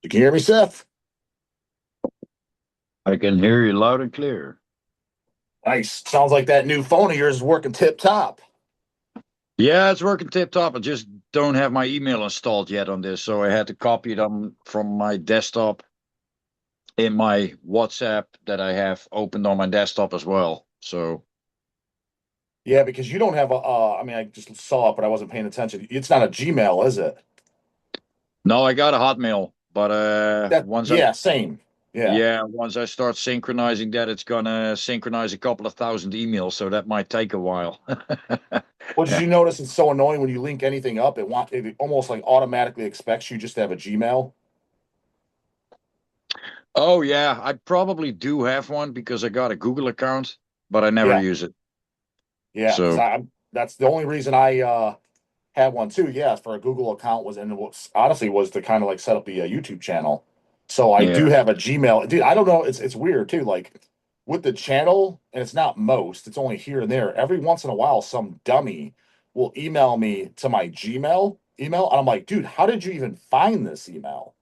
You can hear me, Seth? I can hear you loud and clear. Nice. Sounds like that new phone of yours is working tip top. Yeah, it's working tip top. I just don't have my email installed yet on this, so I had to copy it from my desktop in my WhatsApp that I have opened on my desktop as well. So Yeah, because you don't have a. I mean, I just saw it, but I wasn't paying attention. It's not a Gmail, is it? no, I got a Hotmail, but Yeah, same. Yeah. once I start synchronizing that, it's gonna synchronize a couple of thousand emails, so that might take a while. Well, did you notice it's so annoying when you link anything up? It almost like automatically expects you just to have a Gmail. Oh yeah, I probably do have one because I got a Google account, but I never Yeah, use it. yeah. Because So I that's the only reason I had one too. Yeah, for a Google account was and it was honestly was to kind of like set up the YouTube channel. So I do yeah. have a Gmail. Dude, I don't know. It's weird too. Like with the channel, and it's not most. It's only here and there. Every once in a while, some dummy will email me to my Gmail email, and I'm like, dude, how did you even find this email?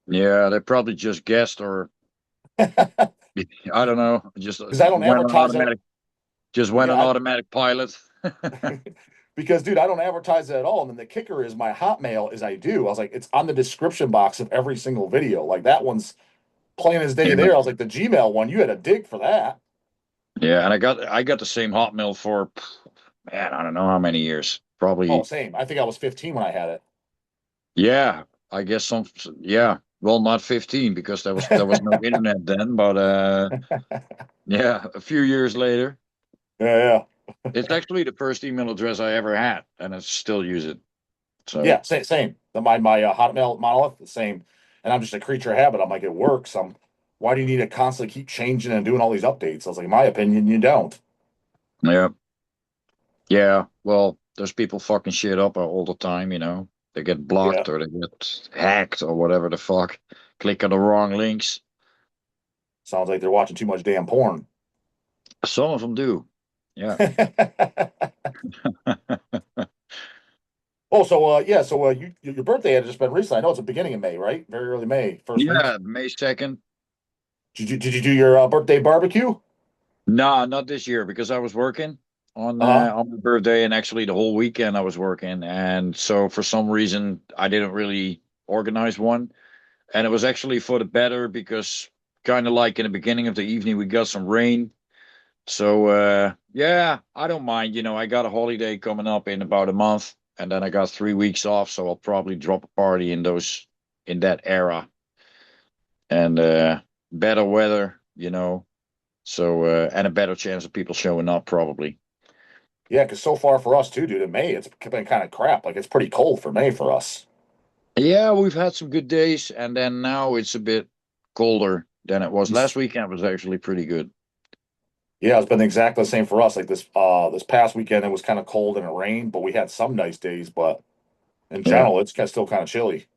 Yeah, they probably just guessed, or Because I don't know, just I don't went on advertise it. automatic, just went on Yeah, automatic pilot. because dude, I don't advertise it at all. And then the kicker is my Hotmail is I do. I was like, it's on the description box of every single video. Like that one's plain as day Yeah, there. I was like, the Gmail one, you had to dig for that. yeah, and I got the same Hotmail for man, I don't know how many years. Oh, Probably, same. I think I was 15 when I had yeah, I guess yeah. Well, not 15 because there was no internet then, but it. yeah, a few years later, Yeah, it's actually the first email address I ever had, and I still use it. yeah. So Same. My Hotmail monolith, the same. And I'm just a creature of habit. I'm like, it works. Why do you need to constantly keep changing and doing all these updates? I was like, in my opinion, you don't. yeah, yeah. Well, there's people fucking shit up all the time, They get Yeah. blocked or they get hacked or whatever the fuck. Click on the wrong links. Sounds like they're watching too much damn porn. Some of them do. Yeah. Oh, so yeah, so your birthday had just been recently. I know it's the beginning of May, right? Very early May, first week. Yeah, May 2nd. Did you do your birthday barbecue? Nah, not this year because I was working Uh-huh. on my birthday, and actually the whole weekend I was working, and so for some reason I didn't really organize one, and it was actually for the better because kind of like in the beginning of the evening we got some rain. So yeah, I don't mind. I got a holiday coming up in about a month, and then I got 3 weeks off, so I'll probably drop a party in that era, and better weather, so and a better chance of people showing up probably. Yeah, because so far for us too, dude, in May, it's been kind of crap. Like it's pretty cold for May for us. Yeah, we've had some good days, and then now it's a bit colder than it was. Last weekend was actually pretty good. Yeah, it's been exactly the same for us. Like this past weekend, it was kind of cold and it rained, but we had some nice days. But in Yeah. general, still kind of chilly.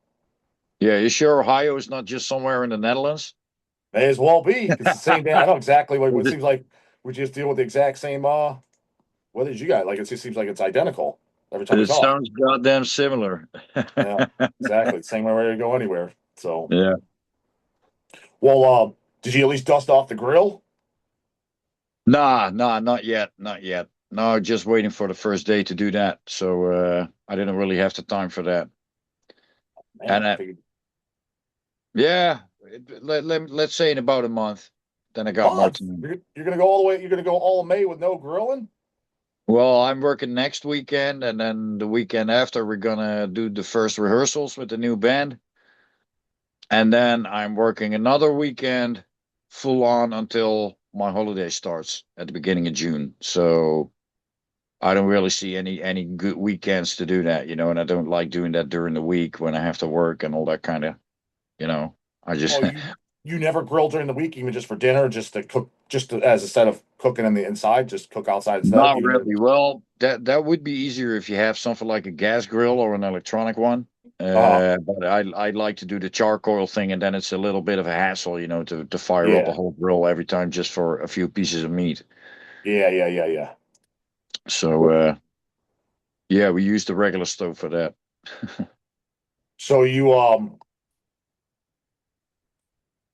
Yeah, you sure Ohio is not just somewhere in the Netherlands? May as well be. It's the same day. I know exactly what it seems like. We just deal with the exact same weather as you guys. Like it just seems like it's identical every time we It talk. sounds goddamn similar. Yeah, exactly. Same way ready to go anywhere. So, Yeah. well, did you at least dust off the grill? Nah, nah, not yet, not yet. No, just waiting for the first day to do that. So I didn't really have the time for that. Man, And I figured yeah, let's say in about a month, then I a got more month. time. You're gonna go all the way. You're gonna go all of May with no grilling. Well, I'm working next weekend, and then the weekend after, we're gonna do the first rehearsals with the new band. And then I'm working another weekend full on until my holiday starts at the beginning of June. So I don't really see any good weekends to do that, and I don't like doing that during the week when I have to work and all that kind of, you know. I just Oh, you never grill during the week, even just for dinner, just to cook, as instead of cooking in the inside, just cook outside instead. not You never. really. Well, that would be easier if you have something like a gas grill or an electronic one. Uh, But I like to do the charcoal thing, and then it's a little bit of a hassle, to fire up a yeah, whole grill every time just for a few pieces of meat. yeah. So yeah, we use the regular stove for that. So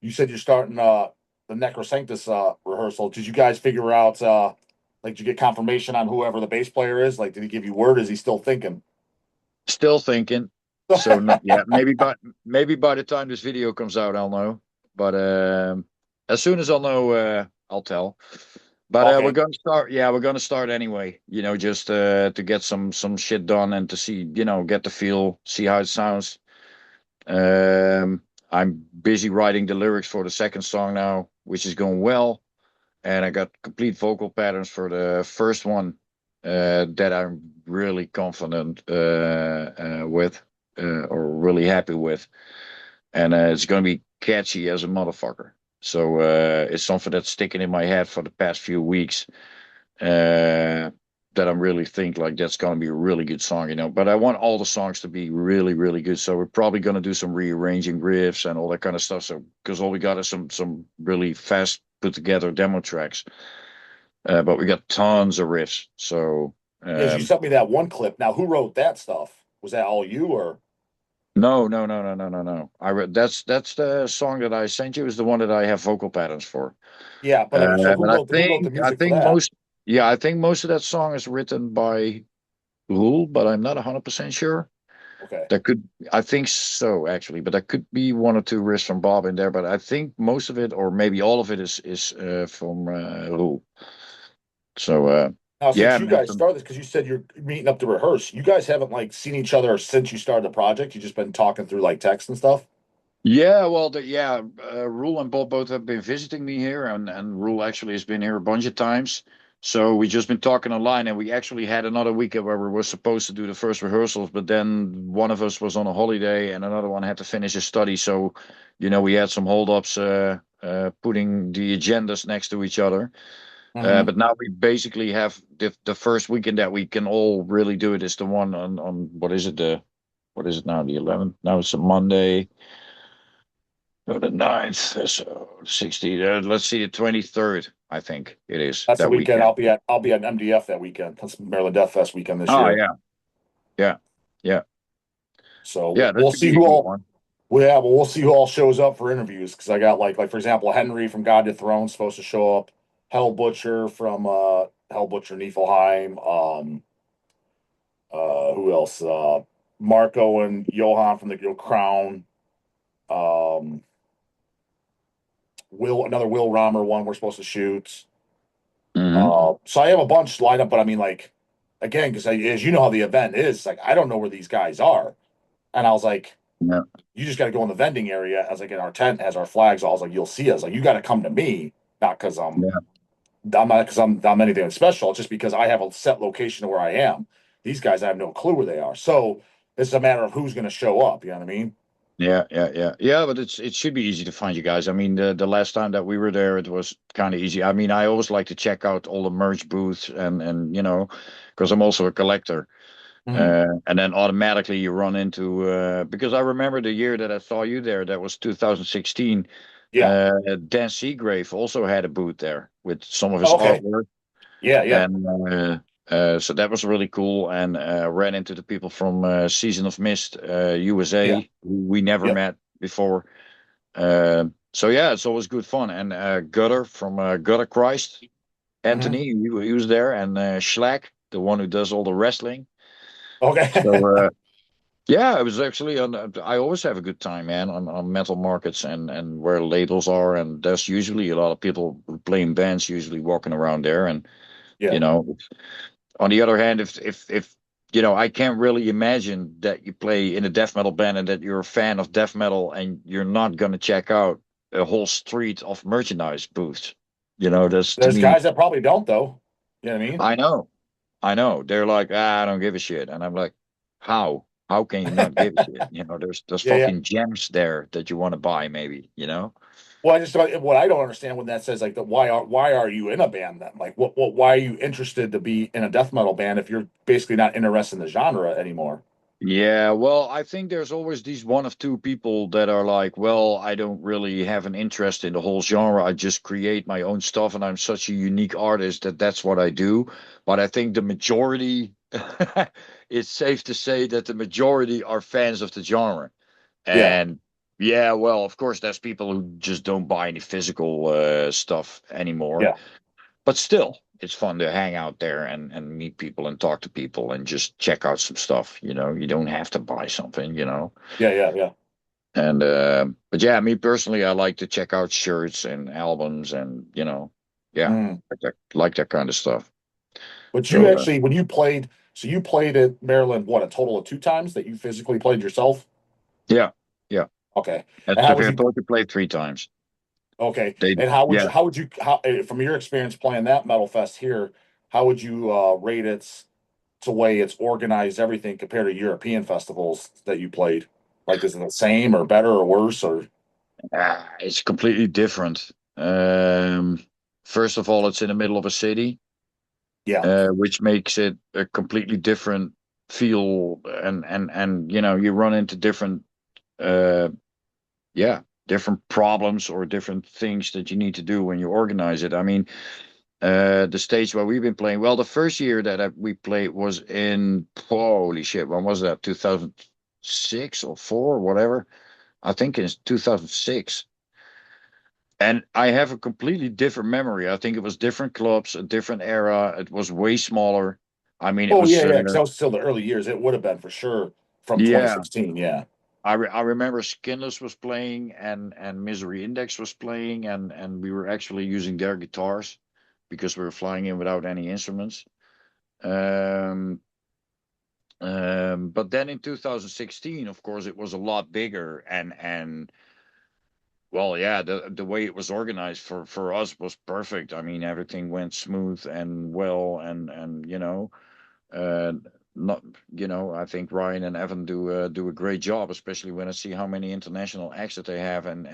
you said you're starting the Necrosanctus rehearsal. Did you guys figure out like did you get confirmation on whoever the bass player is? Like, did he give you word? Is he still thinking? Still thinking. So not yet. Maybe by the time this video comes out, I'll know. But as soon as I'll know, I'll tell. But we're Okay. gonna start. Yeah, we're gonna start anyway. Just to get some shit done and to see, get the feel, see how it sounds. Um, I'm busy writing the lyrics for the second song now, which is going well, and I got complete vocal patterns for the first one that I'm really confident with, or really happy with, and it's going to be catchy as a motherfucker. So it's something that's sticking in my head for the past few weeks. That I'm really think like that's gonna be a really good song. But I want all the songs to be really, really good. So we're probably gonna do some rearranging riffs and all that kind of stuff. So because all we got is some really fast put together demo tracks, but we got tons of riffs. So Yes, you sent me that one clip. Now, who wrote that stuff? Was that all you or? no, no, no, no, no, no, no. That's the song that I sent you is the one that I have vocal patterns for. Yeah, but I mean, so But I who wrote the think I music for think that? most yeah I think most of that song is written by Rule, but I'm not 100% sure. Okay. That could, I think so actually, but there could be one or two riffs from Bob in there. But I think most of it, or maybe all of it, is from Rule. So Now, yeah, since you man. guys started this, because you said you're meeting up to rehearse, you guys haven't like seen each other since you started the project. You just been talking through like text and stuff. Yeah, well, Rule and Bob both have been visiting me here, and Rule actually has been here a bunch of times. So we just been talking online, and we actually had another weekend where we were supposed to do the first rehearsals, but then one of us was on a holiday, and another one had to finish his study. So, we had some holdups putting the agendas next to each other. Hmm. But now we basically have the first weekend that we can all really do it is the one on what is it now, the 11th? Now it's a Monday. No, the 9th, so 16th. Let's see, the 23rd, I think it is That's the that weekend weekend. I'll be at MDF that weekend. That's Maryland Deathfest weekend this Oh, year. yeah, yeah, yeah, So yeah. That we'll should see be a who good all. one. Well, yeah, but we'll see who all shows up for interviews because I got like for example Henry from God to Throne supposed to show up, Hell Butcher from Hell Butcher Niflheim, who else? Marco and Johan from the Crown, um, Will Romer one we're supposed to shoot. Hmm. So I have a bunch lined up, but I mean like again because as you know how the event is, like I don't know where these guys are, and I was like, Yeah, you just got to go in the vending area as like in our tent has our flags. I was like, you'll see us. Like you got to come to me, not because yeah, I'm not because I'm anything special. It's just because I have a set location of where I am. These guys, I have no clue where they are. So it's a matter of who's going to show up. You know what I mean? yeah, yeah, yeah, yeah. But it should be easy to find you guys. I mean, the last time that we were there, it was kind of easy. I mean, I always like to check out all the merch booths and because I'm also a collector. Mhm. And then automatically you run into because I remember the year that I saw you there, that was 2016. Yeah. Dan Seagrave also had a booth there with some of his Okay. artwork, Yeah. Yeah. and so that was really cool. And ran into the people from Season of Mist, Yeah. USA, who we never Yep. met before. So yeah, it's always good fun. And Gutter from Gutter Christ, Hmm. Anthony, he was there, and Schlack, the one who does all the wrestling. So. Okay. Yeah, it was actually on. I always have a good time, man, on metal markets and where labels are, and there's usually a lot of people playing bands usually walking around there, and Yeah. you know, on the other hand, if I can't really imagine that you play in a death metal band and that you're a fan of death metal and you're not gonna check out a whole street of merchandise booths. That's to There's me. guys that probably don't though. You know what I mean? I know. I know. They're like, I don't give a shit. And I'm like, how? How can you not give a shit? There's Yeah. Yeah. fucking gems there that you want to buy, maybe. Well, I just what I don't understand when that says like the why are you in a band then? Like what why are you interested to be in a death metal band if you're basically not interested in the genre anymore? Yeah, well, I think there's always these one of two people that are like, well, I don't really have an interest in the whole genre. I just create my own stuff, and I'm such a unique artist that that's what I do. But I think the majority, it's safe to say that the majority are fans of the genre. Yeah. And Yeah, well, of course, there's people who just don't buy any physical stuff anymore. Yeah, But still, it's fun to hang out there and meet people and talk to people and just check out some stuff. You don't have to buy something. yeah, yeah, yeah. And but yeah, me personally, I like to check out shirts and albums and yeah, Mm. like that kind of stuff. But you So actually, when you played, so you played at Maryland, what, a total of two times that you physically played yourself? yeah, yeah. Okay. At And how would Severe you, Torture played 3 times. okay. They And how would yeah. you, from your experience playing that Metal Fest here, how would you rate its to way it's organized everything compared to European festivals that you played? Like, is it the same or better or worse or? It's completely different. First of all, it's in the middle of a city, Yeah. which makes it a completely different feel, and you run into different, uh, yeah, different problems or different things that you need to do when you organize it. I mean, the stage where we've been playing, well, the first year that we played was in, holy shit, when was that? 2006 or four, whatever. I think it's 2006. And I have a completely different memory. I think it was different clubs, a different era. It was way smaller. I mean, it Oh, was, yeah, yeah. Because that was still the early years. It would have been for sure from yeah. 2016. Yeah. I remember Skinless was playing and Misery Index was playing, and we were actually using their guitars because we were flying in without any instruments. Um, but then in 2016, of course, it was a lot bigger, and well, yeah, the way it was organized for us was perfect. I mean, everything went smooth and well, and uh, not I think Ryan and Evan do a great job, especially when I see how many international acts that they have, and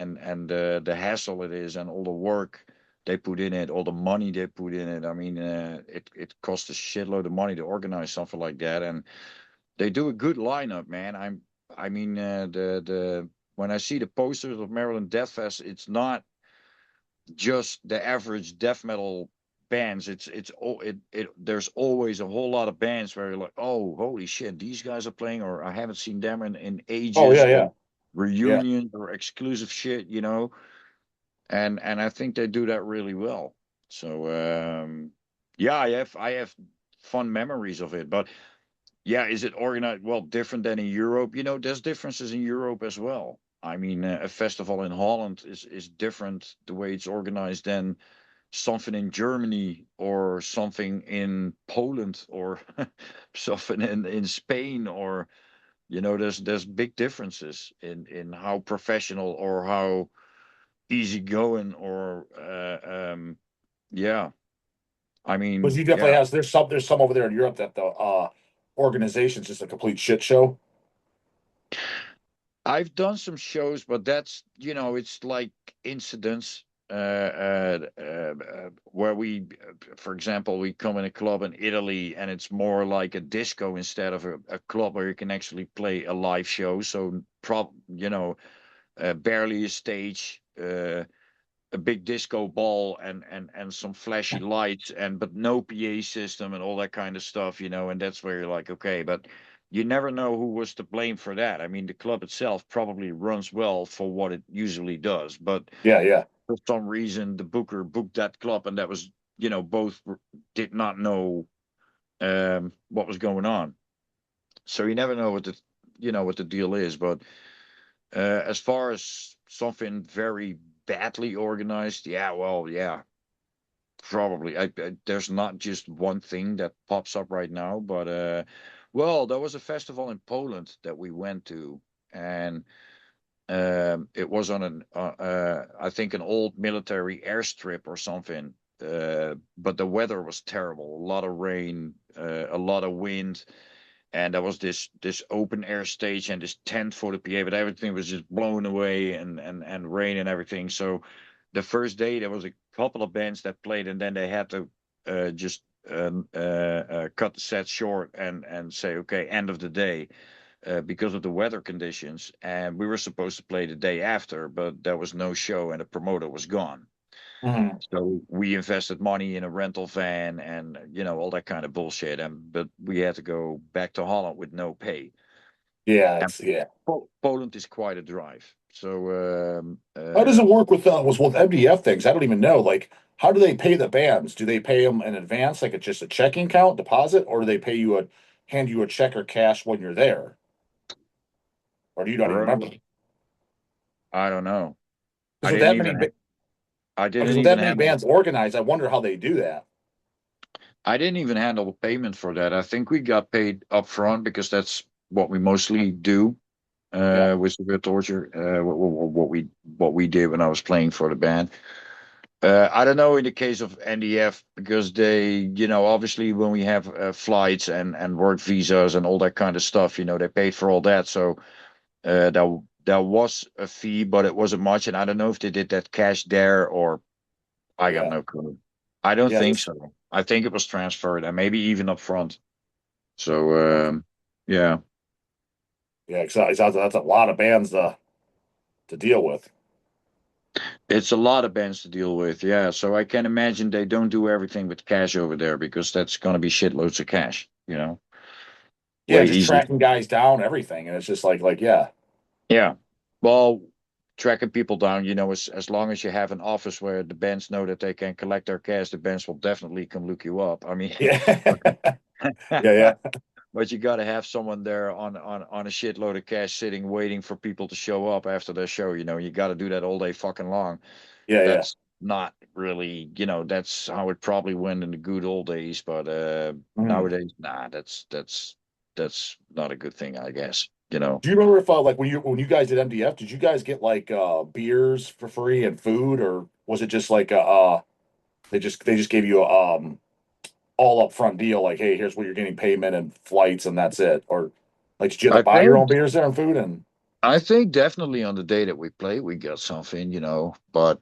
the hassle it is, and all the work they put in it, all the money they put in it. I mean, it costs a shitload of money to organize something like that, and they do a good lineup, man. I mean, the when I see the posters of Maryland Deathfest, it's not just the average death metal bands. There's always a whole lot of bands where you're like, oh, holy shit, these guys are playing, or I haven't seen them in Oh, ages, yeah, or yeah. Yeah. reunions or exclusive shit. And I think they do that really well. So yeah, I have fun memories of it, but yeah, is it organized? Well, different than in Europe. There's differences in Europe as well. I mean, a festival in Holland is different the way it's organized than something in Germany or something in Poland or something in Spain, or there's big differences in how professional or how easygoing or yeah. I Because mean, you definitely yeah. has there's some over there in Europe that the organization's just a complete shit show. I've done some shows, but that's it's like incidents where for example, we come in a club in Italy, and it's more like a disco instead of a club where you can actually play a live show. So, barely a stage, a big disco ball, and some flashy lights, but no PA system and all that kind of stuff, and that's where you're like, okay, but you never know who was to blame for that. I mean, the club itself probably runs well for what it usually does, but Yeah, yeah. for some reason the booker booked that club, and that was, both did not know what was going on. So you never know what the deal is. But as far as something very badly organized, yeah, well, yeah, probably. There's not just one thing that pops up right now, but well, there was a festival in Poland that we went to, and it was on I think an old military airstrip or something. But the weather was terrible. A lot of rain, a lot of wind, and there was this open air stage and this tent for the PA, but everything was just blown away, and rain and everything. So the first day there was a couple of bands that played, and then they had to just cut the set short and say, okay, end of the day, because of the weather conditions. And we were supposed to play the day after, but there was no show and the promoter was gone. Mhm. So we invested money in a rental van and all that kind of bullshit. But we had to go back to Holland with no pay. Yeah, And it's yeah. Poland is quite a drive. So How does it work with was with MDF things? I don't even know. Like, how do they pay the bands? Do they pay them in advance, like it's just a checking account deposit, or do they pay you hand you a check or cash when you're there, or do you not even remember? I don't know. I Because with didn't that even many, I because didn't with even that many handle bands organized, I wonder how they do that. I didn't even handle the payment for that. I think we got paid up front because that's what we mostly do Yeah, with Severe Torture. What we did when I was playing for the band. I don't know in the case of NDF because they, obviously when we have flights and work visas and all that kind of stuff, they paid for all that. So there was a fee, but it wasn't much. And I don't know if they did that cash there or I got yeah, no clue. I don't yeah. think This, so. I think it was transferred and maybe even up front. So yeah, yeah, exactly. That's a lot of bands to deal with. it's a lot of bands to deal with. Yeah, so I can imagine they don't do everything with cash over there because that's gonna be shitloads of cash. Yeah, Way just easier. tracking guys down, everything, and it's just like yeah, Yeah. Well, tracking people down, as long as you have an office where the bands know that they can collect their cash, the bands will definitely come look you up. I mean, yeah, yeah, yeah, but you got to have someone there on a shitload of cash sitting waiting for people to show up after their show. You got to do that all day fucking long. yeah, yeah. That's not really, that's how it probably went in the good old days. But Mm. nowadays, nah, that's not a good thing, I guess. Do you remember if like when you guys did MDF, did you guys get like beers for free and food, or was it just like they just gave you a all up front deal, like hey, here's what you're getting payment and flights and that's it, or like did you have to I buy your think own beers there and food and I think definitely on the day that we played, we got something, but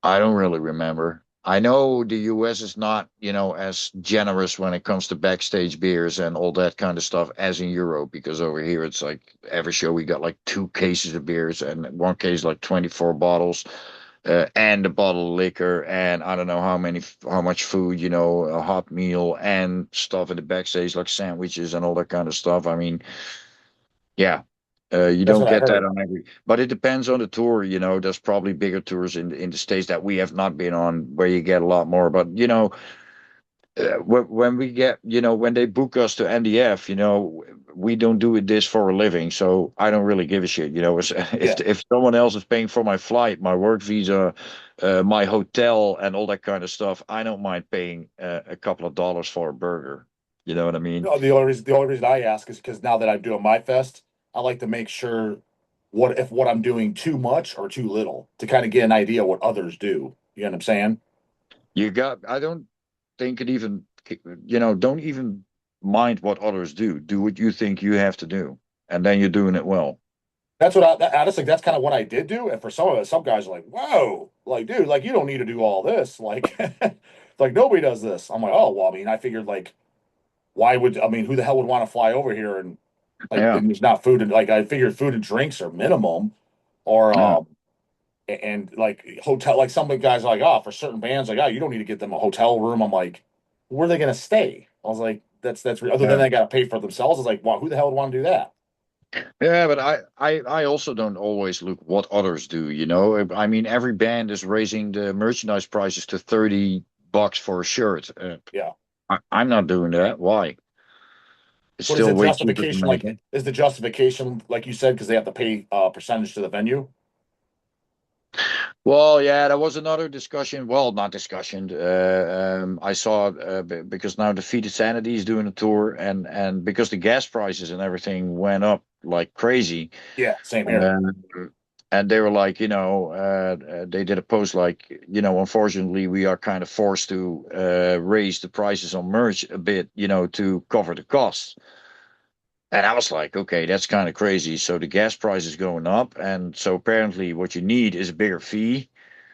I don't really remember. I know the US is not, as generous when it comes to backstage beers and all that kind of stuff as in Europe, because over here it's like every show we got like 2 cases of beers and one case like 24 bottles, and a bottle of liquor and I don't know how much food, a hot meal and stuff in the backstage like sandwiches and all that kind of stuff. I mean, yeah. You that's don't what I get that heard. on every, but it depends on the tour. There's probably bigger tours in the states that we have not been on where you get a lot more. But when we get, when they book us to NDF, we don't do it this for a living, so I don't really give a shit. Yeah, If someone else is paying for my flight, my work visa, my hotel, and all that kind of stuff, I don't mind paying a couple of dollars for a burger. You know what I mean? no, the only reason I ask is because now that I'm doing my fest, I like to make sure what I'm doing too much or too little to kind of get an idea what others do. You know what I'm saying? I don't think it even, don't even mind what others do. Do what you think you have to do, and then you're doing it well. That's what honestly, that's kind of what I did do. And for some of it, some guys are like, whoa, like, dude, like, you don't need to do all this. Like, like, nobody does this. I'm like, oh, well, I mean, I figured, like, I mean, who the hell would want to fly over here and, like, Yeah, and there's not food and, like, I figured food and drinks are minimum or, yeah, and like, hotel, like, some of the guys are like, oh, for certain bands, like, oh, you don't need to get them a hotel room. I'm like, where are they going to stay? I was like, other than yeah, they got to pay for themselves. I was like, wow, who the hell would want to do that? yeah. But I also don't always look what others do. I mean, every band is raising the merchandise prices to $30 for a shirt. Yeah. I'm not doing that. Why? It's What is still the way cheaper to justification make like? it. Is the justification like you said because they have to pay a percentage to the venue? Well, yeah, there was another discussion. Well, not discussion. I saw because now Defeated Sanity is doing a tour, and because the gas prices and everything went up like crazy, Yeah, same here. um, and they were like, they did a post like, unfortunately, we are kind of forced to raise the prices on merch a bit, to cover the costs. And I was like, okay, that's kind of crazy. So the gas price is going up, and so apparently, what you need is a bigger fee,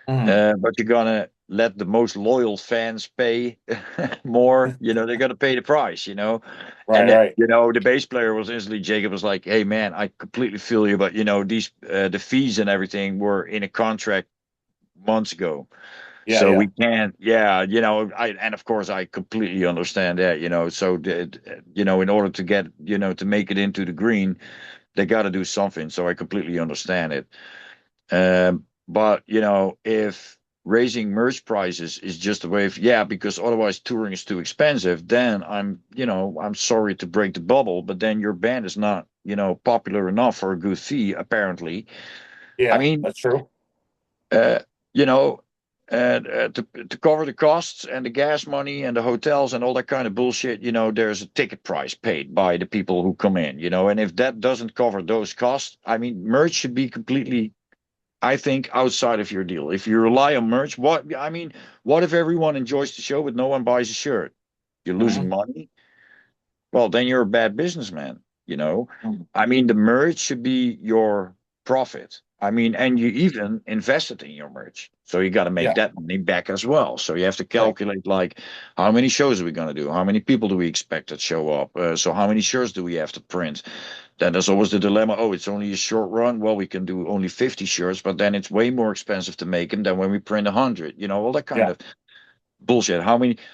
Mhm. but you're gonna let the most loyal fans pay more. They're gonna pay the price. Right, And right. the bass player was instantly Jacob was like, "Hey man, I completely feel you, but these the fees and everything were in a contract months ago. Yeah, So yeah. we can't, yeah, and of course I completely understand that, so in order to get, to make it into the green, they got to do something. So I completely understand it. But if raising merch prices is just a way of, yeah, because otherwise touring is too expensive, then I'm sorry to break the bubble, but then your band is not, popular enough for a good fee, apparently. I Yeah, mean, that's true. uh, you know, to cover the costs and the gas money and the hotels and all that kind of bullshit, there's a ticket price paid by the people who come in, and if that doesn't cover those costs, I mean, merch should be completely, I think, outside of your deal. If you rely on merch, what if everyone enjoys the show but no one buys a shirt? You're losing Hmm. money. Well, then you're a bad businessman, you know. Hmm. I mean, the merch should be your profit. I mean, and you even invested in your merch. So you got to make Yeah, that money back as well. So you have to right. calculate, like, how many shows are we going to do? How many people do we expect to show up? So how many shirts do we have to print? Then there's always the dilemma. Oh, it's only a short run. Well, we can do only 50 shirts, but then it's way more expensive to make them than when we print 100. All that kind Yeah, of bullshit.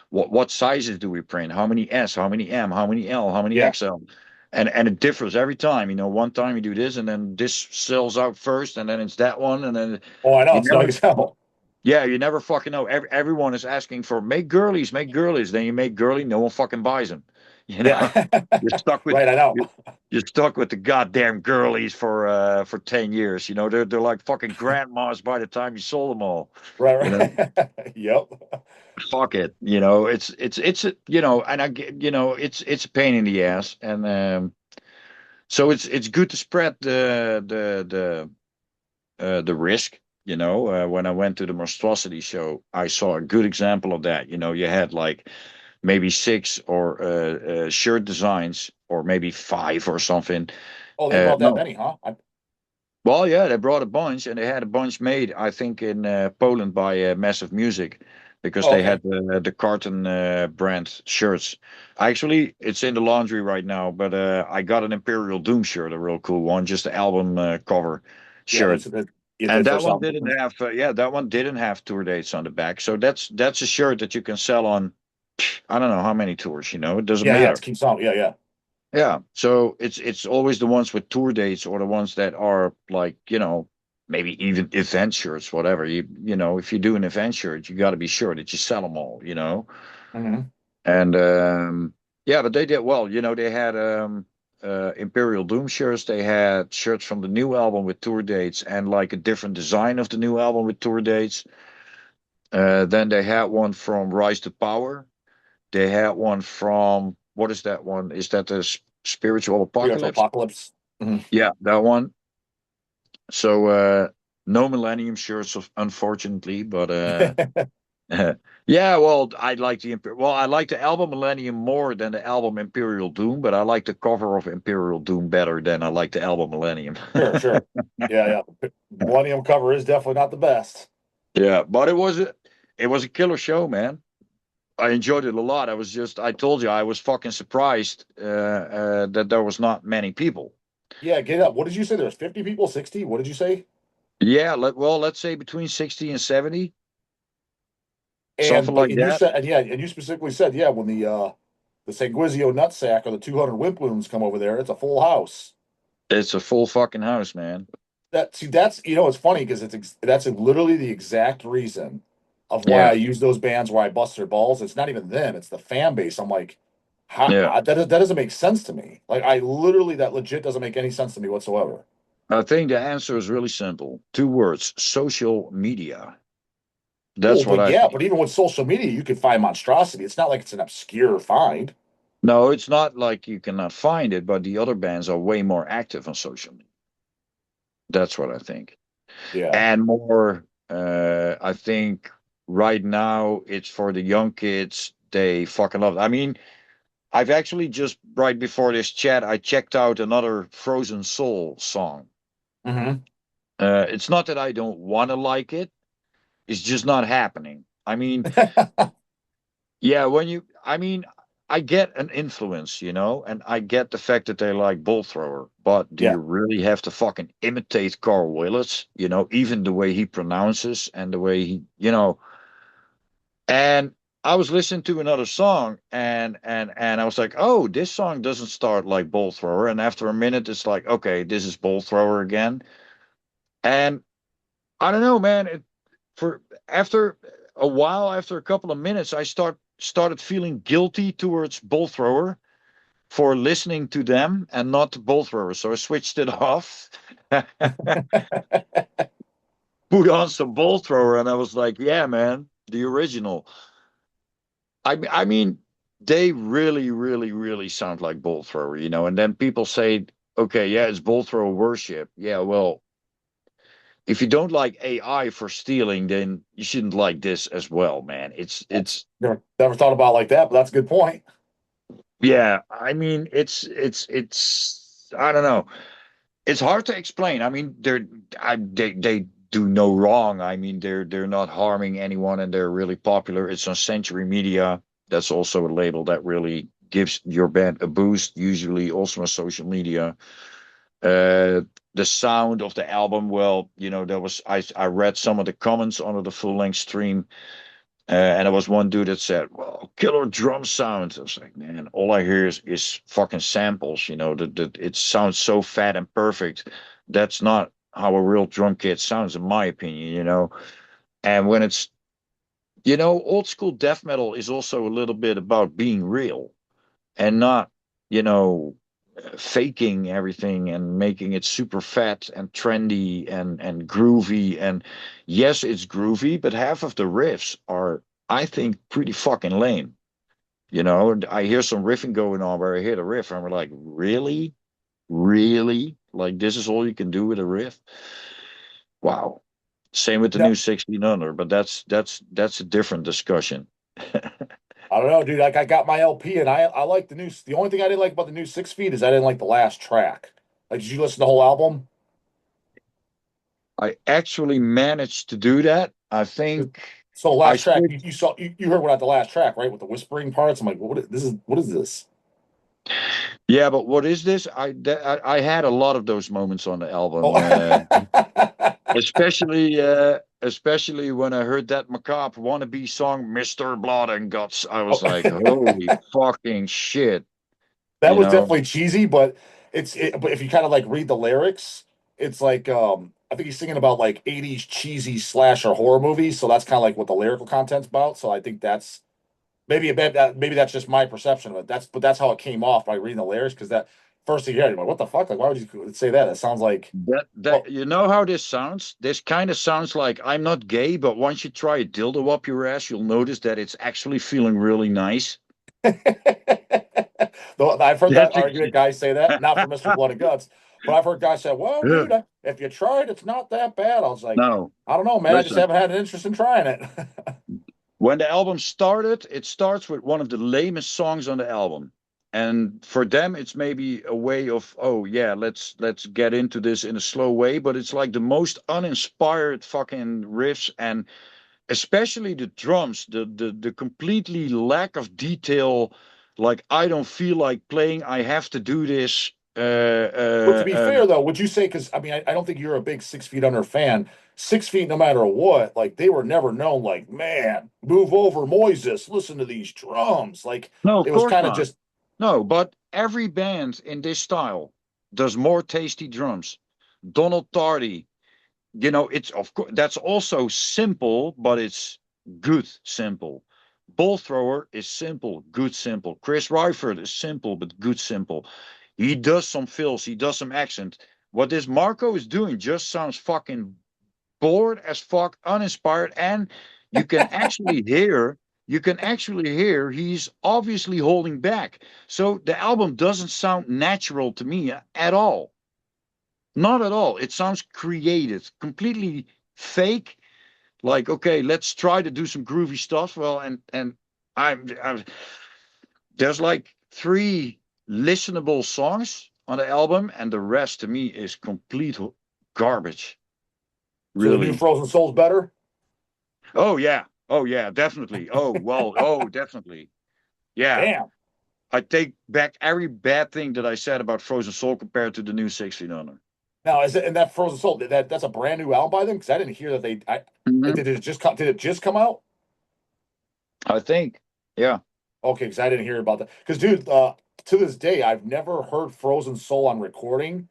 What sizes do we print? How many S? How many M? How many L? How many yeah. XL? And it differs every time. One time you do this, and then this sells out first, and then it's that one, and then Oh, I know. you It's no never. Excel. Yeah, you never fucking know. Everyone is asking for make girlies, make girlies. Then you make girly, no one fucking buys them. You Yeah. know, you're stuck with Right, I know. you're, you're stuck with the goddamn girlies for 10 years. They're like fucking grandmas by the time you sold them all. You know, Right, right. Yep. fuck it. And I get, it's a pain in the ass, and so it's good to spread the risk. When I went to the Monstrosity show, I saw a good example of that. You had like maybe six or shirt designs, or maybe five or something. Oh, they brought that No, many, huh? well, yeah, they brought a bunch, and they had a bunch made, I think, in Poland by Massive Music, because Oh, they had okay. the carton brand shirts. Actually, it's in the laundry right now, but I got an Imperial Doom shirt, a real cool one, just the album cover Yeah, shirt. the And that first one album. didn't have, yeah, that one didn't have tour dates on the back. So that's a shirt that you can sell on, I don't know how many tours. It doesn't Yeah, yeah. matter. It keeps on. Yeah, yeah. Yeah, so it's always the ones with tour dates, or the ones that are like, maybe even event shirts, whatever. If you do an event shirt, you got to be sure that you sell them all. Hmm. And yeah, but they did well. They had Imperial Doom shirts. They had shirts from the new album with tour dates, and like a different design of the new album with tour dates. Then they had one from Rise to Power. They had one from, what is that one? Is that the Spiritual Spiritual Apocalypse? Apocalypse. Hmm. Yeah, that one. So no Millennium shirts, unfortunately, but yeah. Well, I like the album Millennium more than the album Imperial Doom, but I like the cover of Imperial Doom better than I like the album Millennium. Sure, sure. Yeah, yeah. The Millennium cover is definitely not the best. Yeah, but it was a killer show, man. I enjoyed it a lot. I told you, I was fucking surprised that there was not many people. Yeah, get it up. What did you say? There's 50 people, 60? What did you say? Yeah, let's say between 60 and 70, And something but like and you that. said and yeah, and you specifically said, yeah, when the Sanguizio nutsack or the 200 Wimploons come over there, it's a full house. It's a full fucking house, man. That's it's funny because that's literally the exact reason of why Yeah, I use those bands where I bust their balls. It's not even them, it's the fan base. I'm like, yeah. that doesn't make sense to me. Like I literally that legit doesn't make any sense to me whatsoever. I think the answer is really simple. Two words: social media. Well, That's what but I yeah, think. but even with social media, you can find monstrosity. It's not like it's an obscure find. No, it's not like you cannot find it, but the other bands are way more active on social media. That's what I think. Yeah. And more, I think right now it's for the young kids. They fucking love it. I mean, I've actually just right before this chat, I checked out another Frozen Soul song. Hmm. It's not that I don't want to like it; it's just not happening. I mean, yeah, I get an influence, and I get the fact that they like Bull Thrower, but do Yeah. you really have to fucking imitate Carl Willis? Even the way he pronounces and the way he. And I was listening to another song, and I was like, oh, this song doesn't start like Bolt Thrower. And after a minute, it's like, okay, this is Bolt Thrower again. And I don't know, man. For after a while, after a couple of minutes, I started feeling guilty towards Bolt Thrower for listening to them and not to Bolt Thrower. So I switched it off, put on some Bolt Thrower, and I was like, yeah, man, the original. I mean, they really, really, really sound like Bolt Thrower, you know. And then people say, okay, yeah, it's Bolt Thrower worship. Yeah, well, if you don't like AI for stealing, then you shouldn't like this as well, man. It's Never thought about it like that, but that's a good point. yeah. I mean, it's I don't know. It's hard to explain. I mean, they do no wrong. I mean, they're not harming anyone, and they're really popular. It's on Century Media. That's also a label that really gives your band a boost. Usually, also on social media. Uh, the sound of the album. Well, you know, there was I read some of the comments under the full length stream. And there was one dude that said, "Well, killer drum sound." I was like, "Man, all I hear is fucking samples. You know, it sounds so fat and perfect. That's not how a real drum kit sounds, in my opinion. You know." And when it's, you know, old school death metal is also a little bit about being real and not, you know, faking everything and making it super fat and trendy and groovy. And yes, it's groovy, but half of the riffs are, I think, pretty fucking lame. You know, and I hear some riffing going on where I hear the riff and we're like, really? Really? Like this is all you can do with a riff? Wow. Same with the No, new 1600, but that's a different discussion. I don't know, dude. Like I got my LP and I like the new. The only thing I didn't like about the new 6 Feet is I didn't like the last track. Like, did you listen to the whole album? I actually managed to do that. I think So the I last track, switched. you saw, you heard what at the last track, right? With the whispering parts. I'm like, this is what is this? Yeah, but what is this? I had a lot of those moments on the Oh, album, especially when I heard that macabre wannabe song, "Mr. Blood and Guts." I was like, "Holy fucking shit!" that You was know? definitely cheesy, but but if you kind of like read the lyrics, it's like I think he's singing about like 80s cheesy slasher horror movies, so that's kind of like what the lyrical content's about. So I think that's maybe that's just my perception of it. That's how it came off by reading the lyrics because that first thing you hear, you're like, what the fuck? Like, why would you say that? It sounds like That well, you know how this sounds? This kind of sounds like I'm not gay, but once you try a dildo up your ass, you'll notice that it's actually feeling really nice. though I've heard that That's argument guys say that, not for Mr. Blood and Guts, but I've heard guys say, well, dude, if you try it, it's not that bad. I was like, no. I don't know, man. I just Listen, haven't had an interest in trying it. when the album started, it starts with one of the lamest songs on the album. And for them, it's maybe a way of, oh yeah, let's get into this in a slow way, but it's like the most uninspired fucking riffs, and especially the drums, the completely lack of detail. Like I don't feel like playing, I have to do this. But to be fair, though, would you say, because I mean, I don't think you're a big 6 Feet Under fan. 6 Feet, no matter what, like they were never known, like, man, move over, Moises, listen to these drums. Like No, of it was course kind of not. just, No, but every band in this style does more tasty drums. Donald Tardy, you know, it's of course that's also simple, but it's good simple. Ball thrower is simple, good simple. Chris Ryford is simple but good simple. He does some fills, he does some accent. What this Marco is doing just sounds fucking bored as fuck, uninspired, and you can actually hear he's obviously holding back. So the album doesn't sound natural to me at all. Not at all. It sounds created, completely fake. Like, okay, let's try to do some groovy stuff. Well, and I'm there's like three listenable songs on the album, and the rest to me is complete garbage. so the new Really. Frozen Soul's better. Oh yeah. Oh yeah, definitely. Oh well, oh definitely. Yeah. Damn. I take back every bad thing that I said about Frozen Soul compared to the new 1600. Now, is it and that Frozen Soul that's a brand new album by them? Because I didn't hear that Mm-hmm. did it just come out? I think. Yeah. Okay, because I didn't hear about that. Because, dude, to this day, I've never heard Frozen Soul on recording.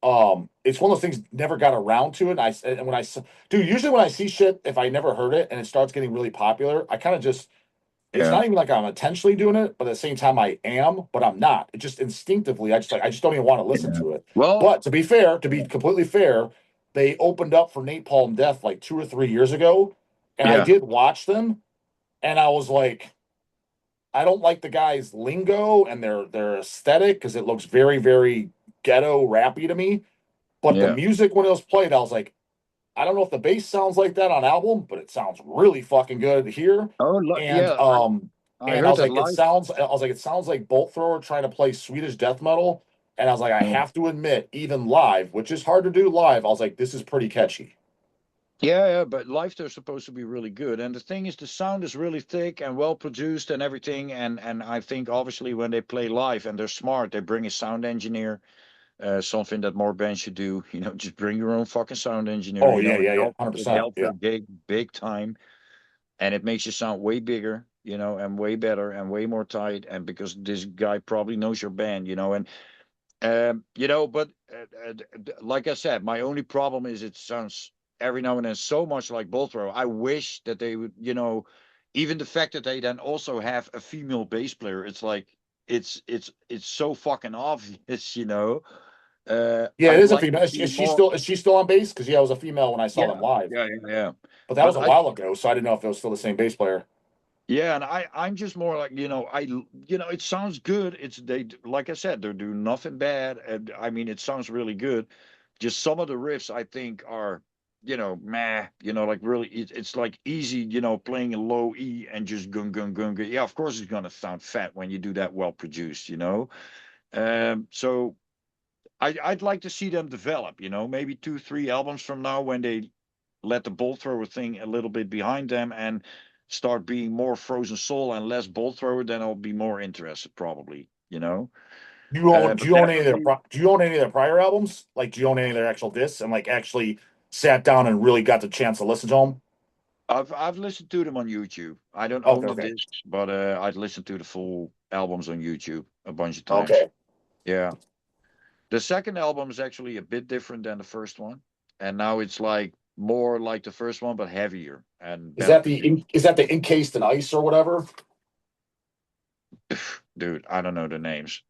It's one of those things never got around to it. And when dude, usually when I see shit, if I never heard it and it starts getting really popular, I kind of just it's Yeah. not even like I'm intentionally doing it, but at the same time I am, but I'm not. It just instinctively, I just don't even want to listen Yeah. to it. Well, But to be fair, to be yeah. completely fair, they opened up for Napalm Death like 2 or 3 years ago, and I Yeah. did watch them, and I was like, I don't like the guy's lingo and their aesthetic because it looks very, very ghetto rappy to me. But the Yeah. music when it was played, I was like, I don't know if the bass sounds like that on album, but it sounds really fucking good here. Oh, And yeah. I and I heard was that like, live. it sounds like Bolt Thrower trying to play Swedish death metal. And I was like, I Yeah. have to admit, even live, which is hard to do live, I was like, this is pretty catchy. Yeah, but live they're supposed to be really good. And the thing is, the sound is really thick and well produced and everything. And I think obviously when they play live and they're smart, they bring a sound engineer, something that more bands should do. Just bring your own fucking sound engineer. Oh yeah, yeah, yeah, It 100%. helps Yeah. your gig big time, and it makes you sound way bigger. And way better and way more tight. And because this guy probably knows your band, and but like I said, my only problem is it sounds every now and then so much like Bolthrow. I wish that they would, even the fact that they then also have a female bass player. It's like it's so fucking obvious. Yeah, it I'd is a like to female. see more. Is she still on bass? Because yeah, it was a female when I saw them Yeah, live. yeah, yeah, yeah. But that was But a I while ago, so I didn't know if it was still the same bass player. Yeah, and I'm just more like, it sounds good. Like I said, they're doing nothing bad. And I mean, it sounds really good. Just some of the riffs I think are, meh, like really, it's like easy, playing a low E and just gun, gun, gun, gun. Yeah, of course it's gonna sound fat when you do that well produced. So I'd like to see them develop, maybe 2, 3 albums from now when they let the bolt thrower thing a little bit behind them and start being more Frozen Soul and less bolt thrower, then I'll be more interested probably. But definitely, Do you own any of their prior albums? Like, do you own any of their actual discs and like actually sat down and really got the chance to listen to them? I've listened to them on YouTube. I don't Okay, own the okay, discs, but I'd listened to the full albums on YouTube a bunch of times. okay. Yeah. The second album is actually a bit different than the first one. And now it's like more like the first one, but heavier and better produced. Is that the encased in ice or whatever? Dude, I don't know the names.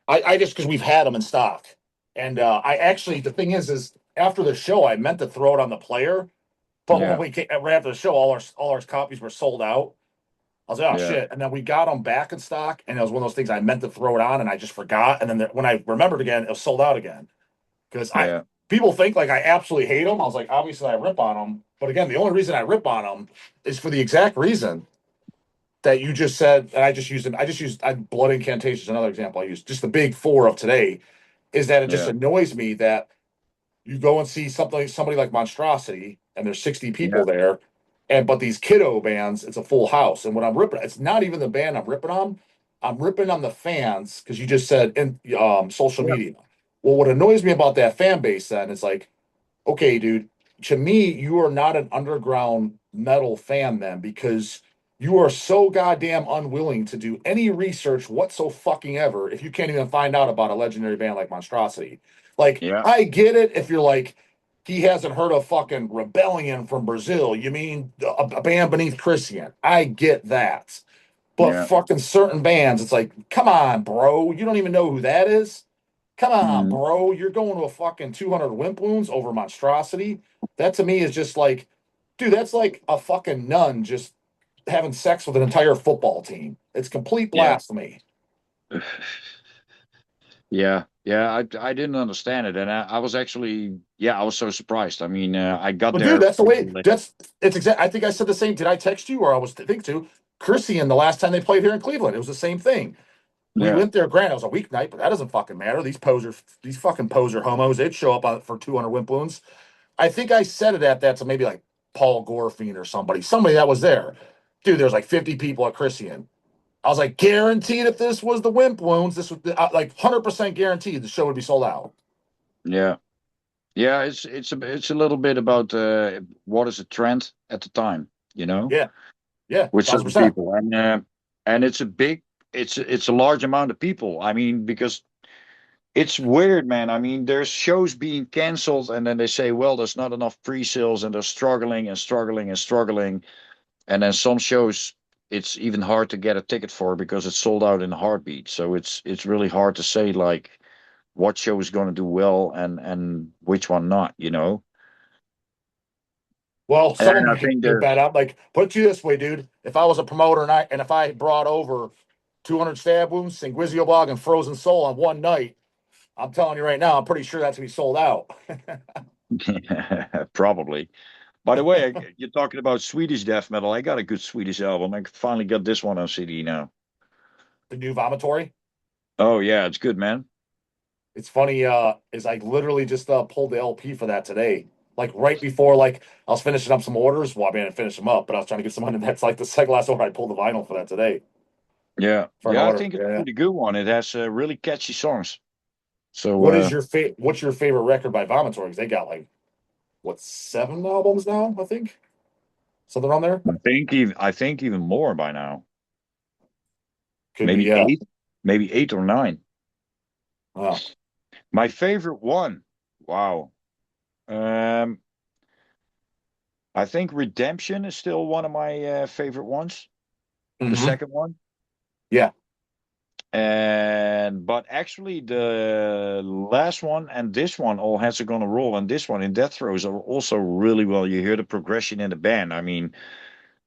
I just because we've had them in stock, and I actually the thing is after the show I meant to throw it on the player, but when Yeah, we came right after the show, all our copies were sold out. I was like, oh yeah, shit, and then we got them back in stock, and it was one of those things I meant to throw it on, and I just forgot, and then when I remembered again, it was sold out again because I yeah, people think like I absolutely hate them. I was like, obviously I rip on them, but again, the only reason I rip on them is for the exact reason that you just said, and I just used them. Blood incantations. Another example I used just the big four of today is that it just yeah, annoys me that you go and see somebody like Monstrosity and there's 60 yeah, people there, and but these kiddo bands, it's a full house. And what I'm ripping, it's not even the band I'm ripping on. I'm ripping on the fans because you just said in social yeah, media. Well, what annoys me about that fan base then is like, okay, dude, to me, you are not an underground metal fan then because you are so goddamn unwilling to do any research whatso fucking ever if you can't even find out about a legendary band like Monstrosity. Like, yeah, I get it if you're like, he hasn't heard of fucking Rebellion from Brazil. You mean a band beneath Christian? I get that. But yeah. fucking certain bands, it's like, come on, bro. You don't even know who that is. Come on, Mm, bro. You're going to a fucking 200 wimp wounds over monstrosity. That to me is just like, dude, that's like a fucking nun just having sex with an entire football team. It's complete yeah. blasphemy. Yeah, yeah, I didn't understand it, and I was actually, yeah, I was so surprised. I mean, I got But dude, there. that's the way. It's exact. I think I said the same. Did I text you or I was think to Christian the last time they played here in Cleveland? It was the same thing. We Yeah, went there. Granted, it was a weeknight, but that doesn't fucking matter. These fucking poser homos, they'd show up for 200 wimp wounds. I think I said it at that to maybe like Paul Gorfine or somebody that was there. Dude, there's like 50 people at Christian. I was like, guaranteed if this was the Wimp Wounds, this would like 100% guaranteed the show would be sold out. yeah, yeah. It's a little bit about what is a trend at the time, you know? Yeah. Yeah, with thousand certain percent. people, and it's a big, it's a large amount of people. I mean, because it's weird, man. I mean, there's shows being canceled, and then they say, well, there's not enough pre-sales, and they're struggling and struggling and struggling. And then some shows, it's even hard to get a ticket for because it's sold out in a heartbeat. So it's really hard to say like what show is going to do well and which one not, you know. Well, And some of I them think get bad there's out. Like, put it to you this way, dude. If I was a promoter and if I brought over 200 stab wounds, Sanguizio Bog, and Frozen Soul on one night, I'm telling you right now, I'm pretty sure that's gonna be sold out. probably. By the way, you're talking about Swedish death metal. I got a good Swedish album. I finally got this one on CD now. The new Vomitory. Oh yeah, it's good, man. It's funny, is I literally just pulled the LP for that today. Like right before, like I was finishing up some orders. Well, I mean, I didn't finish them up, but I was trying to get some money. That's like the second last order. I pulled the vinyl for that today Yeah, for an yeah, I order. think it's a Yeah. pretty good one. It has really catchy songs. So What is your What's your favorite record by Vomitory? Because they got like what, 7 albums now? I think something on there. I think even more by now. Could be, yeah. Maybe eight or nine. Oh. My favorite one. Wow. Um, I think Redemption is still one of my favorite ones. The Hmm. second one. Yeah. And but actually the last one and this one, All Heads Are Gonna Roll, and this one in Death Throes are also really well. You hear the progression in the band. I mean,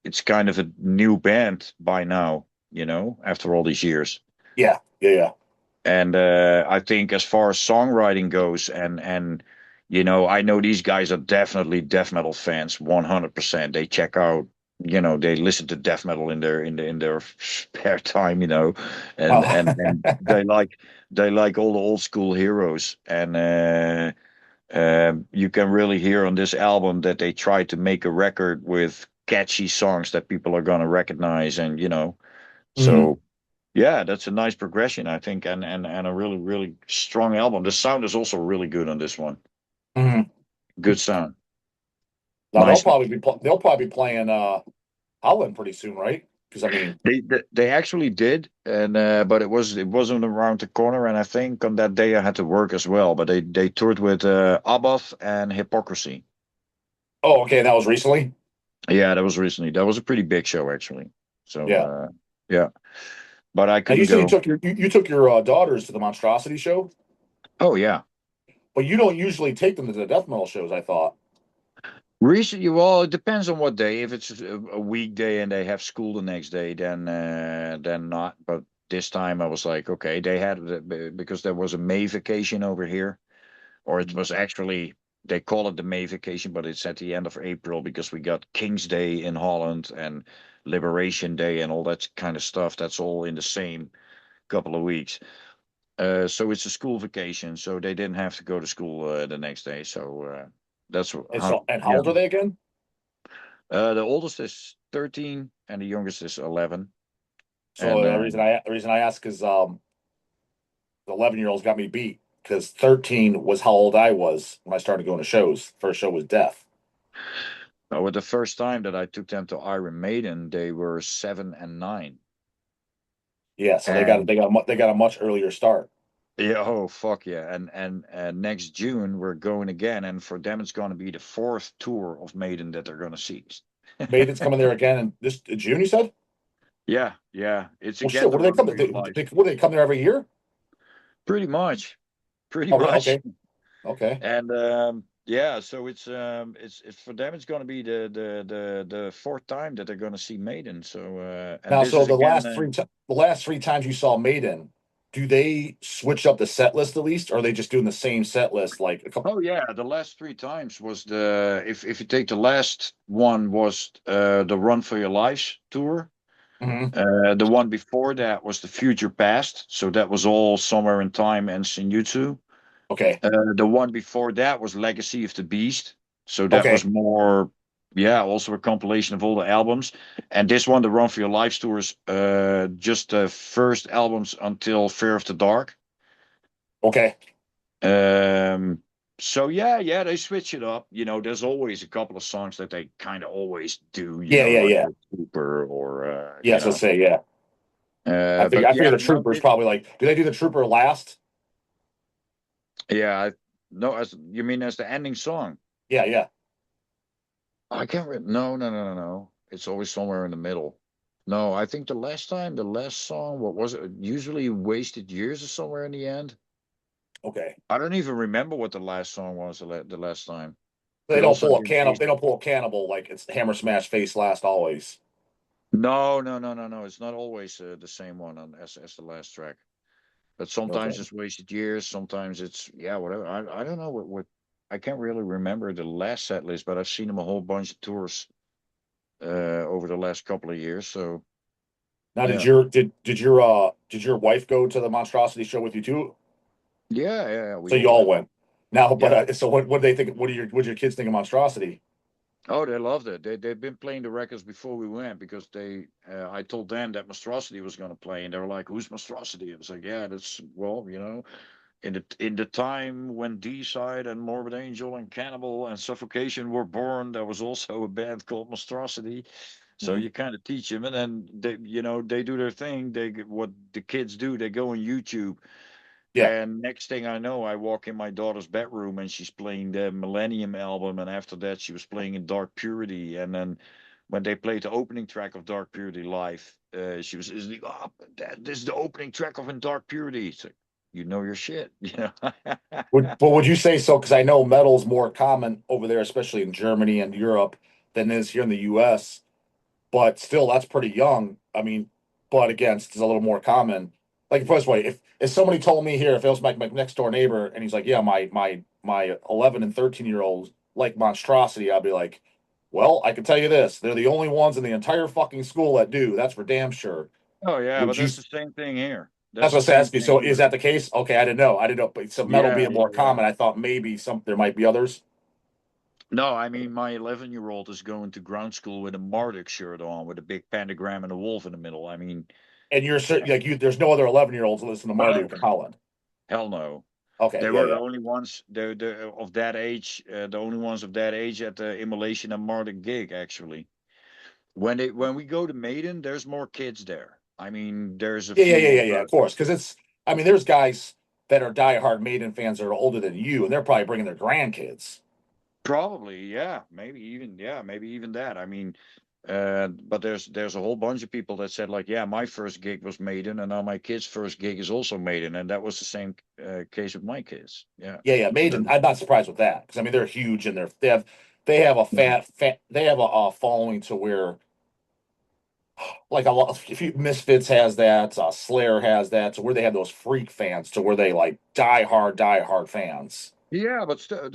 it's kind of a new band by now, you know, after all these years. Yeah. Yeah. Yeah. And I think as far as songwriting goes, and you know, I know these guys are definitely death metal fans, 100%. They check out, you know, they listen to death metal in their spare time, you know, and Oh. they like all the old school heroes, and you can really hear on this album that they try to make a record with catchy songs that people are gonna recognize, and you know, Hmm. so. Yeah, that's a nice progression, I think, and a really, really strong album. The sound is also really good on this one. Hmm. Good sound. Now Nice. they'll probably be playing Holland pretty soon, right? Because I mean, They actually did, and but it wasn't around the corner, and I think on that day I had to work as well. But they toured with Abbath and Hypocrisy. oh, okay, that was recently. Yeah, that was recently. That was a pretty big show actually. So Yeah. yeah, but I Now you couldn't said go. you took your daughters to the Monstrosity show, Oh yeah. but you don't usually take them to the death metal shows. I thought. Recently, well, it depends on what day. If it's a weekday and they have school the next day, then not. But this time I was like, okay, they had because there was a May vacation over here, or it was actually they call it the May vacation, but it's at the end of April because we got King's Day in Holland and Liberation Day and all that kind of stuff. That's all in the same couple of weeks. So it's a school vacation, so they didn't have to go to school the next day. So that's And how, so, and how yeah. old are they again? The oldest is 13 and the youngest is 11. So And the reason I ask is the 11-year-olds got me beat because 13 was how old I was when I started going to shows. First show was Death. with the first time that I took them to Iron Maiden, they were 7 and 9. Yeah, so And they got a much earlier start. yeah, oh fuck yeah! And next June we're going again, and for them it's going to be the fourth tour of Maiden that they're going to see. Maiden's coming there again in this June. You said? Yeah, yeah, it's Well, shit. again What the do they run come? for your life. What do they come there every year? Pretty much, pretty Oh, much. okay, okay. And yeah, so it's for them it's going to be the fourth time that they're going to see Maiden. So and Now, this so is again. the last three times you saw Maiden, do they switch up the set list at least, or are they just doing the same set list like a couple? Oh yeah, the last three times was the if you take the last one was the Run for Your Lives tour. Mhm. The one before that was the Future Past, so that was all Somewhere in Time and Senjutsu. Okay, The one before that was Legacy of the Beast, so that was okay, more, yeah, also a compilation of all the albums. And this one, the Run for Your Lives tours, just the first albums until Fear of the Dark. okay. Um, So yeah, they switch it up. There's always a couple of songs that they kind of always do. Yeah, yeah, Like yeah. the Trooper or Yes, let's say yeah. But I figure yeah, the no, Trooper's probably like. Do they do the Trooper last? yeah, no, as you mean as the ending song? Yeah, yeah. I can't. No, no, no, no, no. It's always somewhere in the middle. No, I think the last song, what was it? Usually Wasted Years or somewhere in the end. Okay. I don't even remember what the last song was the last time. They Could don't also pull a be cannibal. They Wasted. don't pull a cannibal like it's Hammer Smash Face last always. No, no, no, no, no. It's not always the same one as the last track. But sometimes Okay. it's Wasted Years. Sometimes it's yeah, whatever. I don't know what. I can't really remember the last set list, but I've seen them a whole bunch of tours over the last couple of years. So Now, yeah, did your wife go to the Monstrosity show with you too? yeah, we So you all all went. went. Now, but Yeah. so what do they think? What do your kids think of Monstrosity? Oh, they loved it. They've been playing the records before we went because I told them that Monstrosity was going to play, and they were like, "Who's Monstrosity?" I was like, "Yeah, that's well, in the time when D-Side and Morbid Angel and Cannibal and Suffocation were born, there was also a band called Monstrosity." So Mhm. you kind of teach them, and then they do their thing. What the kids do, they go on YouTube. Yeah. And next thing I know, I walk in my daughter's bedroom and she's playing the Millennium album. And after that, she was playing in Dark Purity. And then when they played the opening track of Dark Purity live, she was like, "Oh, this is the opening track of In Dark Purity." It's like, you know your shit, Would you say so? Because I know metal's more common over there, especially in Germany and Europe, than it is here in the U.S. But still, that's pretty young. I mean, but again, it's a little more common. Like, first way, if somebody told me here, if it was my next door neighbor, and he's like, yeah, my 11 and 13-year olds like Monstrosity, I'd be like, well, I can tell you this, they're the only ones in the entire fucking school that do. That's for damn sure. Oh yeah, Would but you? that's the same thing here. That's That's what the I same said. thing So is here. that the case? Okay, I didn't know. I didn't know. But so metal Yeah, being yeah, more yeah. common, I thought maybe there might be others. No, I mean my 11-year-old is going to ground school with a Marduk shirt on with a big pentagram and a wolf in the middle. I mean, And you're like you. There's no other 11-year-olds listen to no, Marduk in Holland. hell no. Okay, They yeah, were the yeah. only ones of that age, the only ones of that age at the Immolation and Marduk gig. Actually, when we go to Maiden, there's more kids there. I mean, there's a Yeah, yeah, yeah, few yeah, of yeah. Of course, because it's. I mean, there's guys that are diehard Maiden fans that are older than you, and they're probably bringing their grandkids. probably maybe even that. I mean, but there's a whole bunch of people that said like, yeah, my first gig was Maiden, and now my kid's first gig is also Maiden, and that was the same case with my kids. Yeah. Yeah, yeah. Maiden. So I'm not surprised with that because I mean they're huge and they have a they have a following to where like a lot. If you Misfits has that, Slayer has that, to where they have those freak fans to where they like die hard fans. yeah, but still,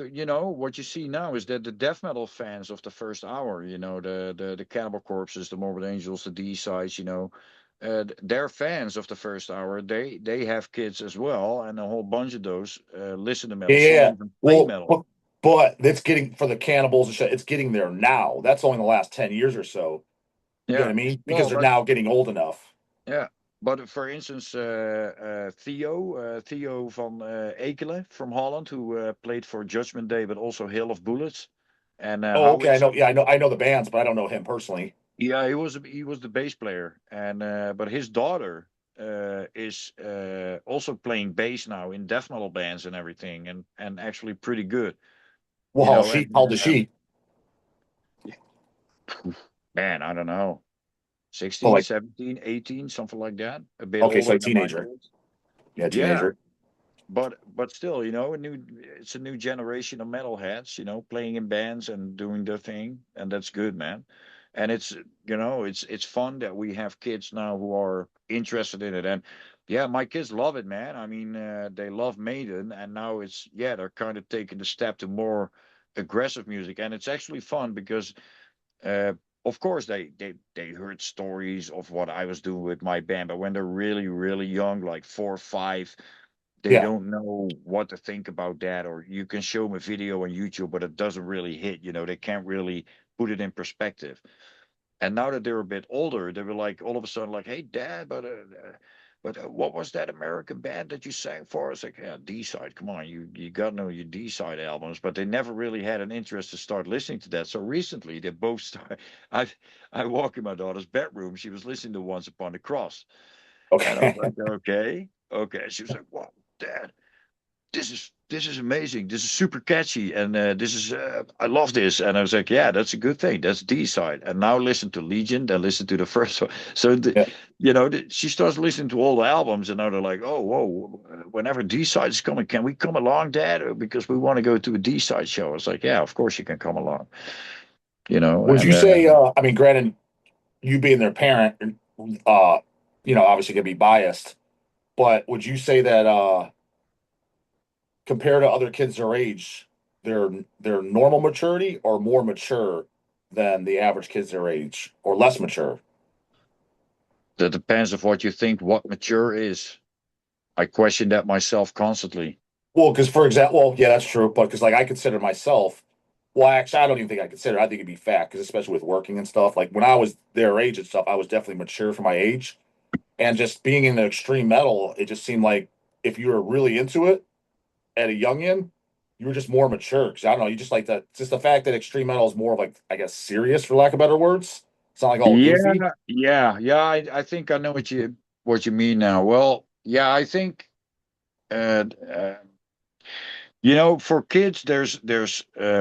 what you see now is that the death metal fans of the first hour, the Cannibal Corpses, the Morbid Angels, the D-sides, they're fans of the first hour. They have kids as well, and a whole bunch of those listen to metal. Some Yeah. even play Well, metal. but it's getting for the cannibals and shit. It's getting there now. That's only in the last 10 years or so. You know what Yeah. I mean? Because Well, they're but now getting old enough. yeah. But for instance, Theo van Ekelen from Holland, who played for Judgment Day, but also Hail of Bullets, and Oh, okay. I Howitzer. know. Yeah, I know the bands, but I don't know him personally. Yeah, he was the bass player, and but his daughter is also playing bass now in death metal bands and everything, and actually pretty good, Well, how and old is she? man, I don't know, Oh, 16, like 17, 18, something like that, a bit okay, so older like than my teenager. kids. Yeah, Yeah, teenager. but still, it's a new generation of metalheads, playing in bands and doing their thing, and that's good, man. And it's fun that we have kids now who are interested in it, and yeah, my kids love it, man. I mean, they love Maiden, and now they're kind of taking the step to more aggressive music, and it's actually fun because. Uh, of course, they heard stories of what I was doing with my band, but when they're really, really young, like 4 or 5, they Yeah, don't know what to think about that, or you can show them a video on YouTube but it doesn't really hit, they can't really put it in perspective. And now that they're a bit older, they were like all of a sudden like, hey dad, but but what was that American band that you sang for? It's like, yeah, D-side. Come on, you got to know your D-side albums. But they never really had an interest to start listening to that. So recently, they both start. I I walk in my daughter's bedroom. She was listening to Once Upon a Cross, and I was Okay. like, okay, okay. She was like, wow, Dad, this is amazing. This is super catchy, and this is I love this. And I was like, yeah, that's a good thing. That's D side. And now listen to Legion, then listen to the first one. So Yeah. she starts listening to all the albums, and now they're like, oh, whoa, whenever D side is coming, can we come along, Dad? Because we want to go to a D side show. I was like, yeah, of course you can come along. Would And you say, I mean, granted, you being their parent, uh, obviously gonna be biased, but would you say that compared to other kids their age, their normal maturity or more mature than the average kids their age, or less mature? that depends of what you think. What mature is. I question that myself constantly. Well, because for example, well, yeah, that's true. But because like I consider myself, well, actually, I don't even think I consider. I think it'd be fat because especially with working and stuff. Like when I was their age and stuff, I was definitely mature for my age. And just being in the extreme metal, it just seemed like if you were really into it at a youngin, you were just more mature. Because I don't know, you just like that. Just the fact that extreme metal is more of like I guess serious for lack of better words. It's not like all Yeah, goofy. yeah. I think I know what you mean now. Well, yeah, I think uh, uh, for kids, there's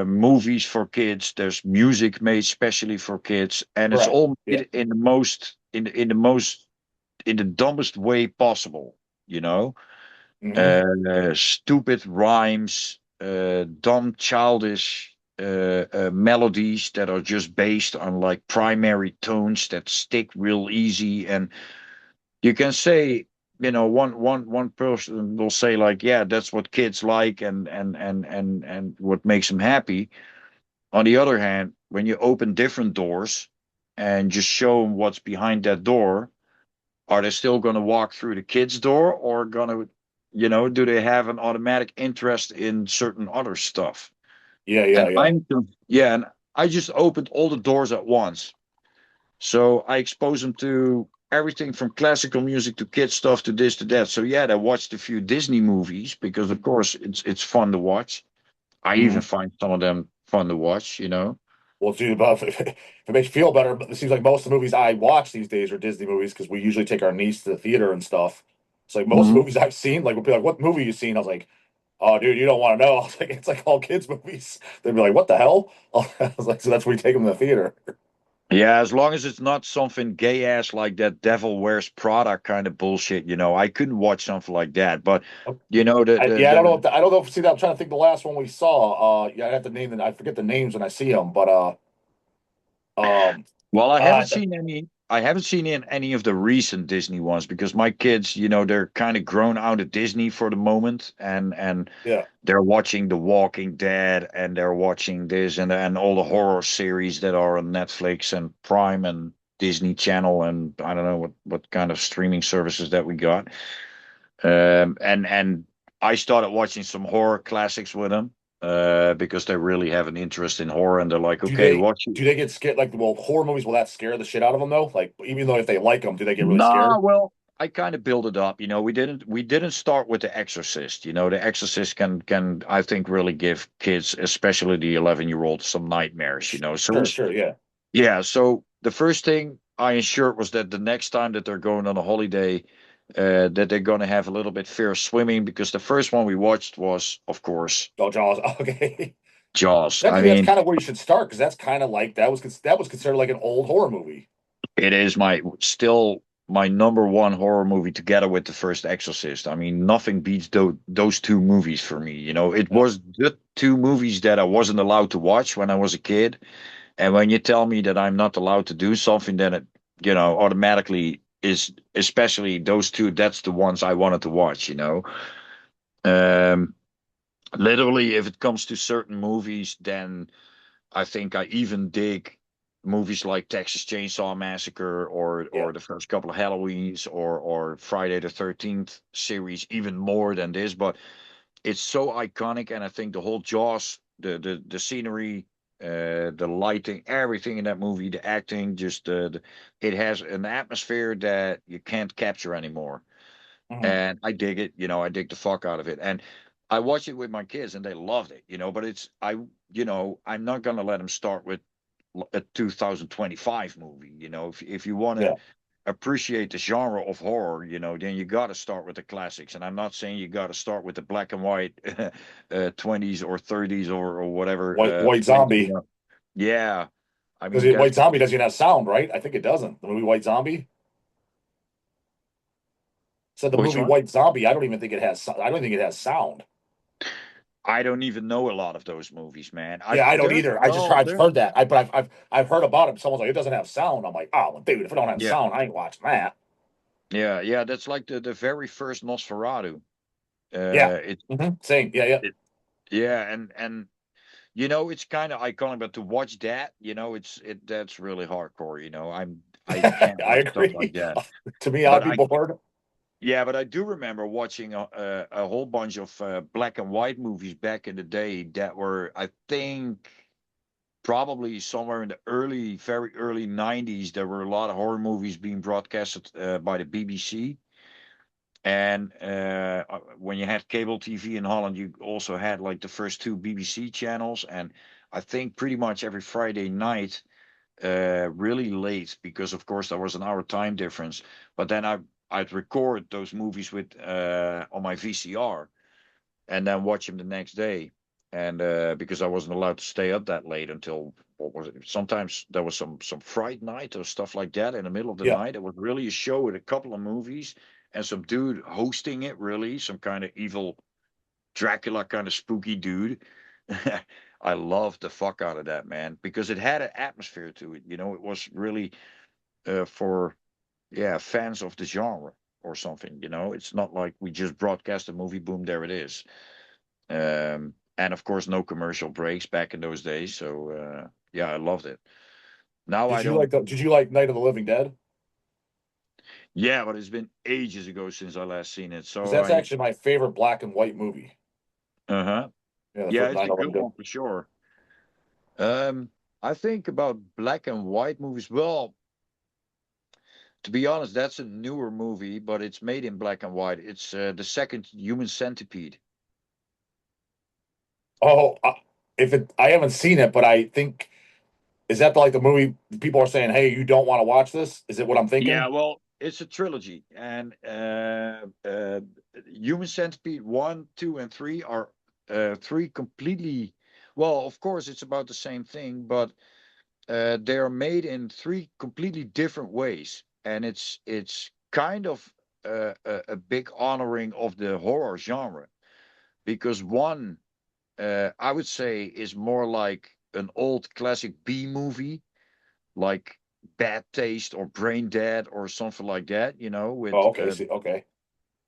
movies for kids. There's music made specially for kids, and it's Correct. all Yeah. made in the dumbest way possible. You know, Hmm. stupid rhymes, dumb, childish melodies that are just based on like primary tones that stick real easy. And you can say, one person will say like, yeah, that's what kids like, and what makes them happy. On the other hand, when you open different doors and just show them what's behind that door, are they still going to walk through the kids' door, or going to, do they have an automatic interest in certain other stuff? Yeah. Yeah. And Yeah. yeah, and I just opened all the doors at once. So I expose them to everything from classical music to kid stuff to this to that. So yeah, they watched a few Disney movies because of course it's fun to watch. I even Hmm. find some of them fun to watch. Well, dude, but if it makes you feel better, but it seems like most of the movies I watch these days are Disney movies because we usually take our niece to the theater and stuff. It's like most of the Mhm. movies I've seen, like we'll be like, "What movie you seen?" I was like, "Oh, dude, you don't want to know." I was like, "It's like all kids movies." They'd be like, "What the hell?" I was like, "So that's where we take them to the theater." Yeah, as long as it's not something gay ass like that Devil Wears Prada kind of bullshit. I couldn't watch something like that. But you know the the Yeah, I don't know. the If I don't know if see that. I'm trying to think the last one we saw. Yeah, I have to name them. I forget the names when I see them, but um, Well, I haven't uh, seen any. I haven't seen in any of the recent Disney ones because my kids, they're kind of grown out of Disney for the moment, and yeah, they're watching The Walking Dead, and they're watching this and all the horror series that are on Netflix and Prime and Disney Channel, and I don't know what kind of streaming services that we got. And I started watching some horror classics with them because they really have an interest in horror, and they're like, do okay, they watch. do they get scared? Like, well, horror movies will that scare the shit out of them though? Like, even though if they like them, do they get really Nah, scared? well, I kind of build it up. We didn't start with The Exorcist. The Exorcist can I think really give kids, especially the 11-year-olds, some nightmares. So Sure, sure, yeah. yeah. So the first thing I ensured was that the next time that they're going on a holiday, that they're going to have a little bit fear of swimming because the first one we watched was, of course, Oh, Jaws. Okay. Jaws. I I think that's mean, kind of where you should start because that's kind of like that was considered like an old horror movie. it is my still my number one horror movie together with the first Exorcist. I mean, nothing beats those two movies for me. It Yeah, was the two movies that I wasn't allowed to watch when I was a kid. And when you tell me that I'm not allowed to do something, then it, automatically is, especially those two, that's the ones I wanted to watch. Um, Literally, if it comes to certain movies, then I think I even dig movies like Texas Chainsaw Massacre yeah. or the first couple of Halloweens or Friday the 13th series even more than this. But it's so iconic, and I think the whole Jaws, the scenery, the lighting, everything in that movie, the acting, just it has an atmosphere that you can't capture anymore. Mhm. and I dig it. I dig the fuck out of it, and I watch it with my kids, and they loved it. But I'm not gonna let them start with a 2025 movie. If you want to Yeah. appreciate the genre of horror, then you got to start with the classics. And I'm not saying you got to start with the black and white 20s or 30s or whatever White flicks. Zombie. Yeah, I Because mean that's White Zombie doesn't even have sound, right? I think it doesn't. The movie White Zombie. Said the which movie one? White Zombie. I don't even think it has. I don't think it has sound. I don't even know a lot of those movies, man. I Yeah, I don't there's either. no I've there. heard that. But I've heard about it. Someone's like, it doesn't have sound. I'm like, oh, well, dude, if it don't have Yeah, sound, I ain't watching that. yeah. That's like the very first Nosferatu. Yeah. It, Same. Yeah, yeah. it yeah, and it's kind of iconic, but to watch that, that's really hardcore. I can't I watch stuff like agree. that. To me, But I'd be bored. but I do remember watching a whole bunch of black and white movies back in the day that were, I think, probably somewhere in the very early 90s. There were a lot of horror movies being broadcasted by the BBC. And when you had cable TV in Holland, you also had like the first two BBC channels. And I think pretty much every Friday night, really late, because of course there was an hour time difference. But then I'd record those movies with on my VCR and then watch them the next day. And because I wasn't allowed to stay up that late until what was it? Sometimes there was some Fright night or stuff like that in the middle of the Yeah. night. It was really a show with a couple of movies and some dude hosting it. Really, some kind of evil Dracula kind of spooky dude. I loved the fuck out of that, man, because it had an atmosphere to it. It was really for fans of the genre or something. It's not like we just broadcast a movie, boom, there it is. And of course, no commercial breaks back in those days. So yeah, I loved it. Now I don't. Did you like Night of the Living Dead? Yeah, but it's been ages ago since I last seen it. Because So that's I. actually my favorite black and white movie. Uh-huh. Yeah, the Yeah, first it's Night a of the good Living Dead. one for sure. Um, I think about black and white movies. Well, to be honest, that's a newer movie, but it's made in black and white. It's the second Human Centipede. Oh, if it, I haven't seen it, but I think is that like the movie people are saying, "Hey, you don't want to watch this"? Is it what I'm Yeah, thinking? well, it's a trilogy, and Human Centipede 1, 2, and 3 are three completely. Well, of course, it's about the same thing, but they are made in three completely different ways, and it's kind of a big honoring of the horror genre because one, I would say, is more like an old classic B movie like Bad Taste or Brain Dead or something like that, with Oh, okay. See, okay.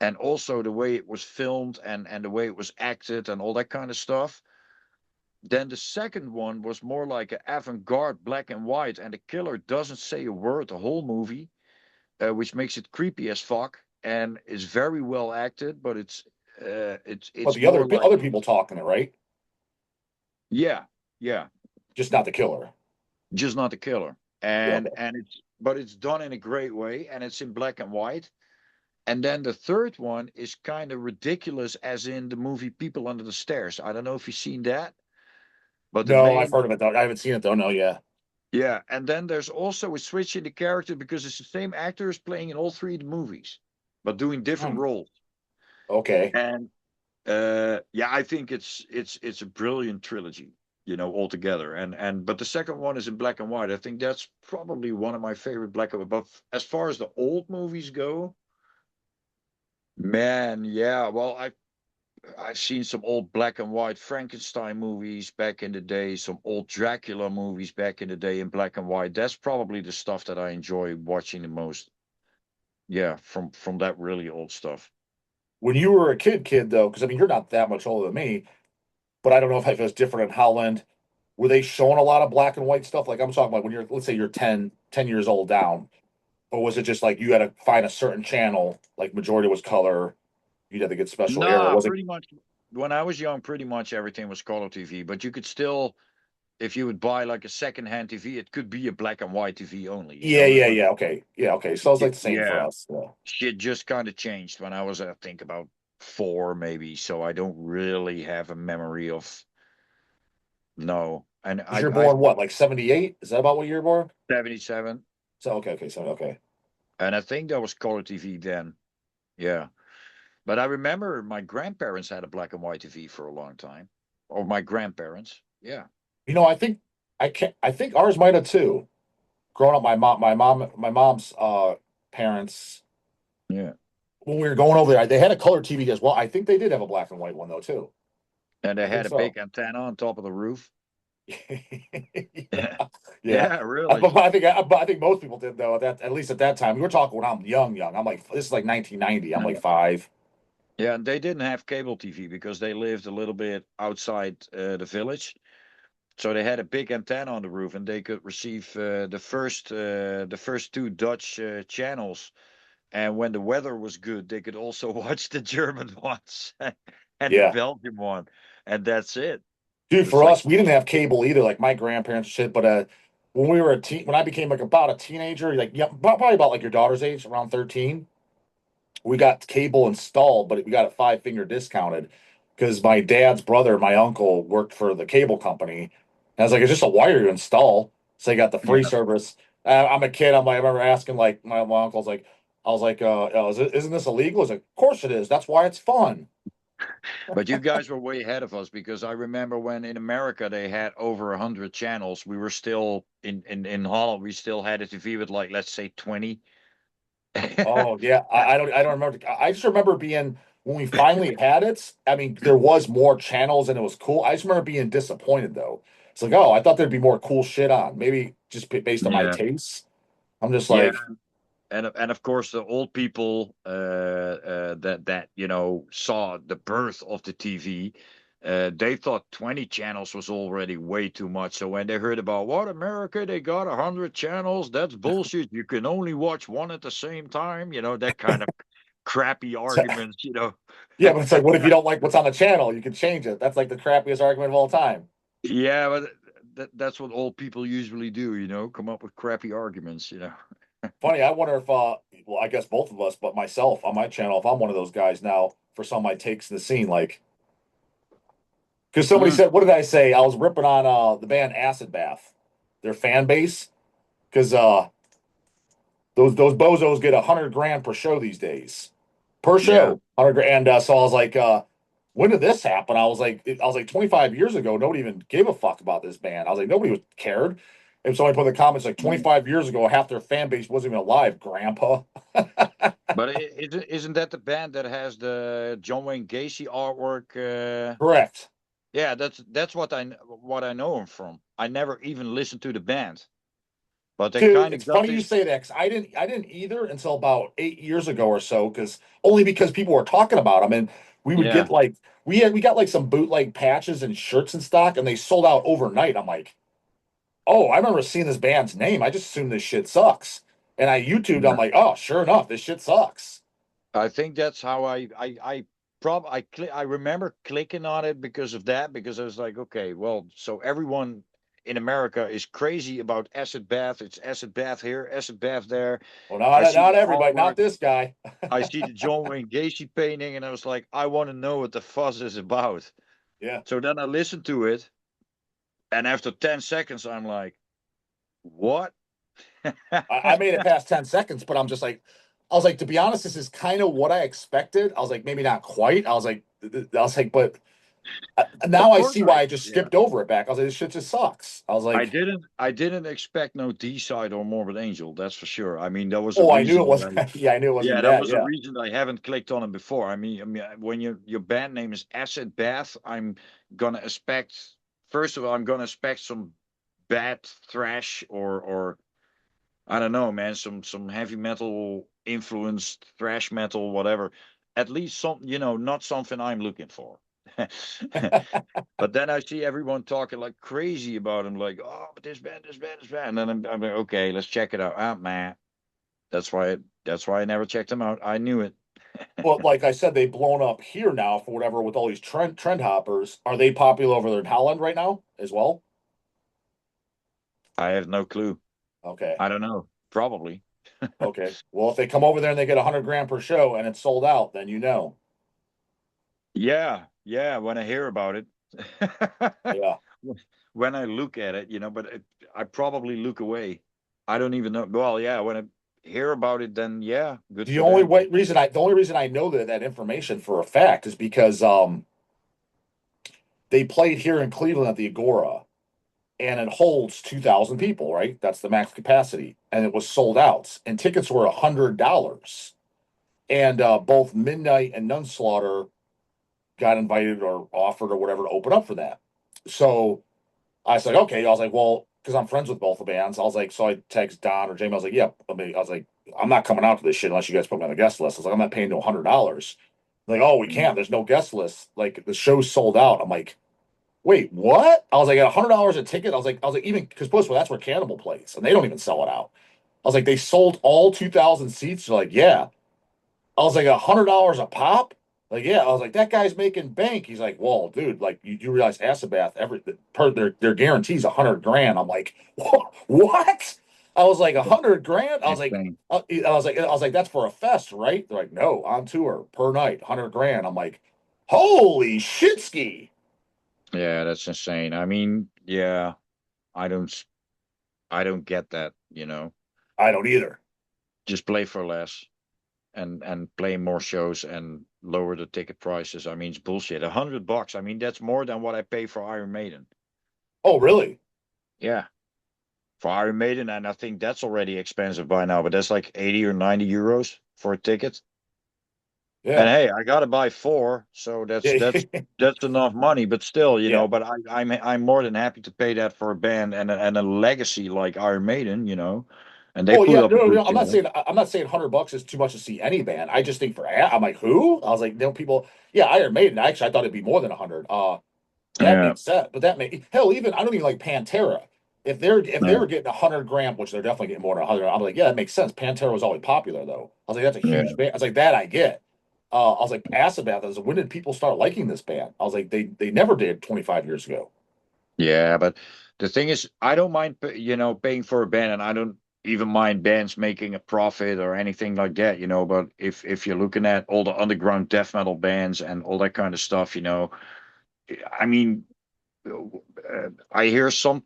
and also the way it was filmed and the way it was acted and all that kind of stuff. Then the second one was more like an avant-garde black and white, and the killer doesn't say a word the whole movie, which makes it creepy as fuck and is very well acted, but But it's the more like other people talking it, right? yeah, yeah, Just not the killer. just not the killer. Yeah. And Okay. and it's done in a great way, and it's in black and white. And then the third one is kind of ridiculous, as in the movie People Under the Stairs. I don't know if you've seen that, but the No, I've main, heard of it though. I haven't seen it though. No, yeah. yeah. And then there's also a switch in the character because it's the same actors playing in all three of the movies, but doing different Hmm. roles. Okay. And yeah, I think it's a brilliant trilogy, altogether. But the second one is in black and white. I think that's probably one of my favorite black and white. But as far as the old movies go, man, yeah. Well, I've seen some old black and white Frankenstein movies back in the day, some old Dracula movies back in the day in black and white. That's probably the stuff that I enjoy watching the most. Yeah, from that really old stuff. When you were a kid though, because I mean you're not that much older than me, but I don't know if it was different in Holland. Were they showing a lot of black and white stuff? Like I'm talking about when you're, let's say you're 10 years old down, or was it just like you had to find a certain channel, like majority was color, you'd have to get special air? Or Nah, was it pretty much when I was young, pretty much everything was color TV, but you could still if you would buy like a secondhand TV, it could be a black and white TV only. You Yeah, know, it yeah, was yeah. Okay, yeah, okay. So it's like the same for yeah, us. Yeah. shit just kind of changed when I was, I think, about 4 maybe. So I don't really have a memory of no. And Because you're I born what, like 78? Is that about what you're born? 77, So okay, okay, so okay. and I think that was color TV then. Yeah, but I remember my grandparents had a black and white TV for a long time, or my grandparents. Yeah, I think I think ours might have too. Growing up, my mom's parents, yeah. when we were going over there, they had a color TV as well. I think they did have a black and white one though too. And they I think had a so. big antenna on top of the roof. Yeah, yeah. Yeah, really. But I think most people did though. At least at that time, we were talking when I'm young, young. I'm like, this is like 1990. I'm like 5. Yeah, and they didn't have cable TV because they lived a little bit outside the village. So they had a big antenna on the roof, and they could receive the first two Dutch channels. And when the weather was good, they could also watch the German ones and the Yeah, Belgian one, and that's it. dude. It's For like, us, we didn't have cable either. Like my grandparents and shit. But when we were when I became like about a teenager, like yeah, probably about like your daughter's age, around 13. We got cable installed, but we got it 5 finger discounted because my dad's brother, my uncle, worked for the cable company. And I was like, it's just a wire you install. So they got the free yeah. service. I'm a kid. I'm like, I remember asking like my uncle's like, I was like, isn't this illegal? He's like, of course it is. That's why it's fun. But you guys were way ahead of us because I remember when in America they had over 100 channels. We were still in Holland. We still had a TV with like, let's say, 20. Oh yeah, I don't remember. I just remember being when we finally had it. I mean, there was more channels and it was cool. I just remember being disappointed though. It's like, oh, I thought there'd be more cool shit on. Maybe just based on my Yeah, tastes. I'm just yeah, like, and of course the old people that saw the birth of the TV, they thought 20 channels was already way too much. So when they heard about what America, they got 100 channels, that's bullshit. You can only watch one at the same time. That kind of crappy arguments. yeah, but it's like, what if you don't like what's on the channel? You can change it. That's like the crappiest argument of all time. Yeah, but that's what old people usually do. Come up with crappy arguments. Funny, I wonder if, well, I guess both of us, but myself on my channel, if I'm one of those guys now for some of my takes in the scene, like, because somebody Mm, said, what did I say? I was ripping on the band Acid Bath, their fan base, because those bozos get 100 grand per show these days, per yeah. show, 100 grand. So I was like, when did this happen? I was like 25 years ago. Nobody even gave a fuck about this band. I was like, nobody cared. And somebody put in the comments like Mm. 25 years ago, half their fan base wasn't even alive, Grandpa. But isn't that the band that has the John Wayne Gacy artwork? Correct. Yeah, that's what I know him from. I never even listened to the band, but they Dude, kind it's of got funny you this. say that because I didn't either until about 8 years ago or so, because people were talking about them, and we would Yeah, get like we got like some bootleg patches and shirts in stock, and they sold out overnight. I'm like, oh, I remember seeing this band's name. I just assumed this shit sucks. And I YouTubed, I'm yeah. like, oh, sure enough, this shit sucks. I think that's how I remember clicking on it because of that, because I was like, okay, well, so everyone in America is crazy about acid bath. It's acid bath here, acid bath there. Well, I not see not the everybody, not artwork. this guy. I see the John Wayne Gacy painting, and I was like, I want to know what the fuss is about. Yeah. So then I listened to it, and after 10 seconds, I'm like, what? I made it past 10 seconds, but I was like, to be honest, this is kind of what I expected. I was like, maybe not quite. I was like, but Of now I course, see why I just yeah. skipped over it back. I was like, this shit just sucks. I was I like, didn't I didn't expect no D side or Morbid Angel, that's for sure. I mean, that was the oh, I knew it reason was. why. Yeah, I knew it wasn't Yeah, gonna be that that. was the Yeah. reason I haven't clicked on it before. I mean, when your band name is Acid Bath, I'm gonna expect first of all, I'm gonna expect some bad thrash or I don't know, man, some heavy metal influenced thrash metal, whatever. At least not something I'm looking for. But then I see everyone talking like crazy about him, like, oh, but this band, this band, this band. And then I'm like, okay, let's check it out. Ah, man, that's why I never checked them out. I knew it. But like I said, they've blown up here now for whatever with all these trend hoppers. Are they popular over there in Holland right now as well? I have no clue. Okay. I don't know. Probably. Okay. Well, if they come over there and they get 100 grand per show and it's sold out, then you know. Yeah, yeah. When I hear about it, Yeah. when I look at it, but I probably look away. I don't even know. Well, yeah. When I hear about it, then yeah, good The for only them. way reason I the only reason I know that information for a fact is because they played here in Cleveland at the Agora and it holds 2,000 people, right? That's the max capacity, and it was sold out, and tickets were $100. And both Midnight and Nunslaughter got invited or offered or whatever to open up for that. So I was like, okay. I was like, well, because I'm friends with both the bands. I was like, so I text Don or Jamie. I was like, yeah. I was like, I'm not coming out to this shit unless you guys put me on the guest list. I was like, I'm not paying no $100. Like, oh, we Mm. can't. There's no guest list. Like the show's sold out. I'm like, wait, what? I was like, at $100 a ticket. I was like, even because plus, well, that's where Cannibal plays, and they don't even sell it out. I was like, they sold all 2,000 seats. They're like, yeah. I was like, $100 a pop? Like, yeah. I was like, that guy's making bank. He's like, well, dude, like you realize Asabath, every per their guarantees 100 grand. I'm like, what? I was like, 100 grand? Insane. I was like, that's for a fest, right? They're like, no, on tour per night, 100 grand. I'm like, holy shitski. Yeah, that's insane. I mean, yeah, I don't, I don't get that. I don't either. Just play for less and play more shows and lower the ticket prices. I mean, it's bullshit. $100. I mean, that's more than what I pay for Iron Maiden. Oh, really? Yeah, for Iron Maiden, and I think that's already expensive by now. But that's like 80 or 90 euros for a ticket. And Yeah. hey, I gotta buy four, so that's Yeah. that's that's enough money. But still, Yeah. But I'm more than happy to pay that for a band and a legacy like Iron Maiden. And they Oh put yeah, up a no, good no, show. I'm not saying $100 is too much to see any band. I just think I'm like, who? I was like, people, yeah, Iron Maiden. Actually, I thought it'd be more than 100. That Yeah, makes sense. But that may hell, even I don't even like Pantera. If they yeah, were getting 100 grand, which they're definitely getting more than 100, I'm like, yeah, that makes sense. Pantera was always popular though. I was like, that's a yeah, huge band. I was like, that I get. I was like, Asabath. I was like, when did people start liking this band? I was like, they never did 25 years ago. yeah. But the thing is, I don't mind, paying for a band, and I don't even mind bands making a profit or anything like that. But if you're looking at all the underground death metal bands and all that kind of stuff. I mean, I hear some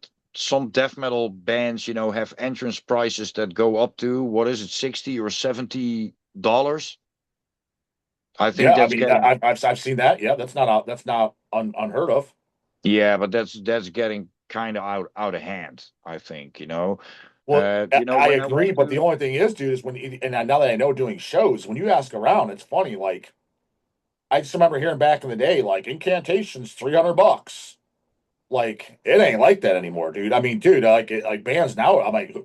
death metal bands, have entrance prices that go up to what is it, $60 or $70. I think Yeah, I that's mean, getting I've seen that. Yeah, that's not unheard of. yeah, but that's getting kind of out of hand. I think. Well, I When I agree, went but the to only thing is, dude, is and now that I know doing shows, when you ask around, it's funny. Like I just remember hearing back in the day, like incantations, $300. Like it ain't like that anymore, dude. I mean, dude, like bands now, I'm like,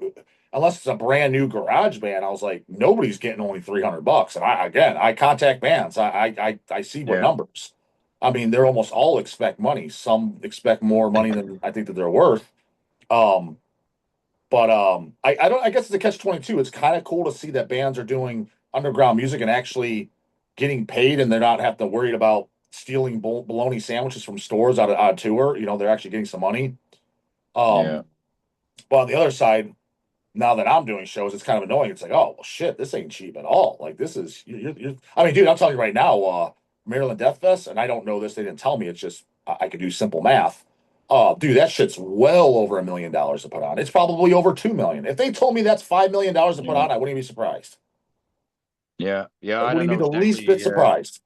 unless it's a brand new garage band, I was like, nobody's getting only $300. And I contact bands, I see what yeah, numbers. I mean, they're almost all expect money. Some expect more money than I think that they're worth. Um, but I don't. I guess it's a catch 22. It's kind of cool to see that bands are doing underground music and actually getting paid, and they're not have to worry about stealing bologna sandwiches from stores out of tour. They're actually getting some money. yeah, Um, but on the other side, now that I'm doing shows, it's kind of annoying. It's like, oh well, shit, this ain't cheap at all. Like this is you're I mean, dude, I'm telling you right now, Maryland Deathfest, and I don't know this. They didn't tell me. It's just I could do simple math. Dude, that shit's well over $1 million to put on. It's probably over 2 million. If they told me that's $5 million to put yeah, on, I wouldn't even be surprised. yeah. I I don't wouldn't be know the least bit exactly. surprised.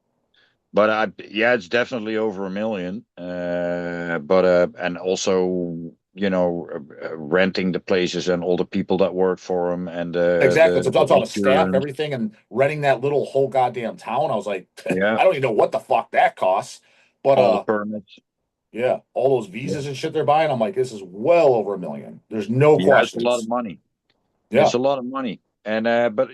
But yeah, it's definitely over 1 million. But and also, renting the places and all the people that work for them and Exactly. the So I'm the talking about staff, insurance. everything, and renting that little whole goddamn town. I was like, Yeah, I don't even know what the fuck that costs. But all the permits. yeah, all those Yeah, visas and shit they're buying. I'm like, this is well over 1 million. There's no yeah, it's a lot of questions. money. It's Yeah, a lot of money. And but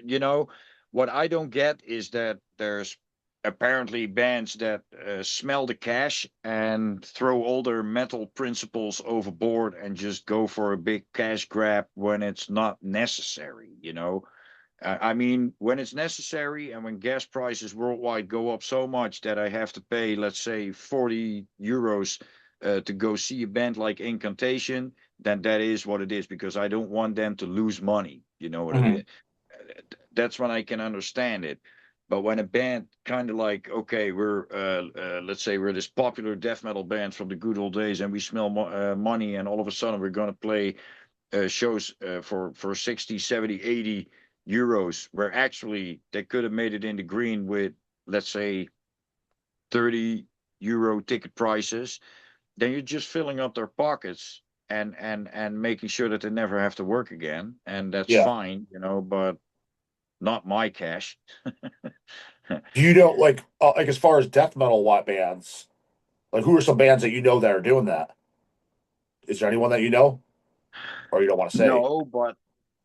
what I don't get is that there's apparently bands that smell the cash and throw all their metal principles overboard and just go for a big cash grab when it's not necessary. I mean, when it's necessary and when gas prices worldwide go up so much that I have to pay, let's say, 40 euros to go see a band like Incantation, then that is what it is, because I don't want them to lose money. You know what I Mhm. mean? That's when I can understand it. But when a band kind of like, okay, we're let's say we're this popular death metal band from the good old days, and we smell money, and all of a sudden we're going to play shows for 60, 70, 80 euros, where actually they could have made it in the green with, let's say, 30 euro ticket prices, then you're just filling up their pockets and making sure that they never have to work again, and that's Yeah. fine, but not my cash. Do you know like as far as death metal what bands? Like who are some bands that you know that are doing that? Is there anyone that you know or you don't want to say? No, but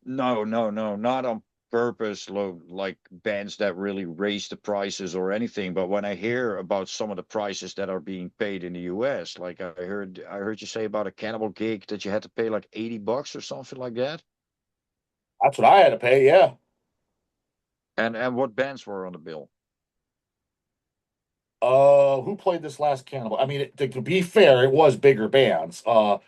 no, no, no, not on purpose, like bands that really raise the prices or anything. But when I hear about some of the prices that are being paid in the US, like I heard you say about a Cannibal gig that you had to pay like $80 or something like that. That's what I had to pay, yeah. And what bands were on the bill? Who played this last Cannibal? I mean, to be fair, it was bigger bands. I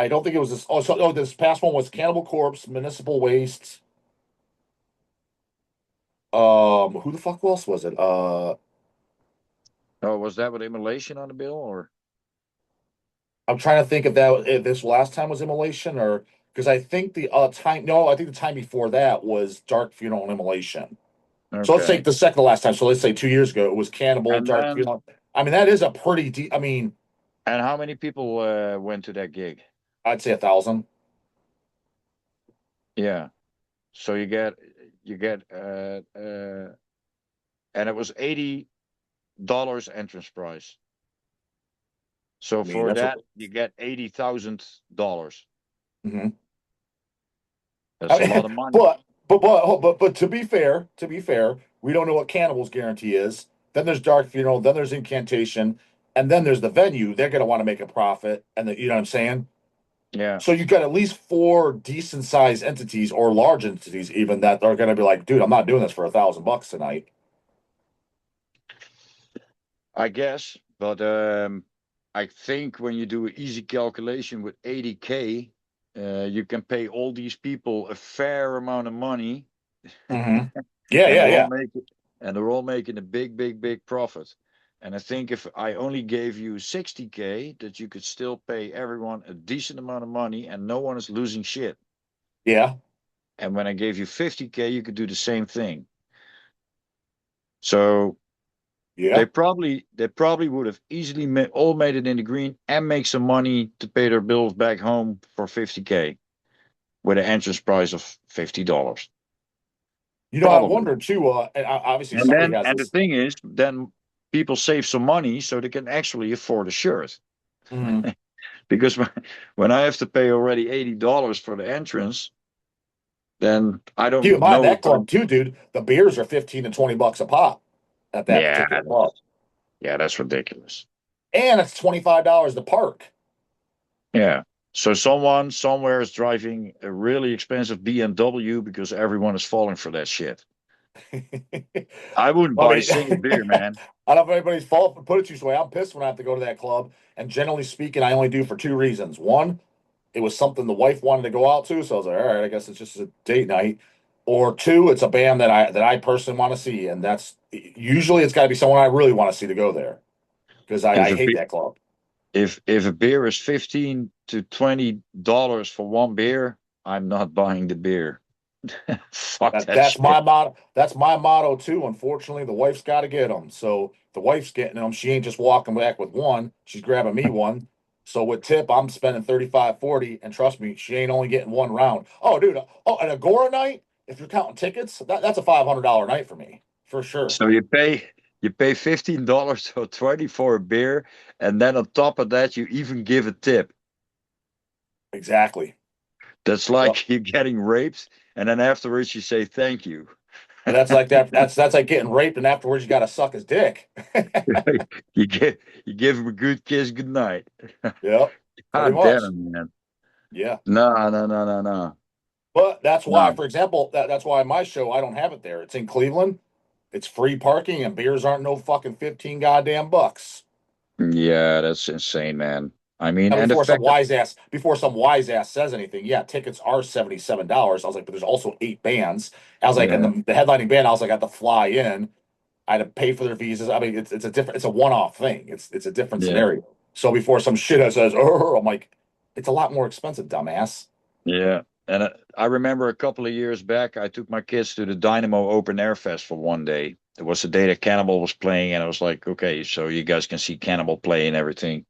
don't think it was this. This past one was Cannibal Corpse, Municipal Waste. Who the fuck else was it? Oh, was that with Immolation on the bill, or? I'm trying to think if this last time was Immolation or because I think the time. No, I think the time before that was Dark Funeral and Immolation. So let's take Okay. the second to last time. So let's say 2 years ago it was Cannibal, And Dark then, Funeral. I mean, that is a pretty deep. I mean, and how many people went to that gig? I'd say 1,000. Yeah. So you get and it was $80 entrance price. So I mean, for that's what. that you get $80,000. Mhm. That's I a lot mean, of money. but to be fair, we don't know what Cannibal's guarantee is. Then there's Dark Funeral, then there's Incantation, and then there's the venue. They're gonna want to make a profit, and you know what I'm saying. Yeah. So you've got at least four decent sized entities or large entities even that are gonna be like, dude, I'm not doing this for $1,000 tonight. I guess, but I think when you do an easy calculation with 80K, you can pay all these people a fair amount of money, Hmm. Yeah, and yeah, they're all yeah, making and they're all making a big, big, big profit. And I think if I only gave you 60K, that you could still pay everyone a decent amount of money, and no one is losing shit. yeah, And when I gave you 50K, you could do the same thing. So they yeah. probably they probably would have easily all made it in the green and make some money to pay their bills back home for 50K with an entrance price of $50. You know, I Probably. wonder too. And obviously And somebody then has and the this. thing is, then people save some money so they can actually afford a shirt. Mhm. Because when I have to pay already $80 for the entrance, then I Keep in don't mind know that if club I'm. too, dude. The beers are 15 to $20 a pop at that Yeah, particular club, yeah, that's ridiculous. and it's $25 to park. Yeah. So someone somewhere is driving a really expensive BMW because everyone is falling for that shit. I wouldn't I buy a mean, single beer, man. I don't know if anybody's fault, but put it this way, I'm pissed when I have to go to that club. And generally speaking, I only do for two reasons. One, it was something the wife wanted to go out to, so I was like, all right, I guess it's just a date night. Or two, it's a band that I personally want to see, and that's usually it's got to be someone I really want to see to go there because I, If I a hate be- that club. if a beer is $15 to $20 for one beer, I'm not buying the beer. Fuck That that that's shit. my motto. That's my motto too. Unfortunately, the wife's got to get them. So the wife's getting them. She ain't just walking back with one. She's grabbing me one. So with tip, I'm spending 35, 40, and trust me, she ain't only getting one round. Oh, dude. Oh, an Agora night. If you're counting tickets, that's a $500 night for me for sure. So you pay $15 or 20 for a beer, and then on top of that, you even give a tip. Exactly. That's Yep. like you getting raped, and then afterwards you say thank you. And that's like that. That's like getting raped, and afterwards you got to suck his dick. you give him a good kiss goodnight. Yep. Pretty God much. damn, man. Yeah. No, no, no, no, no. But that's why, No. for example, that's why my show I don't have it there. It's in Cleveland. It's free parking and beers aren't no fucking 15 goddamn bucks. Yeah, that's insane, man. I mean, Now, and the fact that before some wise ass says anything, yeah, tickets are $77. I was like, but there's also 8 bands. I was like, and yeah, the headlining band, I was like, I had to fly in. I had to pay for their visas. I mean, it's a one off thing. It's a different yeah, scenario. So before some shithead says, oh, I'm like, it's a lot more expensive, dumbass. yeah. And I remember a couple of years back, I took my kids to the Dynamo Open Air Fest for one day. It was the day that Cannibal was playing, and I was like, okay, so you guys can see Cannibal play and everything.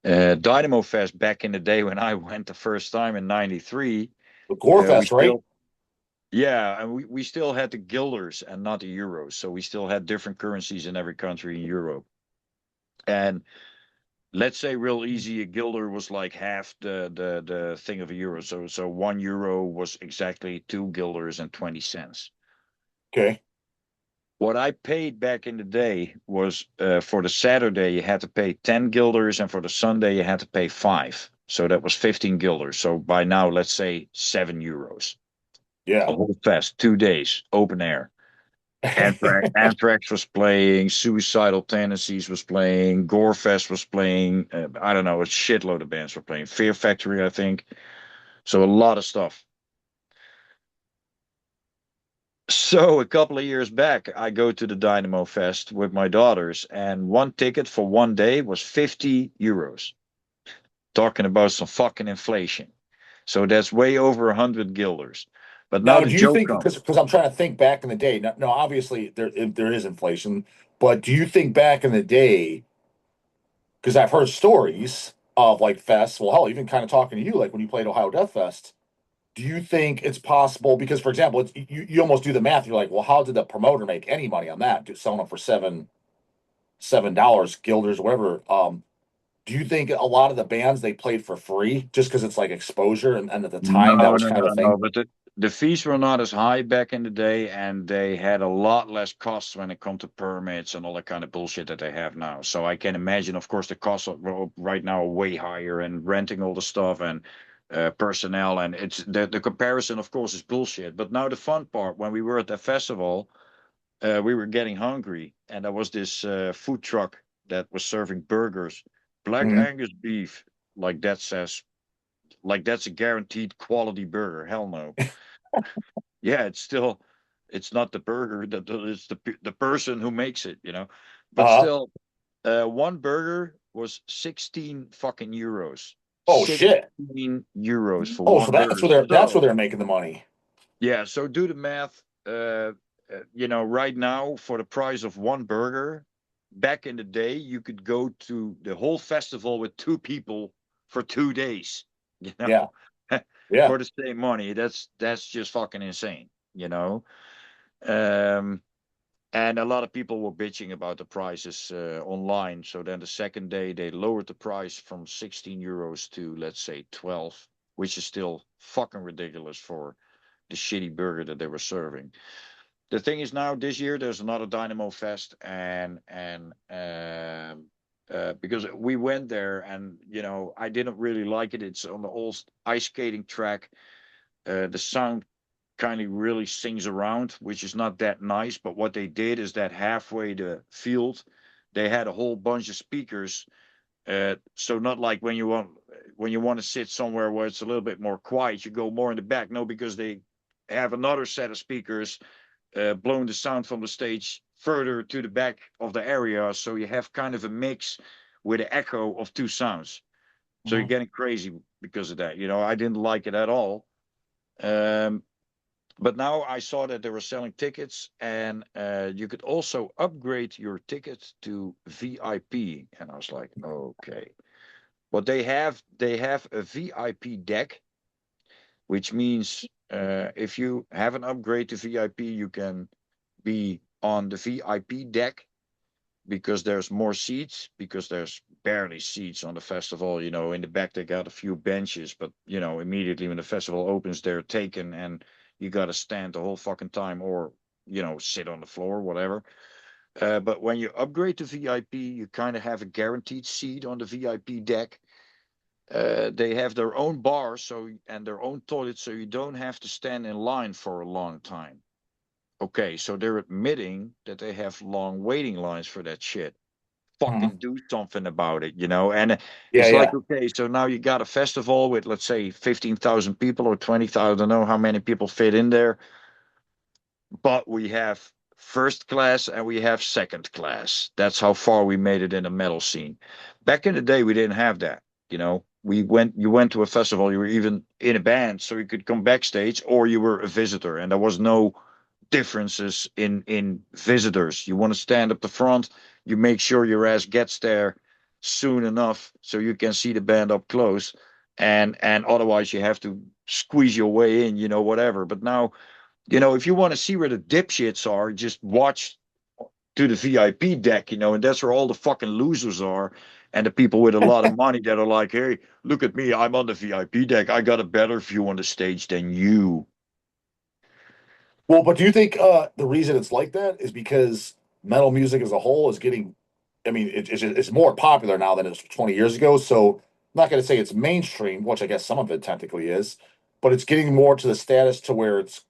Dynamo Fest back in the day when I went the first time in '93, The Gore we Fest, right? still, yeah, and we still had the guilders and not the euros. So we still had different currencies in every country in Europe. And let's say real easy, a guilder was like half the thing of a euro. So 1 euro was exactly 2 guilders and 20 cents. Okay. What I paid back in the day was for the Saturday you had to pay 10 guilders, and for the Sunday you had to pay five. So that was 15 guilders. So by now, let's say 7 euros. A Yeah. whole fest, 2 days, open air. Anthrax was playing, Suicidal Tendencies was playing, Gorefest was playing. I don't know, a shitload of bands were playing. Fear Factory, I think. So a lot of stuff. So a couple of years back, I go to the Dynamo Fest with my daughters, and one ticket for one day was 50 euros. Talking about some fucking inflation. So that's way over 100 guilders. But now Now, the do you joke think comes. because I'm trying to think back in the day? No, obviously there is inflation, but do you think back in the day? Because I've heard stories of like fests. Well, hell, even kind of talking to you, like when you played Ohio Death Fest. Do you think it's possible? Because, for example, you almost do the math. You're like, well, how did the promoter make any money on that? Just selling them for $7 guilders, whatever. Do you think a lot of the bands they played for free just because it's like exposure and at the time that No, was no, kind of no, a no. thing? But the fees were not as high back in the day, and they had a lot less costs when it come to permits and all that kind of bullshit that they have now. So I can imagine, of course, the costs are right now are way higher, and renting all the stuff and personnel, and it's the comparison, of course, is bullshit. But now the fun part, when we were at the festival, we were getting hungry, and there was this food truck that was serving burgers, Black Hmm. Angus beef, like that says like that's a guaranteed quality burger. Hell no. Yeah, it's not the burger that it's the person who makes it, you know. But Uh, still, one burger was 16 fucking euros. oh shit. 16 euros for Oh, so one burger. that's where So they're making the money. yeah, so do the math. Right now for the price of one burger, back in the day, you could go to the whole festival with two people for 2 days. You Yeah, know, yeah. for the same money. That's just fucking insane. You know, um, and a lot of people were bitching about the prices online. So then the second day they lowered the price from 16 euros to, let's say, 12, which is still fucking ridiculous for the shitty burger that they were serving. The thing is, now this year there's another Dynamo Fest, and because we went there, and I didn't really like it. It's on the old ice skating track. The sound kind of really sings around, which is not that nice. But what they did is that halfway the field, they had a whole bunch of speakers. So not like when you want to sit somewhere where it's a little bit more quiet, you go more in the back. No, because they have another set of speakers blowing the sound from the stage further to the back of the area. So you have kind of a mix with an echo of two sounds. So you're Mhm. getting crazy because of that. I didn't like it at all. Um, but now I saw that they were selling tickets, and you could also upgrade your ticket to VIP. And I was like, okay. What they have a VIP deck, which means if you have an upgrade to VIP, you can be on the VIP deck because there's more seats, because there's barely seats on the festival. In the back they got a few benches, but immediately when the festival opens, they're taken, and you got to stand the whole fucking time, or sit on the floor, whatever. But when you upgrade to VIP, you kind of have a guaranteed seat on the VIP deck. They have their own bar, and their own toilet, so you don't have to stand in line for a long time. Okay, so they're admitting that they have long waiting lines for that shit. Mhm. fucking do something about it, you know? And Yeah, it's like, yeah. okay, so now you got a festival with, let's say, 15,000 people or 20,000, I don't know how many people fit in there, but we have first class and we have second class. That's how far we made it in the metal scene. Back in the day, we didn't have that. You know, you went to a festival, you were even in a band, so you could come backstage, or you were a visitor, and there was no differences in visitors. You want to stand up the front, you make sure your ass gets there soon enough so you can see the band up close, and otherwise you have to squeeze your way in, you know, whatever. But now, you know, if you want to see where the dipshits are, just watch to the VIP deck, you know, and that's where all the fucking losers are. And the people with a lot of money that are like, hey, look at me, I'm on the VIP deck. I got a better view on the stage than you. Well, but do you think the reason it's like that is because metal music as a whole is getting, I mean, it's more popular now than it was 20 years ago. So I'm not going to say it's mainstream, which I guess some of it technically is, but it's getting more to the status to where it's,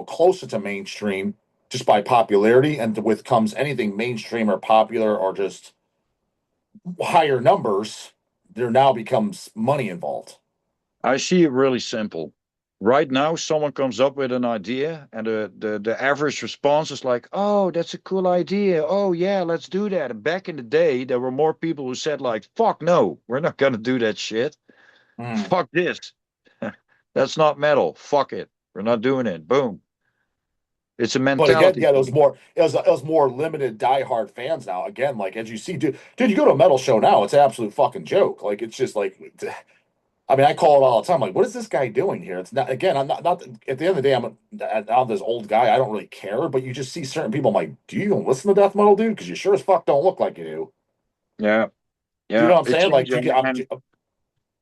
closer to mainstream just by popularity. And with comes anything mainstream or popular or just higher numbers, there now becomes money involved. I see it really simple. Right now, someone comes up with an idea, and the average response is like, oh, that's a cool idea. Oh, yeah, let's do that. And back in the day, there were more people who said, like, fuck no, we're not going to do that shit. Mm. Fuck this. That's not metal. Fuck it. We're not doing it. Boom. It's a But again, mentality yeah, thing. it was more limited diehard fans now. Again, like as you see, dude, you go to a metal show now, it's an absolute fucking joke. Like it's just like, I mean, I call it all the time. Like, what is this guy doing here? It's not. Again, I'm not. At the end of the day, I'm this old guy. I don't really care. But you just see certain people. I'm like, do you even listen to death metal, dude? Because you sure as fuck don't look like you do. Yeah. Do you Yeah. know what I'm It saying? Like, changed. do you get? I'm, And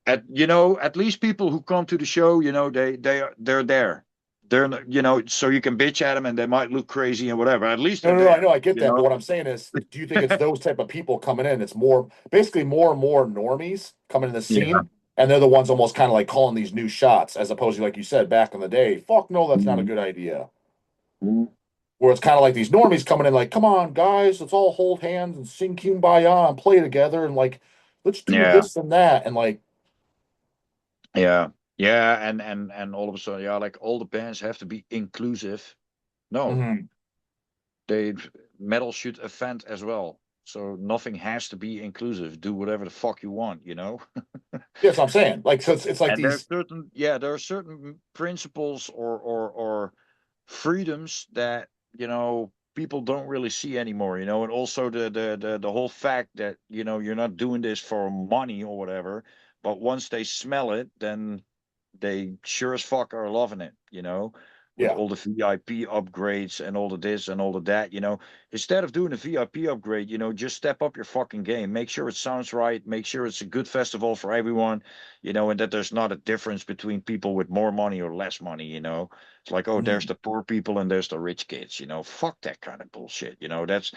at, you know, at least people who come to the show, you know, they're there. They're, you know, so you can bitch at them and they might look crazy and whatever. At least no, they're no, no. I know, there, I get you that. But know? what I'm saying is, do you think it's those type of people coming in? It's more basically more and more normies coming in the Yeah. scene, and they're the ones almost kind of like calling these new shots, as opposed to like you said back in the day. Fuck no, that's not a Mhm. good idea. Mhm. Where it's kind of like these normies coming in, like, come on, guys, let's all hold hands and sing Kumbaya and play together, and like, let's do Yeah. this and that, and like, Yeah. Yeah. And all of a sudden, yeah, like all the bands have to be inclusive. No, mhm. they metal should offend as well. So nothing has to be inclusive. Do whatever the fuck you want, you know? Yeah, that's what I'm saying. Like, so it's like And there's these, certain, yeah, there are certain principles or freedoms that, you know, people don't really see anymore, you know. And also the whole fact that, you know, you're not doing this for money or whatever, but once they smell it, then they sure as fuck are loving it, you know, with yeah, all the VIP upgrades and all the this and all the that, you know. Instead of doing a VIP upgrade, you know, just step up your fucking game. Make sure it sounds right. Make sure it's a good festival for everyone, you know, and that there's not a difference between people with more money or less money, you know. It's like, oh, there's mhm. the poor people and there's the rich kids, you know. Fuck that kind of bullshit, you know. That's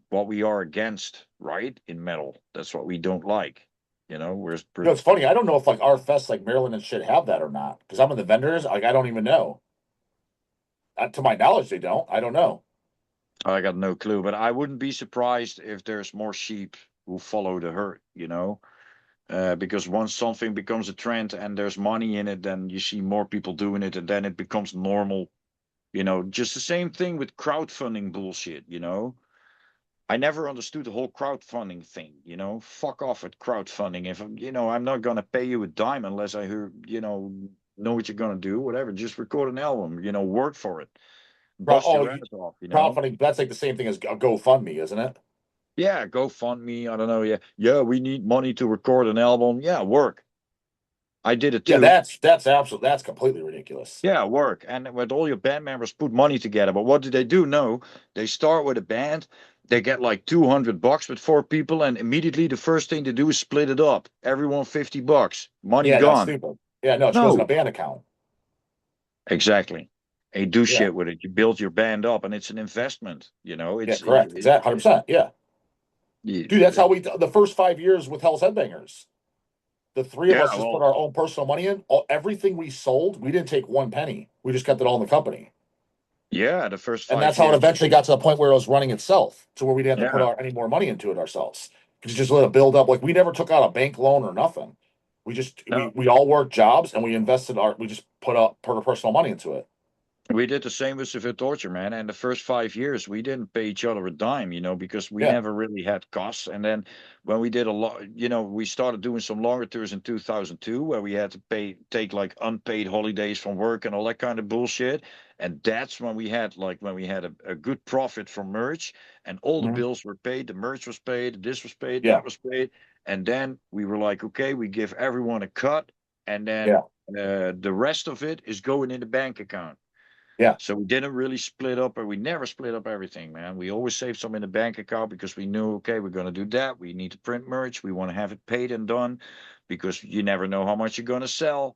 what we are against, right? In metal. That's what we don't like. You know, It's funny. I don't know if like our fest, like Maryland and shit, have that or not, because I'm in the vendors. Like, I don't even know. To my knowledge, they don't. I don't know. I got no clue, but I wouldn't be surprised if there's more sheep who follow the herd, you know? Because once something becomes a trend and there's money in it, then you see more people doing it and then it becomes normal, you know? Just the same thing with crowdfunding bullshit, you know? I never understood the whole crowdfunding thing, you know? Fuck off with crowdfunding. If, you know, I'm not gonna pay you a dime unless I hear, you know what you're gonna do, whatever. Just record an album, you know, work for it. Bust Oh, your ass off, you know? crowdfunding. That's like the same thing as a GoFundMe, isn't it? Yeah, GoFundMe. I don't know. Yeah, yeah. We need money to record an album. Yeah, work. I did it Yeah, too. that's completely ridiculous. Yeah, work. And with all your band members put money together. But what do they do? No, they start with a band. They get like $200 with four people, and immediately the first thing they do is split it up. Everyone $50. Money Yeah, that's gone. stupid. Yeah, no, it goes in a No, band account. exactly. And you do Yeah, shit with it. You build your band up, and it's an investment. You know, yeah, correct. Exactly, 100%. Yeah, dude, that's how we the first 5 years with Hell's Headbangers. The three of yeah. us just put Well, our own personal money in. Everything we sold, we didn't take one penny. We just kept it all in the company. Yeah, the first And five that's how it years. eventually got to the point where it was running itself, to where we didn't have to put Yeah. any more money into it ourselves. Because just let it build up. Like we never took out a bank loan or nothing. We just No. we all worked jobs and we just put our personal money into it. We did the same with Severe Torture, man. And the first 5 years, we didn't pay each other a dime, because we Yeah. never really had costs. And then when we did a lot, we started doing some longer tours in 2002 where we had to take like unpaid holidays from work and all that kind of bullshit. And that's when we had a good profit from merch and all the Mhm. bills were paid. The merch was paid, this was paid, Yeah. that was paid. And then we were like, okay, we give everyone a cut. And then Yeah. the rest of it is going in the bank account. Yeah. So we didn't really split up, or we never split up everything, man. We always saved some in the bank account because we knew, okay, we're going to do that. We need to print merch. We want to have it paid and done because you never know how much you're going to sell.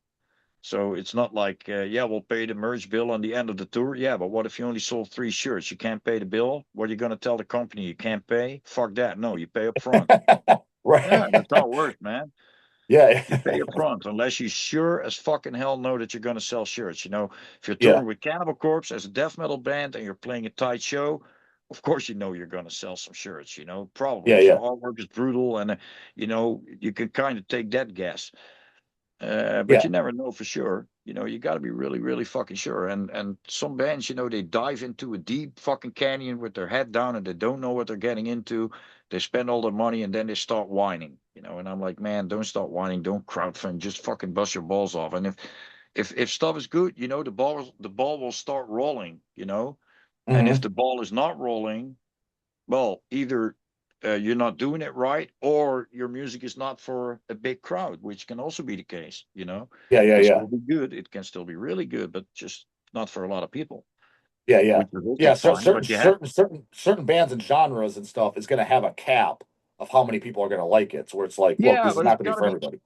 So it's not like, yeah, we'll pay the merch bill on the end of the tour. Yeah, but what if you only sold 3 shirts? You can't pay the bill. What are you going to tell the company you can't pay? Fuck that. No, you pay up front. Yeah, Right. that's how it works, man. Yeah. You pay up front unless you sure as fucking hell know that you're going to sell shirts. If you're Yeah. touring with Cannibal Corpse as a death metal band and you're playing a tight show, of course you know you're going to sell some shirts. Probably Yeah. if your Yeah. artwork is brutal and you can kind of take that guess. But Yeah. you never know for sure. You got to be really, really fucking sure. And some bands, they dive into a deep fucking canyon with their head down and they don't know what they're getting into. They spend all their money and then they start whining. And I'm like, man, don't start whining. Don't crowdfund. Just fucking bust your balls off. And if stuff is good, the ball will start rolling. And if Hmm. the ball is not rolling, well, either you're not doing it right, or your music is not for a big crowd, which can also be the case. Yeah. It Yeah. can Yeah. still be good. It can still be really good, but just not for a lot of people, Yeah. Yeah. which is also Yeah. fine. But you have, Certain bands and genres and stuff is going to have a cap of how many people are going to like it. So where it's like, look, yeah, this is not going to be for everybody.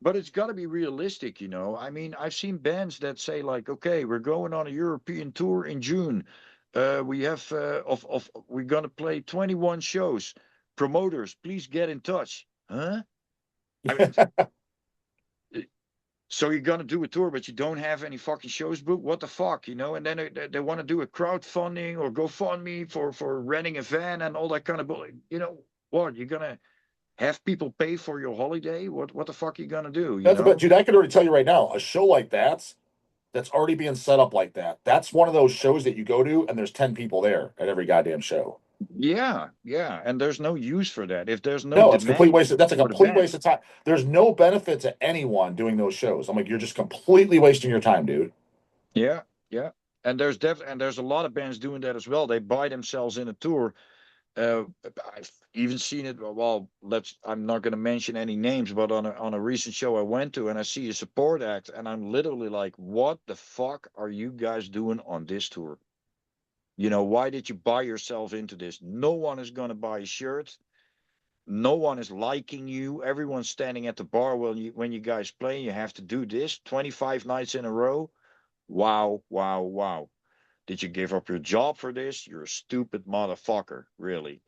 but it's got to be realistic. I mean, I've seen bands that say like, okay, we're going on a European tour in June. We have we're gonna play 21 shows. Promoters, please get in touch. Huh? I mean, so you're gonna do a tour, but you don't have any fucking shows booked. What the fuck, And then they want to do a crowdfunding or GoFundMe for renting a van and all that kind of bullet. What you're gonna have people pay for your holiday? What the fuck are you gonna do? That's about, dude. I can already tell you right now, a show like that's already being set up like that. That's one of those shows that you go to and there's 10 people there at every goddamn show. Yeah, yeah. And there's no use for that. If there's no No, it's complete demand waste. That's a for the complete band. waste of time. There's no benefit to anyone doing those shows. I'm like, you're just completely wasting your time, dude. Yeah, yeah. And there's a lot of bands doing that as well. They buy themselves in a tour. Uh, I've even seen it. Well, I'm not going to mention any names, but on a recent show I went to, and I see a support act, and I'm literally like, "What the fuck are you guys doing on this tour? Why did you buy yourself into this? No one is going to buy a shirt. No one is liking you. Everyone's standing at the bar when you guys play. You have to do this 25 nights in a row. Wow, wow, wow. Did you give up your job for this? You're a stupid motherfucker, really."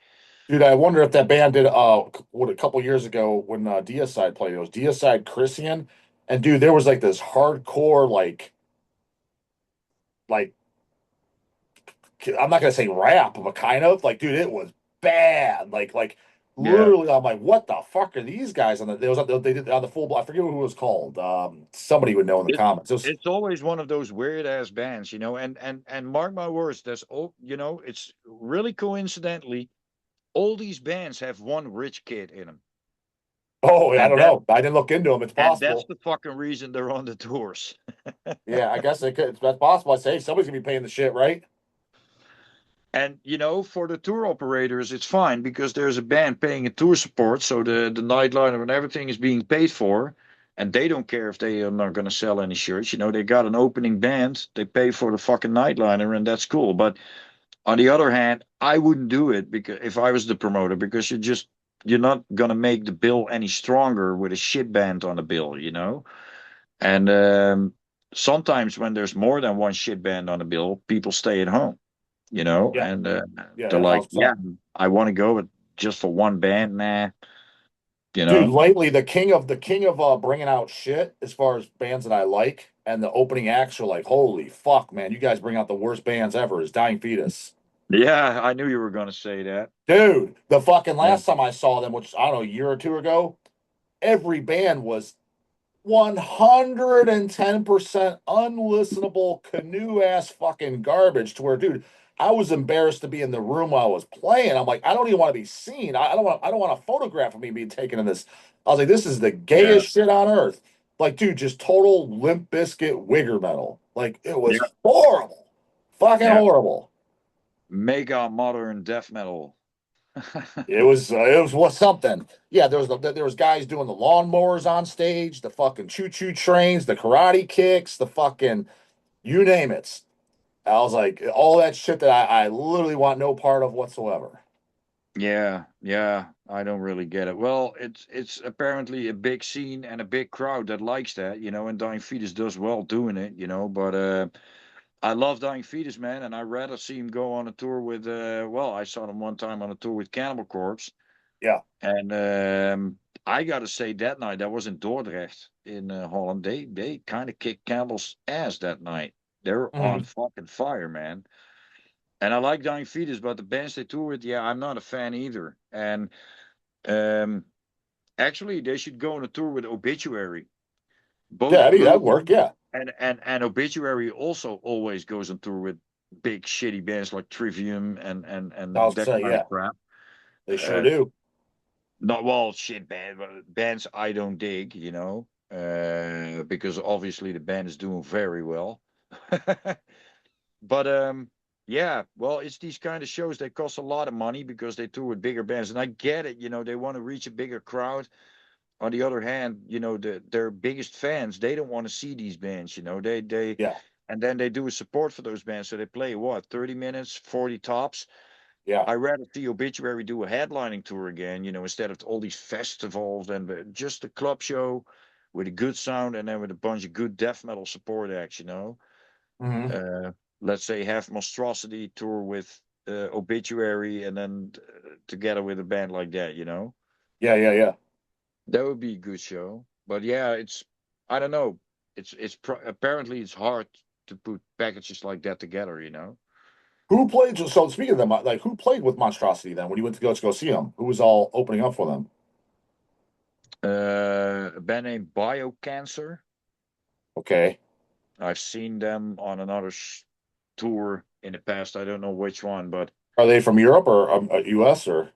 Dude, I wonder if that band did what a couple years ago when Deicide played. It was Deicide Christian, and dude, there was like this hardcore like I'm not gonna say rap, but kind of like, dude, it was bad. Yeah. Literally, I'm like, what the fuck are these guys on the? There was they did on the full. I forget who it was called. Somebody would know in the It, comments. It was, it's always one of those weird ass bands, and mark my words, it's really coincidentally, all these bands have one rich kid in them. oh, I And don't that know. I didn't look into them. It's and that's possible. the fucking reason they're on the tours. Yeah, I guess it could. That's possible. I say hey, somebody's gonna be paying the shit, right? And for the tour operators, it's fine because there's a band paying a tour support, so the nightliner and everything is being paid for, and they don't care if they are not going to sell any shirts. They got an opening band, they pay for the fucking nightliner, and that's cool. But on the other hand, I wouldn't do it because if I was the promoter, because you're not gonna make the bill any stronger with a shit band on the bill. And sometimes when there's more than one shit band on the bill, people stay at home Yeah, and yeah, they're yeah. like, How's yeah, up? I want to go, but just for one band, nah. You Dude, know? lately the king of bringing out shit as far as bands that I like, and the opening acts are like, holy fuck, man, you guys bring out the worst bands ever. Is Dying Fetus, Yeah, I knew you were gonna say that. dude? The fucking Yeah. last time I saw them, which I don't know, a year or two ago, every band was 110% unlistenable canoe ass fucking garbage. To where, dude, I was embarrassed to be in the room while I was playing. I'm like, I don't even want to be seen. I don't want a photograph of me being taken in this. I was like, this is the Yeah. gayest shit on earth. Like, dude, just total Limp Bizkit wigger metal. Like, it was Yeah. horrible. Fucking Yeah. horrible. Mega modern death metal. It was what something. Yeah, there was guys doing the lawnmowers on stage, the fucking choo choo trains, the karate kicks, the fucking you name it. I was like, all that shit that I literally want no part of whatsoever. Yeah, yeah, I don't really get it. Well, it's apparently a big scene and a big crowd that likes that, and Dying Fetus does well doing it, but I love Dying Fetus, man, and I'd rather see him go on a tour with well, I saw them one time on a tour with Cannibal Corpse, Yeah. and I gotta say that night that was in Dordrecht in Holland, they kind of kicked Campbell's ass that night. They're on Hmm. fucking fire, man. And I like Dying Fetus, but the bands they tour with, yeah, I'm not a fan either. And um, actually, they should go on a tour with Obituary. Yeah, Both that'd groups work. Yeah. and Obituary also always goes on tour with big shitty bands like Trivium I and was that gonna say, kind of yeah, crap. they sure Uh, do. Not well, shit band, but bands I don't dig, because obviously the band is doing very well. But yeah, well, it's these kind of shows that cost a lot of money because they tour with bigger bands, and I get it. They want to reach a bigger crowd. On the other hand, their biggest fans, they don't want to see these bands. Yeah. And then they do a support for those bands, so they play what 30 minutes, 40 tops. Yeah. I rather see Obituary do a headlining tour again, instead of all these festivals and just a club show with a good sound and then with a bunch of good death metal support acts. Hmm. uh, let's say have Monstrosity tour with Obituary and then together with a band like that. Yeah. Yeah. Yeah. That would be a good show. But yeah, I don't know. Apparently it's hard to put packages like that together. Who played? So speaking of them, like who played with Monstrosity then when you went to go see them? Who was all opening up for them? A band named Biocancer. Okay. I've seen them on another tour in the past. I don't know which one, but Are they from Europe or US or?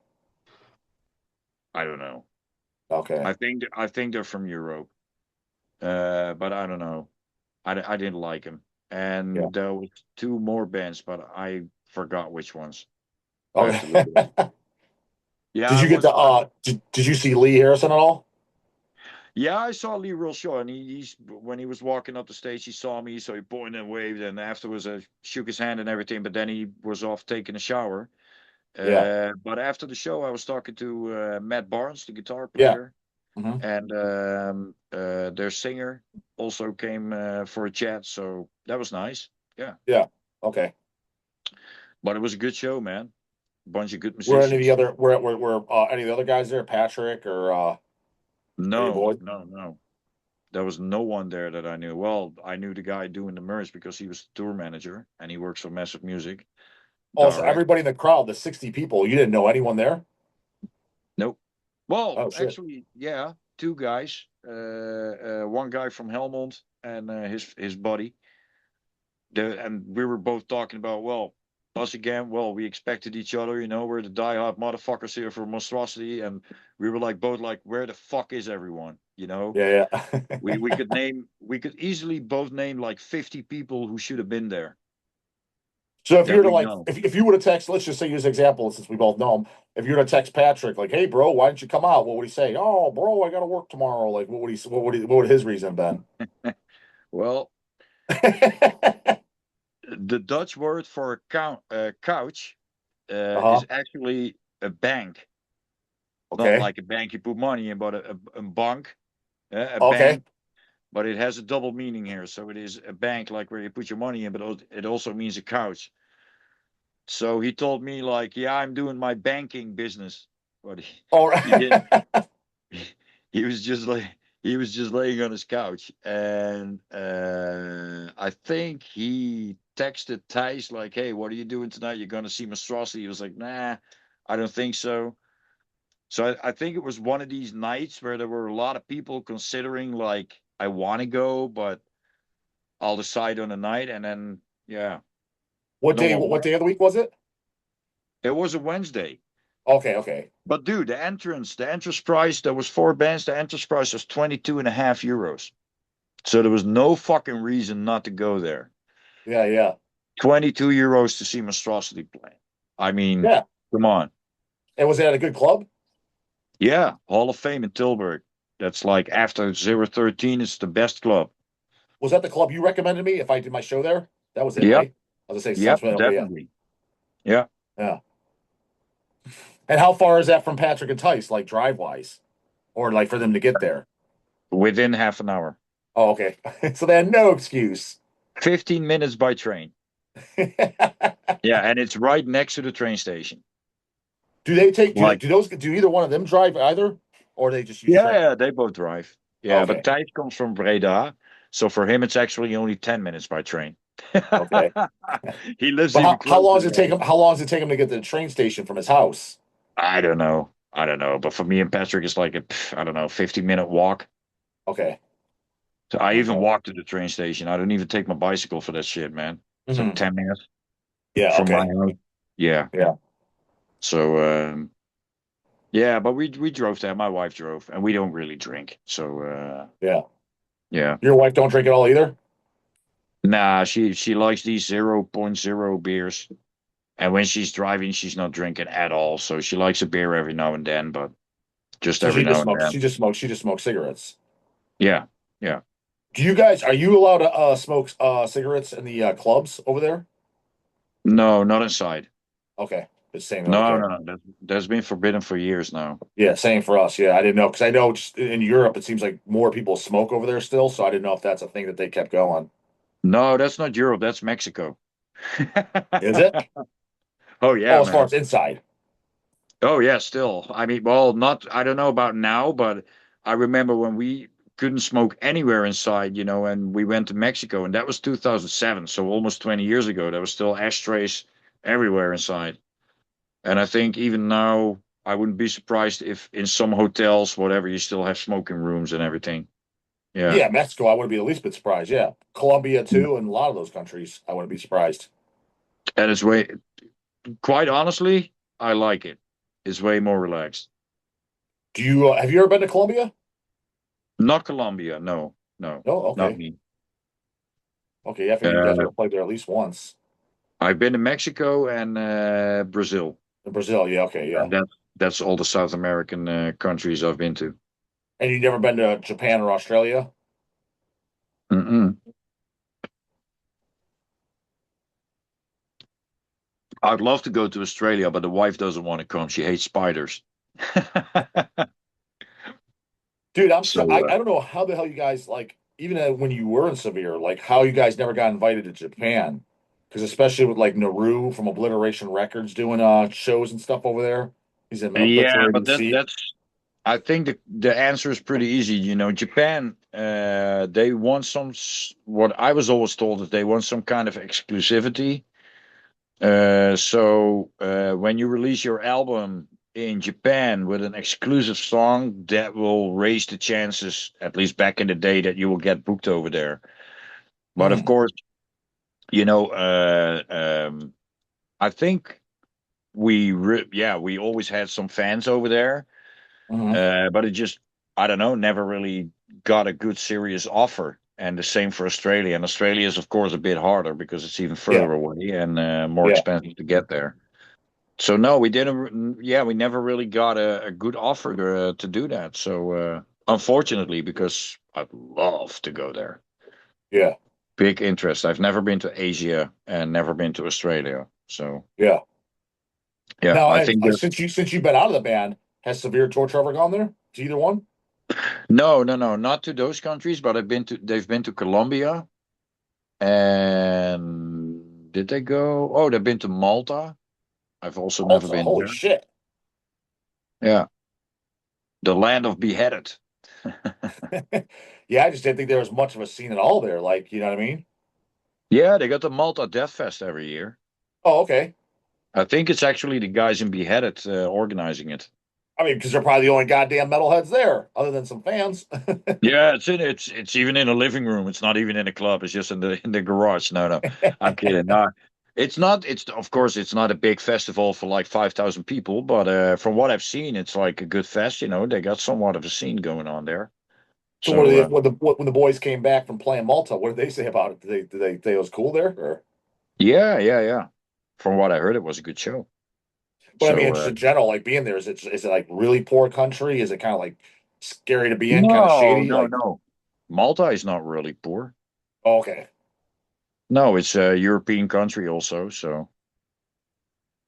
I don't know. Okay. I think they're from Europe. But I don't know. I didn't like them. Yeah. And there was two more bands, but I forgot which ones. I have to look it up. Okay. Yeah, Did I you get was. to did you see Lee Harrison at all? Yeah, I saw Lee real short, and he's when he was walking up the stage, he saw me, so he pointed and waved, and afterwards I shook his hand and everything. But then he was off taking a shower. Yeah. But after the show, I was talking to Matt Barnes, the guitar Yeah. player, Hmm. and their singer also came for a chat, so that was nice. Yeah, Yeah. Okay. but it was a good show, man. Bunch of good Were any of the musicians. other were any of the other guys there? Patrick or Danny No, Boyd? no, no. There was no one there that I knew. Well, I knew the guy doing the merch because he was the tour manager and he works for Massive Music Also, Direct. everybody in the crowd, the 60 people, you didn't know anyone there? Nope. Well, Oh shit. actually, yeah, two guys. One guy from Helmond and his buddy. And we were both talking about, well, us again. Well, we expected each other. We're the diehard motherfuckers here for Monstrosity, and we were like both like, where the fuck is everyone? Yeah, We could easily both name like 50 people who should have been there So if you that were to we like, know. if you would have text, let's just say use example since we both know him. If you were to text Patrick like, "Hey, bro, why didn't you come out?" What would he say? "Oh, bro, I got to work tomorrow." Like, what would his reason been? Well, the Dutch word for couch Uh-huh. is actually a bank, not Okay. like a bank you put money in, but a bank, a Okay. bank. But it has a double meaning here. So it is a bank, like where you put your money in, but it also means a couch. So he told me like, yeah, I'm doing my banking business, but All he didn't. right. he was just like he was just laying on his couch, and I think he texted Thijs like, "Hey, what are you doing tonight? You're gonna see Monstrosity?" He was like, "Nah, I don't think so." So I think it was one of these nights where there were a lot of people considering like, I want to go, but I'll decide on the night, and then yeah, What no day? one What went. day of the week was it? It was a Wednesday. Okay, okay. But dude, the entrance price, there was four bands. The entrance price was 22.5 euros. So there was no fucking reason not to go there. Yeah, yeah, 22 euros to see Monstrosity play. I mean, yeah. come on. And was it at a good club? Yeah, Hall of Fame in Tilburg. That's like after 013, it's the best club. Was that the club you recommended me if I did my show there? That was it, Yep, right? I was gonna say sounds yep, familiar. Okay, yeah, definitely. Yeah. yeah. And how far is that from Patrick and Tice, like drive wise, or like for them to get there? Within half an hour. Oh, okay. So they had no excuse. 15 minutes by train. Yeah, and it's right next to the train station. Do they take Like, do those do either one of them drive either, or they just use yeah, train? yeah, they both drive. Yeah, but Okay, Thijs comes from Breda, so for him it's actually only 10 minutes by train. okay. He lives But even how long closer does it than take me. him? How long does it take him to get to the train station from his house? I don't know. I don't know. But for me and Patrick, it's like a, I don't know, 50-minute walk. Okay, So I even okay. walk to the train station. I don't even take my bicycle for that shit, man. It's like Hmm. 10 minutes Yeah, from my okay. house. Yeah. Yeah, So, yeah, but we drove there. My wife drove, and we don't really drink. So, yeah. yeah. Your wife don't drink at all either? Nah, she likes these 0.0 beers. And when she's driving, she's not drinking at all. So she likes a beer every now and then, but just So every she just now and smokes. then. She just smokes cigarettes. Yeah. Yeah. Do you guys are you allowed to smoke cigarettes in the clubs over there? No, not inside. Okay, it's same. No, Okay, no, no. That's been forbidden for years now. yeah, same for us. Yeah, I didn't know because I know just in Europe it seems like more people smoke over there still, so I didn't know if that's a thing that they kept going. No, that's not Europe. That's Mexico. Is it? Oh yeah, Oh, as far man. as inside. Oh yeah, still. I mean, well, not. I don't know about now, but I remember when we couldn't smoke anywhere inside, and we went to Mexico, and that was 2007, so almost 20 years ago. There was still ashtrays everywhere inside. And I think even now, I wouldn't be surprised if in some hotels, whatever, you still have smoking rooms and everything. Yeah. Yeah, Mexico, I wouldn't be the least bit surprised. Yeah, Colombia too, and a lot of those countries, I wouldn't be surprised. And it's way, quite honestly, I like it. It's way more relaxed. Do you have you ever been to Colombia? Not Colombia. No, no, No. not Okay. me. Okay. Yeah, I figured you guys would Uh, have played there at least once. I've been to Mexico and Brazil. In Brazil. Yeah. Okay. Yeah. And that's all the South American countries I've been to. And you've never been to Japan or Australia? Mm-mm. I'd love to go to Australia, but the wife doesn't want to come. She hates spiders. Dude, So I don't know how the hell you guys like even when you were in Severe, like how you guys never got invited to Japan. Because especially with like Naru from Obliteration Records doing shows and stuff over there. He's in yeah, but obliterated seat. that's I think the answer is pretty easy. Japan, they want what I was always told that they want some kind of exclusivity. So when you release your album in Japan with an exclusive song, that will raise the chances, at least back in the day, that you will get booked over there. But of Hmm. course, you know, I think we always had some fans over there. Hmm. But it just, I don't know, never really got a good serious offer. And the same for Australia. And Australia is, of course, a bit harder because it's even Yeah. further away and more Yeah. expensive to get there. So no, we didn't. Yeah, we never really got a good offer to do that. So unfortunately, because I'd love to go there. Yeah. Big interest. I've never been to Asia and never been to Australia. So Yeah. yeah, Now, I think that. since you've been out of the band, has Severe Torture ever gone there? To either one? No, no, no, not to those countries, but they've been to Colombia. And did they go? Oh, they've been to Malta. I've also never Malta. been Holy there. shit. Yeah, the land of beheaded. Yeah, I just didn't think there was much of a scene at all there. Like, you know what I mean? Yeah, they got the Malta Deathfest every year. Oh, okay. I think it's actually the guys in Beheaded organizing it. I mean, because they're probably the only goddamn metalheads there, other than some fans. Yeah, it's even in a living room. It's not even in a club. It's just in the garage. No, no, I'm kidding. No, it's not. It's of course it's not a big festival for like 5,000 people, but from what I've seen, it's like a good fest. You know, they got somewhat of a scene going on there. So what are So they, when the boys came back from playing Malta, what did they say about it? Did they say it was cool there? Or yeah, yeah, yeah. From what I heard, it was a good show. but I mean, So just in general, like being there, is it like really poor country? Is it kind of like scary to be in, kind of no, shady? no, Like, no. Malta is not really poor. oh, okay, No, it's a European country also, so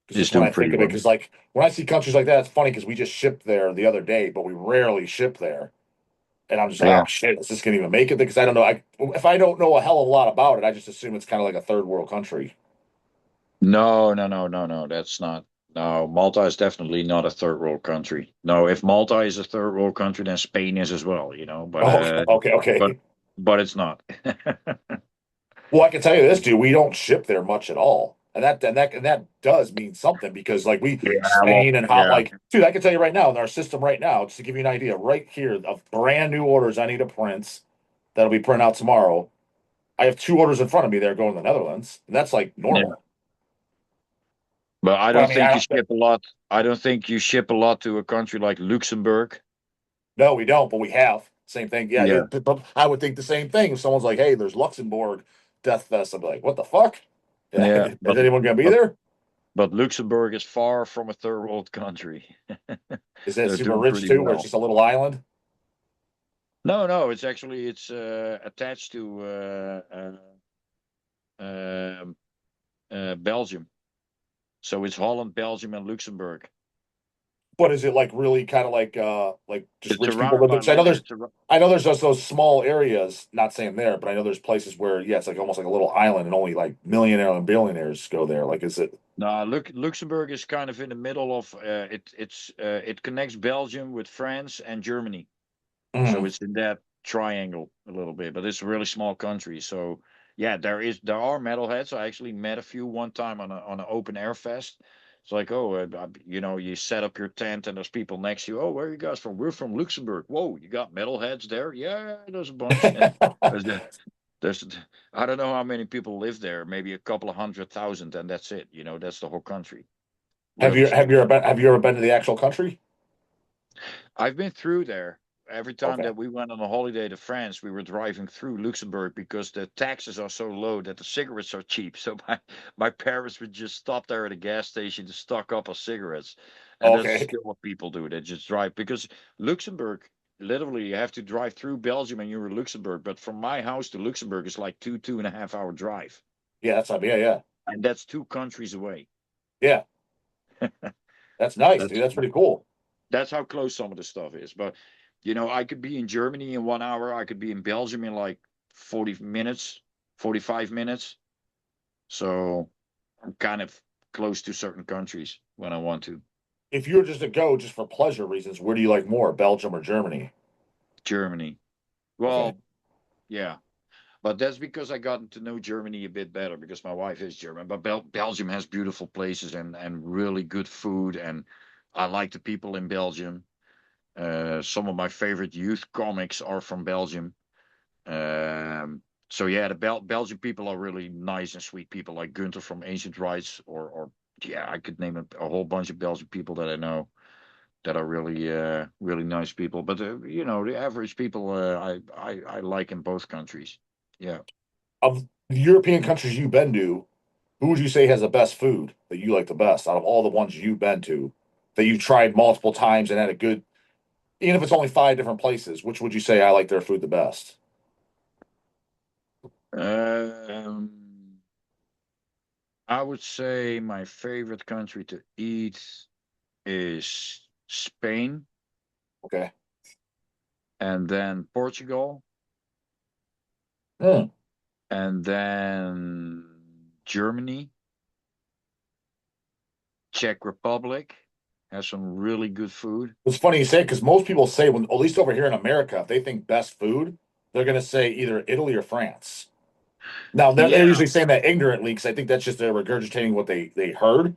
because it's just when doing I think pretty of it, well. because like when I see countries like that, it's funny because we just shipped there the other day, but we rarely ship there. And I'm just like, Yeah. oh shit, is this gonna even make it? Because I don't know. If I don't know a hell of a lot about it, I just assume it's kind of like a third world country. No, no, no, no, no. That's not. No, Malta is definitely not a third world country. No, if Malta is a third world country, then Spain is as well, you know. Oh, okay, But okay. but it's not. Well, I can tell you this, dude. We don't ship there much at all, and that does mean something because like we Yeah, well, Spain and hot yeah. like, dude. I can tell you right now in our system right now, just to give you an idea, right here of brand new orders I need to print that'll be printed out tomorrow. I have two orders in front of me that are going to the Netherlands, and that's like Yeah. normal. But I But I don't mean, I think you don't. ship a lot. I don't think you ship a lot to a country like Luxembourg. No, we don't, but we have. Same thing. Yeah, Yeah. but I would think the same thing. If someone's like, "Hey, there's Luxembourg Death Fest," I'd be like, "What the fuck? Yeah, Yeah, is anyone gonna be but there? but Luxembourg is far from a third world country. Is it They're super doing rich pretty too, where it's well. just a little island?" No, no, it's actually it's attached to um Belgium. So it's Holland, Belgium, and Luxembourg. But is it like really kind of like just It's rich people surrounded live there? by 'Cause land. I know there's just those small areas. Not saying there, but I know there's places where yeah, it's like almost like a little island, and only like millionaire and billionaires go there. Like, is it? No, Luxembourg is kind of in the middle of it connects Belgium with France and Germany. So Mm. it's in that triangle a little bit, but it's a really small country. So yeah, there are metalheads. I actually met a few one time on an open air fest. It's like, oh, you know, you set up your tent and there's people next to you. Oh, where are you guys from? We're from Luxembourg. Whoa, you got metalheads there? Yeah, there's a bunch. There's, there's I don't know how many people live there. Maybe a couple of 100,000, and that's it. You know, that's the whole country. Have Really you have small. you ever been to the actual country? I've been through there. Every time Okay. that we went on a holiday to France, we were driving through Luxembourg because the taxes are so low that the cigarettes are cheap. So my parents would just stop there at a gas station to stock up on cigarettes. And that's Okay. still what people do. They just drive because Luxembourg, literally, you have to drive through Belgium and you're in Luxembourg. But from my house to Luxembourg is like 2.5 hour drive. Yeah, that's yeah, yeah, And that's two countries away. yeah. That's nice, dude. That's That's pretty cool. That's how close some of the stuff is. But you know, I could be in Germany in 1 hour. I could be in Belgium in like 40 minutes, 45 minutes. So I'm kind of close to certain countries when I want to. If you were just to go just for pleasure reasons, where do you like more, Belgium or Germany? Germany. Okay. Well, yeah. But that's because I got to know Germany a bit better because my wife is German. But Belgium has beautiful places and really good food. And I like the people in Belgium. Some of my favorite youth comics are from Belgium. So yeah, the Belgian people are really nice and sweet people, like Gunther from Ancient Rites, or yeah, I could name a whole bunch of Belgian people that I know that are really really nice people. But you know, the average people I like in both countries. Yeah. Of the European countries you've been to, who would you say has the best food that you like the best out of all the ones you've been to that you've tried multiple times and had a good, even if it's only five different places, which would you say I like their food the best? Um, I would say my favorite country to eat is Spain, Okay. and then Portugal, Hmm. and then Germany, Czech Republic. has some really good food. It's funny you say because most people say when, at least over here in America, if they think best food, they're going to say either Italy or France. Now they're Yeah, usually saying that ignorantly because I think that's just they're regurgitating what they heard.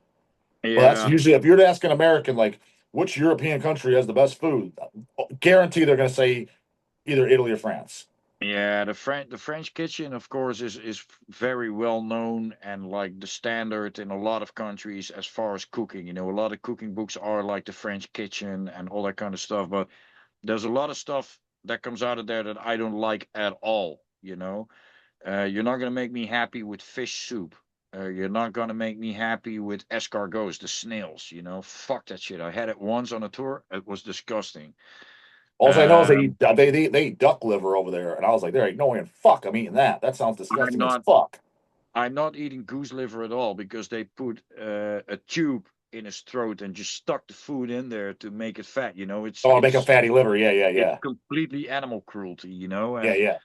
But that's yeah, usually if you're to ask an American like which European country has the best food, guarantee they're going to say either Italy or France. yeah. The French kitchen, of course, is very well known and like the standard in a lot of countries as far as cooking. A lot of cooking books are like the French kitchen and all that kind of stuff. But there's a lot of stuff that comes out of there that I don't like at all. You're not gonna make me happy with fish soup. You're not gonna make me happy with escargots, the snails. Fuck that shit. I had it once on a tour. It was disgusting. All I know is Um, they eat duck liver over there, and I was like, there ain't no way in fuck I'm eating that. That sounds I'm disgusting as not. fuck. I'm not eating goose liver at all because they put a tube in his throat and just stuck the food in there to make it fat. It's Oh, make a it's fatty liver. Yeah, yeah, it's yeah, completely animal cruelty. yeah, And yeah.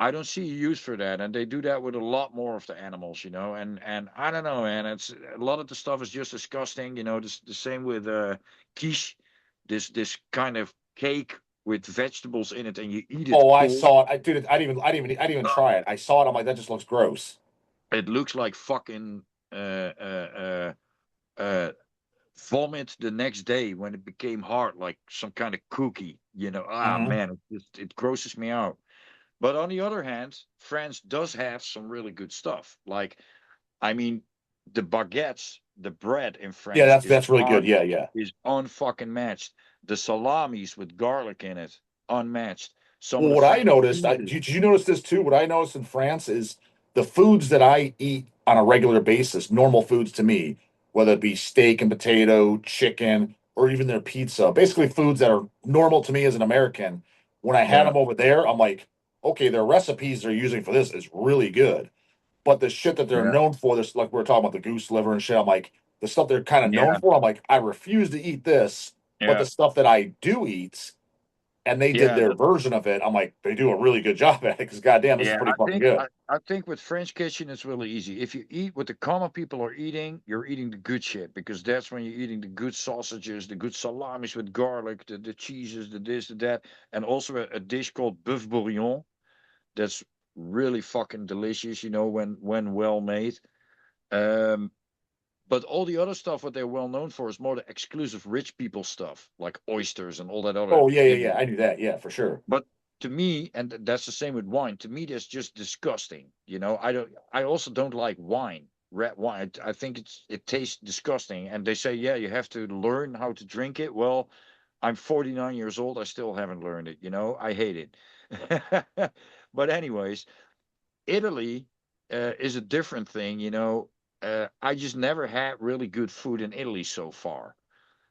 I don't see a use for that, and they do that with a lot more of the animals, and I don't know, man. It's a lot of the stuff is just disgusting, the same with quiche, this kind of cake with vegetables in it, and you eat it Oh, I cold. saw it. I didn't even try it. I saw it. I'm like, that just looks gross. It looks like fucking uh, vomit the next day when it became hard, like some kind of cookie. Ah Hmm. man, it grosses me out. But on the other hand, France does have some really good stuff. Like, I mean, the baguettes, the bread in Yeah, France that's really good. Yeah, yeah. is unfucking matched. The salamis with garlic in it, unmatched. Some of Well, the what I French noticed, cheeses. did you notice this too? What I noticed in France is the foods that I eat on a regular basis, normal foods to me, whether it be steak and potato, chicken, or even their pizza, basically foods that are normal to me as an American. When I had Yeah, them over there, I'm like, okay, their recipes they're using for this is really good. But the shit that they're yeah, known for, this like we are talking about the goose liver and shit, I'm like, the stuff they're kind of known yeah, for, I'm like, I refuse to eat this. But yeah, the stuff that I do eat, and they did yeah. their version of it. I'm like, they do a really good job at it because goddamn, this is Yeah, pretty I fucking think good. I, I think with French kitchen it's really easy. If you eat what the common people are eating, you're eating the good shit because that's when you're eating the good sausages, the good salamis with garlic, the cheeses, the this, the that, and also a dish called boeuf bourguignon that's really fucking delicious, when well made. Um, but all the other stuff, what they're well known for, is more the exclusive rich people stuff, like oysters and all that other, Oh yeah, yeah, yeah. I knew that. Yeah, for sure. But to me, and that's the same with wine. To me, that's just disgusting. I don't. I also don't like wine, red wine. I think it tastes disgusting. And they say, yeah, you have to learn how to drink it. Well, I'm 49 years old. I still haven't learned it. I hate it. But anyways, Italy is a different thing. I just never had really good food in Italy so far.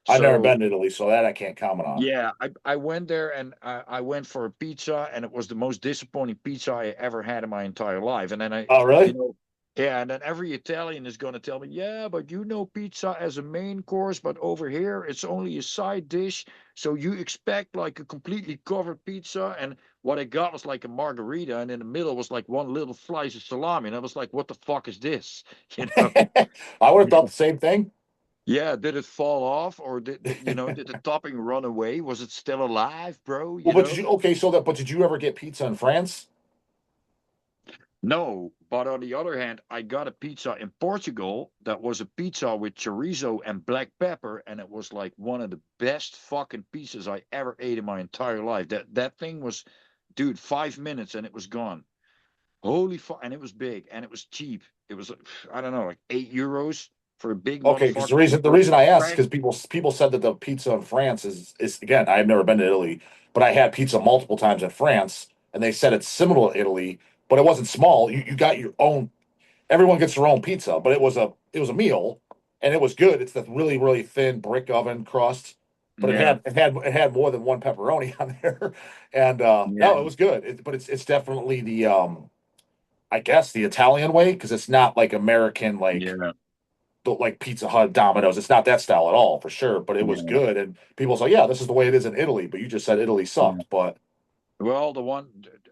I've never So been to Italy, so that I can't comment on. yeah, I went there and I went for a pizza and it was the most disappointing pizza I ever had in my entire life. And then Oh you really? know, yeah, and then every Italian is going to tell me, yeah, but pizza as a main course, but over here it's only a side dish. So you expect like a completely covered pizza. And what I got was like a margarita, and in the middle was like one little slice of salami. And I was like, what the fuck is this? You know? I would have thought the same thing. Yeah, did it fall off or did the topping run away? Was it still alive, bro? Well, but did you okay? So that, but did you ever get pizza in France? No, but on the other hand, I got a pizza in Portugal that was a pizza with chorizo and black pepper, and it was like one of the best fucking pizzas I ever ate in my entire life. That thing was, dude, 5 minutes and it was gone. Holy fuck! And it was big and it was cheap. It was, I don't know, like €8 for a big Okay, because motherfucker. the reason I asked because people said that the pizza in France is again I've never been to Italy, but I had pizza multiple times in France, and they said it's similar to Italy, but it wasn't small. You got your own. Everyone gets their own pizza, but it was a meal, and it was good. It's the really thin brick oven crust, but Yeah, it had more than one pepperoni on there, and no, it yeah, was good. But it's definitely the I guess the Italian way because it's not like American yeah, like Pizza Hut, Domino's. It's not that style at all for sure, but it was yeah, good. And people say, yeah, this is the way it is in Italy. But you just said Italy yeah. sucked. But Well,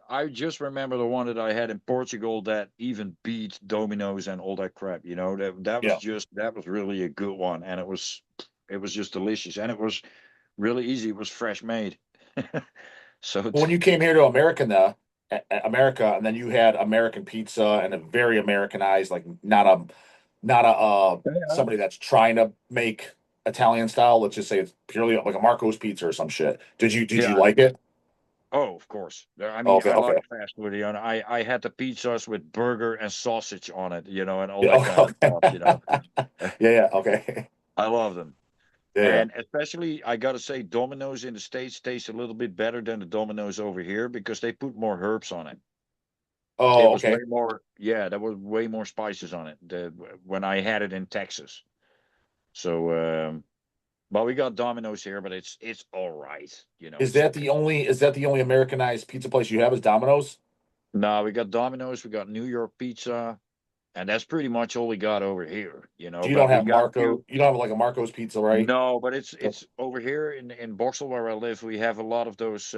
I just remember the one that I had in Portugal that even beat Domino's and all that crap. That yeah, was really a good one, and it was. it was just delicious, and it was really easy. It was fresh made. So But when you came here to America, and then you had American pizza and a very Americanized, like not a yeah. somebody that's trying to make Italian style. Let's just say it's purely like a Marco's pizza or some shit. Did you Yeah. like it? Oh, of course. I mean, Okay, I okay, like fast food. I had the pizzas with burger and sausage on it, and all yeah, that kind of okay, stuff. yeah, yeah, okay, I love them. yeah, yeah. And especially, I gotta say, Domino's in the States tastes a little bit better than the Domino's over here because they put more herbs on it. It Oh, was way okay. more, yeah, there was way more spices on it when I had it in Texas. So, but we got Domino's here, but it's all right. It's okay. Is that the only Americanized pizza place you have is Domino's? No, we got Domino's, we got New York Pizza, and that's pretty much all we got over here. So you don't But we have got a few. You don't have like a Marco's pizza, right? No, but it's So, it's over here in Boxel where I live. We have a lot of those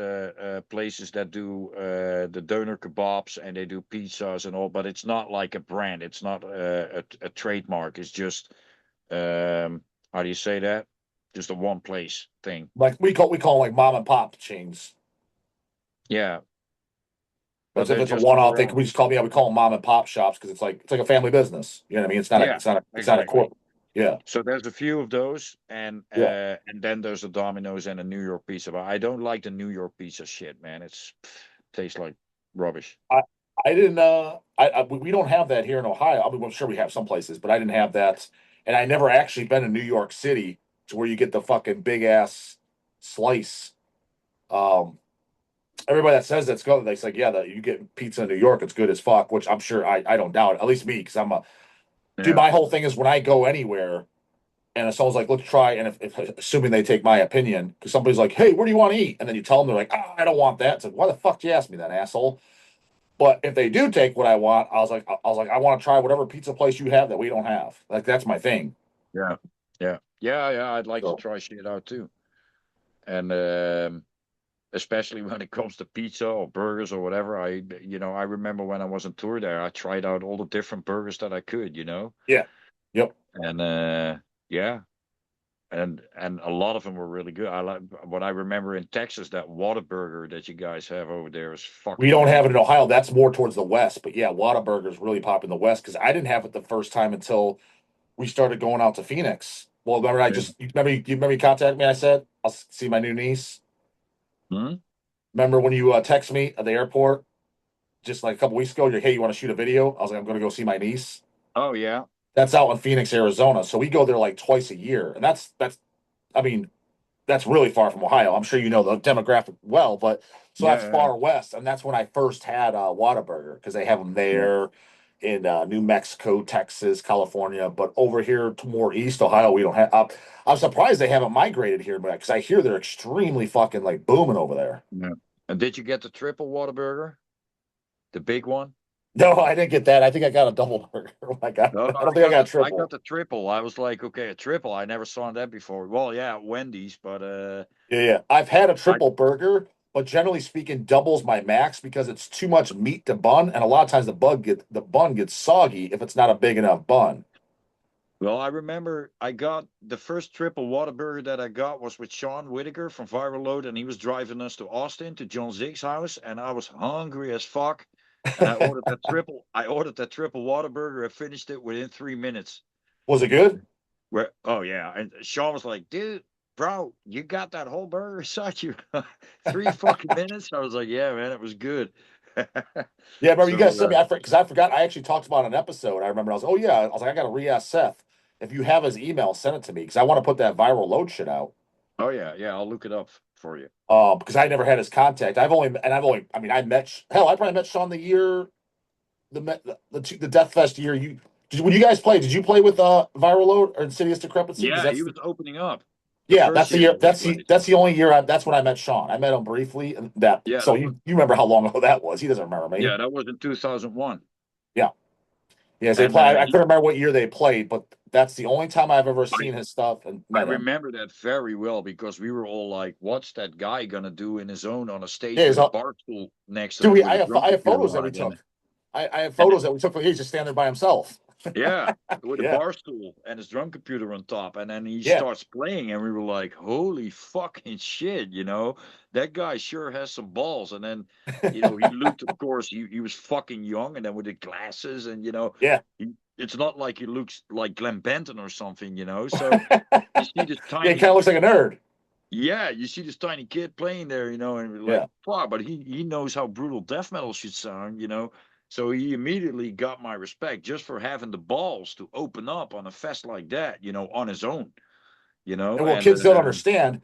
places that do the doner kebabs and they do pizzas and all. But it's not like a brand. It's not a trademark. It's just how do you say that? Just a one place thing. like we call them like mom and pop chains. Yeah, but As if they're it's a just one on off their thing. own. We just call we call them mom and pop shops because it's like a family business. You know what I mean? Yeah, It's not a exactly. corp. Yeah, So there's a few of those, yeah. and then there's a Domino's and a New York pizza. But I don't like the New York pizza shit, man. Tastes like rubbish. I I didn't we don't have that here in Ohio. I mean, I'm sure we have some places, but I didn't have that, and I never actually been in New York City to where you get the fucking big ass slice. Um, Everybody that says that's good, they say, yeah, that you get pizza in New York, it's good as fuck, which I'm sure I don't doubt it. At least me, because I'm a dude. Yeah, My whole thing is when I go anywhere and if someone's like, let's try, and if assuming they take my opinion, because somebody's like, hey, where do you want to eat? And then you tell them, they're like, oh, I don't want that. It's like, why the fuck do you ask me that, asshole? But if they do take what I want, I want to try whatever pizza place you have that we don't have. Like that's my thing. yeah, yeah. I'd like to So try shit out too, and especially when it comes to pizza or burgers or whatever. I remember when I was on tour there, I tried out all the different burgers that I could. yeah, yep. And yeah, and a lot of them were really good. I like what I remember in Texas, that Whataburger that you guys have over there is We fucking don't have it amazing. in Ohio. That's more towards the west. But yeah, Whataburger is really popular in the west because I didn't have it the first time until we started going out to Phoenix. Well, remember Yeah. you remember you contacted me? I said I'll see my new niece. Hmm? Remember when you text me at the airport just like a couple weeks ago? You're like, hey, you want to shoot a video? I was like, I'm going to go see my niece. Oh yeah, That's out in Phoenix, Arizona. So we go there like twice a year, and that's I mean that's really far from Ohio. I'm sure you know the demographic well, but so that's yeah, far west, and that's when I first had Whataburger because they have them yeah. there in New Mexico, Texas, California. But over here to more east Ohio, we don't have. I'm surprised they haven't migrated here, but because I hear they're extremely fucking like booming over there. Yeah. And did you get the triple Whataburger, the big one? No, I didn't get that. I think I got a double burger. No, I don't think I got a I got triple. the triple. I was like, okay, a triple. I never saw that before. Well, yeah, Wendy's, but Yeah, yeah. I've had a I triple burger, but generally speaking, doubles my max because it's too much meat to bun, and a lot of times the bun gets soggy if it's not a big enough bun. I remember I got the first triple Whataburger that I got was with Sean Whitaker from Viral Load, and he was driving us to Austin to John Zig's house, and I was hungry as fuck. And I ordered that triple. I ordered that triple Whataburger. I finished it within 3 minutes. Was it good? Where? Oh yeah. And Sean was like, "Dude, bro, you got that whole burger inside you 3 fucking minutes." I was like, "Yeah, man, it was good." Yeah, remember you So guys sent me. Because I forgot. I actually talked about an episode. I remember. I was, oh yeah. I was like, I got to re-ask Seth if you have his email. Send it to me because I want to put that viral load shit out. oh yeah, I'll look it up for you. Because I never had his contact. I've only. I mean, hell. I probably met Sean the year the Deathfest year. When you guys play? Did you play with Viral Load or Insidious Decrepancy? Because Yeah, he that's was opening up the yeah, first that's the year year. that we played. That's the only year. That's when I met Sean. I met him briefly, and that. Yeah, So you remember how long ago that was? He doesn't remember me. that was in 2001. Yeah, yes, they And play. I couldn't remember what year they played, but that's the only time I've ever I seen his stuff and I met him. remember that very well because we were all like, "What's that guy gonna do in his own on a stage Yeah, with a bar stool next to dude. him with a drum I have computer photos that on we it?" took. I have And photos that we took. He's just standing there by himself. Yeah, with a Yeah, bar stool and his drum computer on top, and then he yeah, starts playing, and we were like, "Holy fucking shit!" That guy sure has some balls. And then, he looked. Of course, he was fucking young, and then with the glasses, and yeah. it's not like he looks like Glenn Benton or something. So you see this Yeah, he tiny, kind of looks like a nerd. yeah, you see this tiny kid playing there, and we're like, Yeah. wow, but he knows how brutal death metal should sound. So he immediately got my respect just for having the balls to open up on a fest like that, on his own, And what and kids don't understand,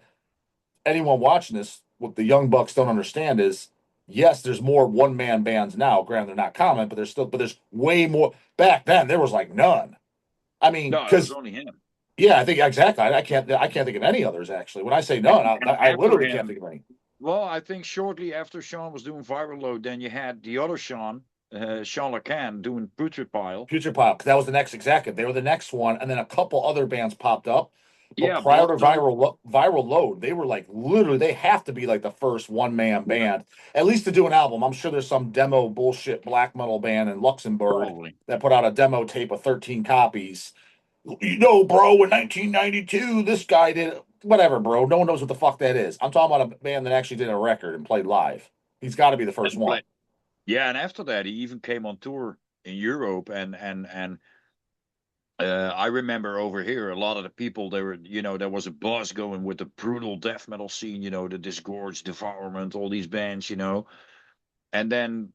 anyone watching this, what the young bucks don't understand is, yes, there's more one man bands now. Granted, they're not common, but there's way more. Back then, there was like none. I mean, no, it was because only him. yeah, I think exactly. I can't think of any others actually. When I say none, And I after literally can't him, think of any. well, I think shortly after Sean was doing Viral Load, then you had the other Sean, Sean Lacan, doing Putrepile. Future Pile, 'cause that was the next executive. They were the next one, and then a couple other bands popped up. But Yeah, prior Blood to Note. Viral Load, they were like literally they have to be like the first one man Yeah, band, at least to do an album. I'm sure there's some demo bullshit black metal band in Luxembourg probably. that put out a demo tape of 13 copies. Bro, in 1992, this guy did whatever, bro. No one knows what the fuck that is. I'm talking about a band that actually did a record and played live. He's got to be the first And one. play. Yeah, and after that, he even came on tour in Europe, and I remember over here a lot of the people they were, there was a buzz going with the brutal death metal scene, the Disgorge, Devourment, all these bands. And then,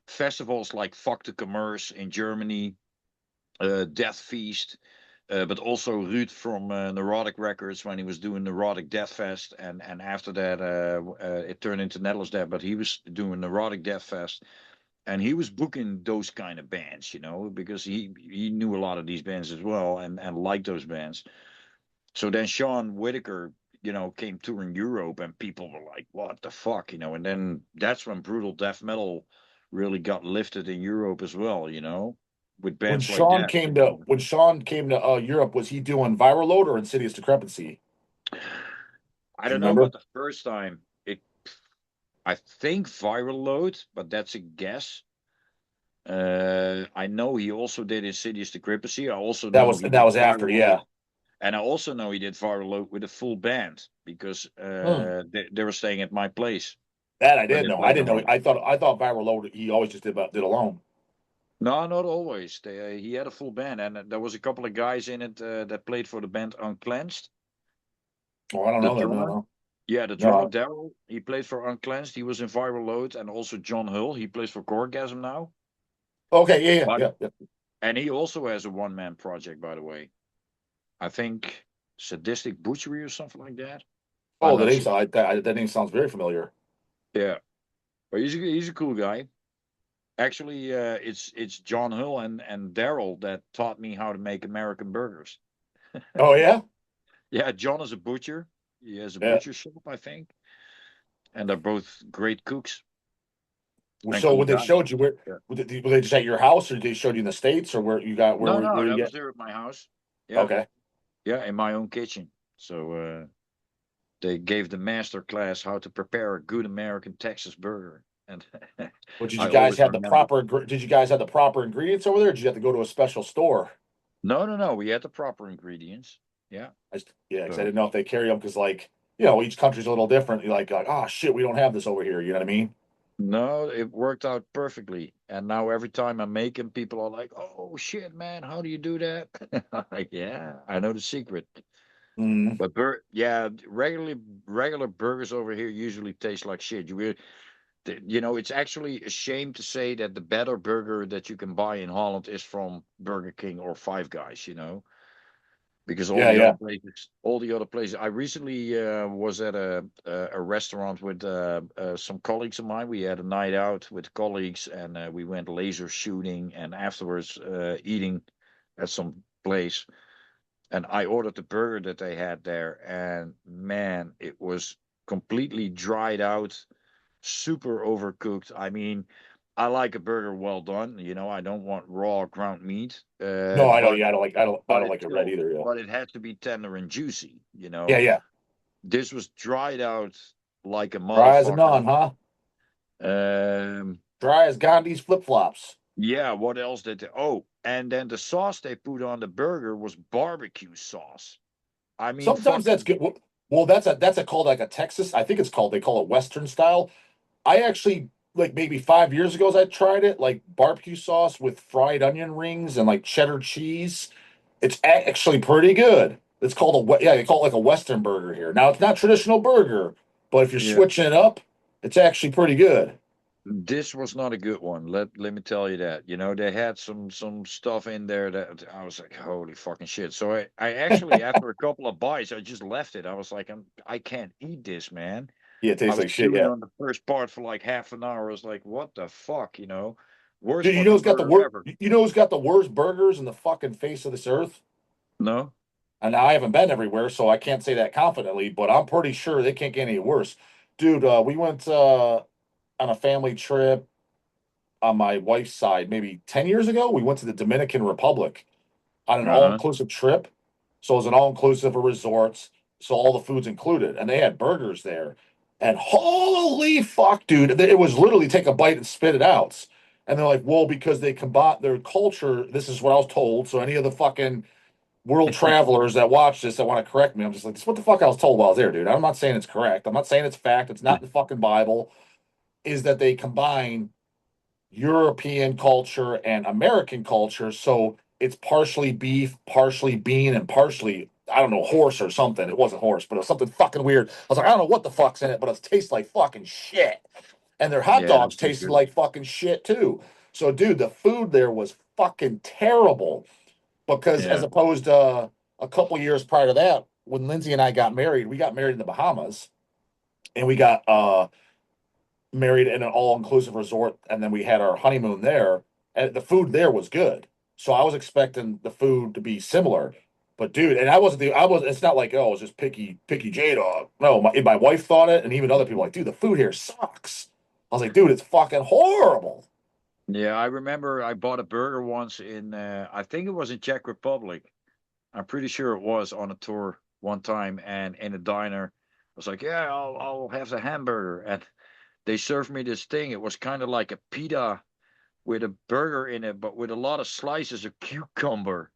festivals like Fuck the Commerce in Germany, Death Feast, but also Ruud from Neurotic Records when he was doing Neurotic Deathfest, and after that, it turned into Netherlands Death, but he was doing Neurotic Deathfest, and he was booking those kind of bands, because he knew a lot of these bands as well, and liked those bands. So then Sean Whitaker, came touring Europe, and people were like, "What the fuck?" And then that's when brutal death metal really got lifted in Europe as well, with When bands like Sean that. came to when Sean came to Europe, was he doing Viral Load or Insidious Discrepancy? I Do you don't know about remember? the first time. I think Viral Load, but that's a guess. I know he also did Insidious Discrepancy. I also That know was he that did was after, Viral Load. yeah. And I also know he did Viral Load with a full band because Hmm. they were staying at my place That I when did they know. I played didn't on know. road. I thought Viral Load he always just did alone. No, not always. He had a full band, and there was a couple of guys in it that played for the band Uncleansed. Oh, I don't The know that. No, drummer, no, yeah, the drummer no. Daryl, he played for Uncleansed. He was in Viral Load, and also John Hull. He plays for Gorgasm now. Okay, yeah, But yeah, yeah, yeah. and he also has a one man project, by the way. I think Sadistic Butchery or something like that. I'm Oh, the not name sure. sound that name sounds very familiar. Yeah, but he's a cool guy. Actually, it's John Hull and Daryl that taught me how to make American burgers. Oh yeah, Yeah, John is a butcher. He has a yeah. butcher shop, I think, and they're both great cooks Well, and so cool when they guys. showed you where Yeah. were they just at your house or they showed you in the States or No, no, where you that get? was there at my house. Yeah, Okay. yeah, in my own kitchen. So they gave the master class how to prepare a good American Texas burger, and Well, I always remember. did you guys have the proper ingredients over there? Or did you have to go to a special store? No, no, no. We had the proper ingredients. Yeah. Yeah, because I So didn't know if they carry them because like each country's a little different. You're like oh shit, we don't have this over here. You know what I mean? no, it worked out perfectly. And now every time I make them, people are like, "Oh shit, man, how do you do that?" I'm like, yeah, I know the secret. Mm. But yeah, regular burgers over here usually taste like shit. It's actually a shame to say that the better burger that you can buy in Holland is from Burger King or Five Guys, because Yeah, yeah. all the other places. I recently was at a restaurant with some colleagues of mine. We had a night out with colleagues, and we went laser shooting, and afterwards eating at some place. And I ordered the burger that they had there, and man, it was completely dried out, super overcooked. I mean, I like a burger well done. I don't want raw ground meat, No, I know. but Yeah, I but don't it like it red still either. Yeah, but it has to be tender and juicy. yeah, yeah. This was dried out like a Dry as a motherfucker. nun, huh? Um, Dry as Gandhi's flip flops. yeah, what else did they? Oh, And then the sauce they put on the burger was barbecue sauce. I mean, Sometimes that's fucking good. Well, that's a called like a Texas. I think it's called. They call it Western style. I actually like maybe 5 years ago, as I tried it, like barbecue sauce with fried onion rings and like cheddar cheese. It's actually pretty good. It's called yeah, they call it like a Western burger here. Now it's not traditional burger, but if you're yeah. switching it up, it's actually pretty good. This was not a good one. Let me tell you that. You know, they had some stuff in there that I was like, holy fucking shit. So I actually after a couple of bites, I just left it. I was like, I can't eat this, man. Yeah, it I tastes was like shit. chewing Yeah, on the first part for like half an hour. I was like, what the fuck, you know? Worst dude, you know fucking who's got the burger worst? ever. You know who's got the worst burgers in the fucking face of this earth? No? And I haven't been everywhere, so I can't say that confidently, but I'm pretty sure they can't get any worse. Dude, we went on a family trip on my wife's side maybe 10 years ago. We went to the Dominican Republic on an Uh-huh. all-inclusive trip. So it was an all-inclusive of resorts. So all the food's included. And they had burgers there. And holy fuck, dude, it was literally take a bite and spit it out. And they're like, well, because they combine their culture, this is what I was told. So any of the fucking world travelers that watch this that want to correct me, I'm just like, this is what the fuck I was told while I was there, dude. I'm not saying it's correct. I'm not saying it's fact. It's not in the fucking Bible. Is that they combine European culture and American culture. So it's partially beef, partially bean, and partially, I don't know, horse or something. It wasn't horse, but it was something fucking weird. I was like, I don't know what the fuck's in it, but it tastes like fucking shit. And their hot Yeah, dogs that's not tasted good. like fucking shit too. So, dude, the food there was fucking terrible because as Yeah. opposed to a couple years prior to that, when Lindsay and I got married, we got married in the Bahamas and we got married in an all-inclusive resort, and then we had our honeymoon there, and the food there was good. So I was expecting the food to be similar. But dude, and I was it's not like, oh, it's just picky J Dog. No, my wife thought it, and even other people like, dude, the food here sucks. I was like, dude, it's fucking horrible. Yeah, I remember I bought a burger once in I think it was in Czech Republic. I'm pretty sure it was on a tour one time and in a diner. I was like, yeah, I'll have the hamburger. And they served me this thing. It was kind of like a pita with a burger in it, but with a lot of slices of cucumber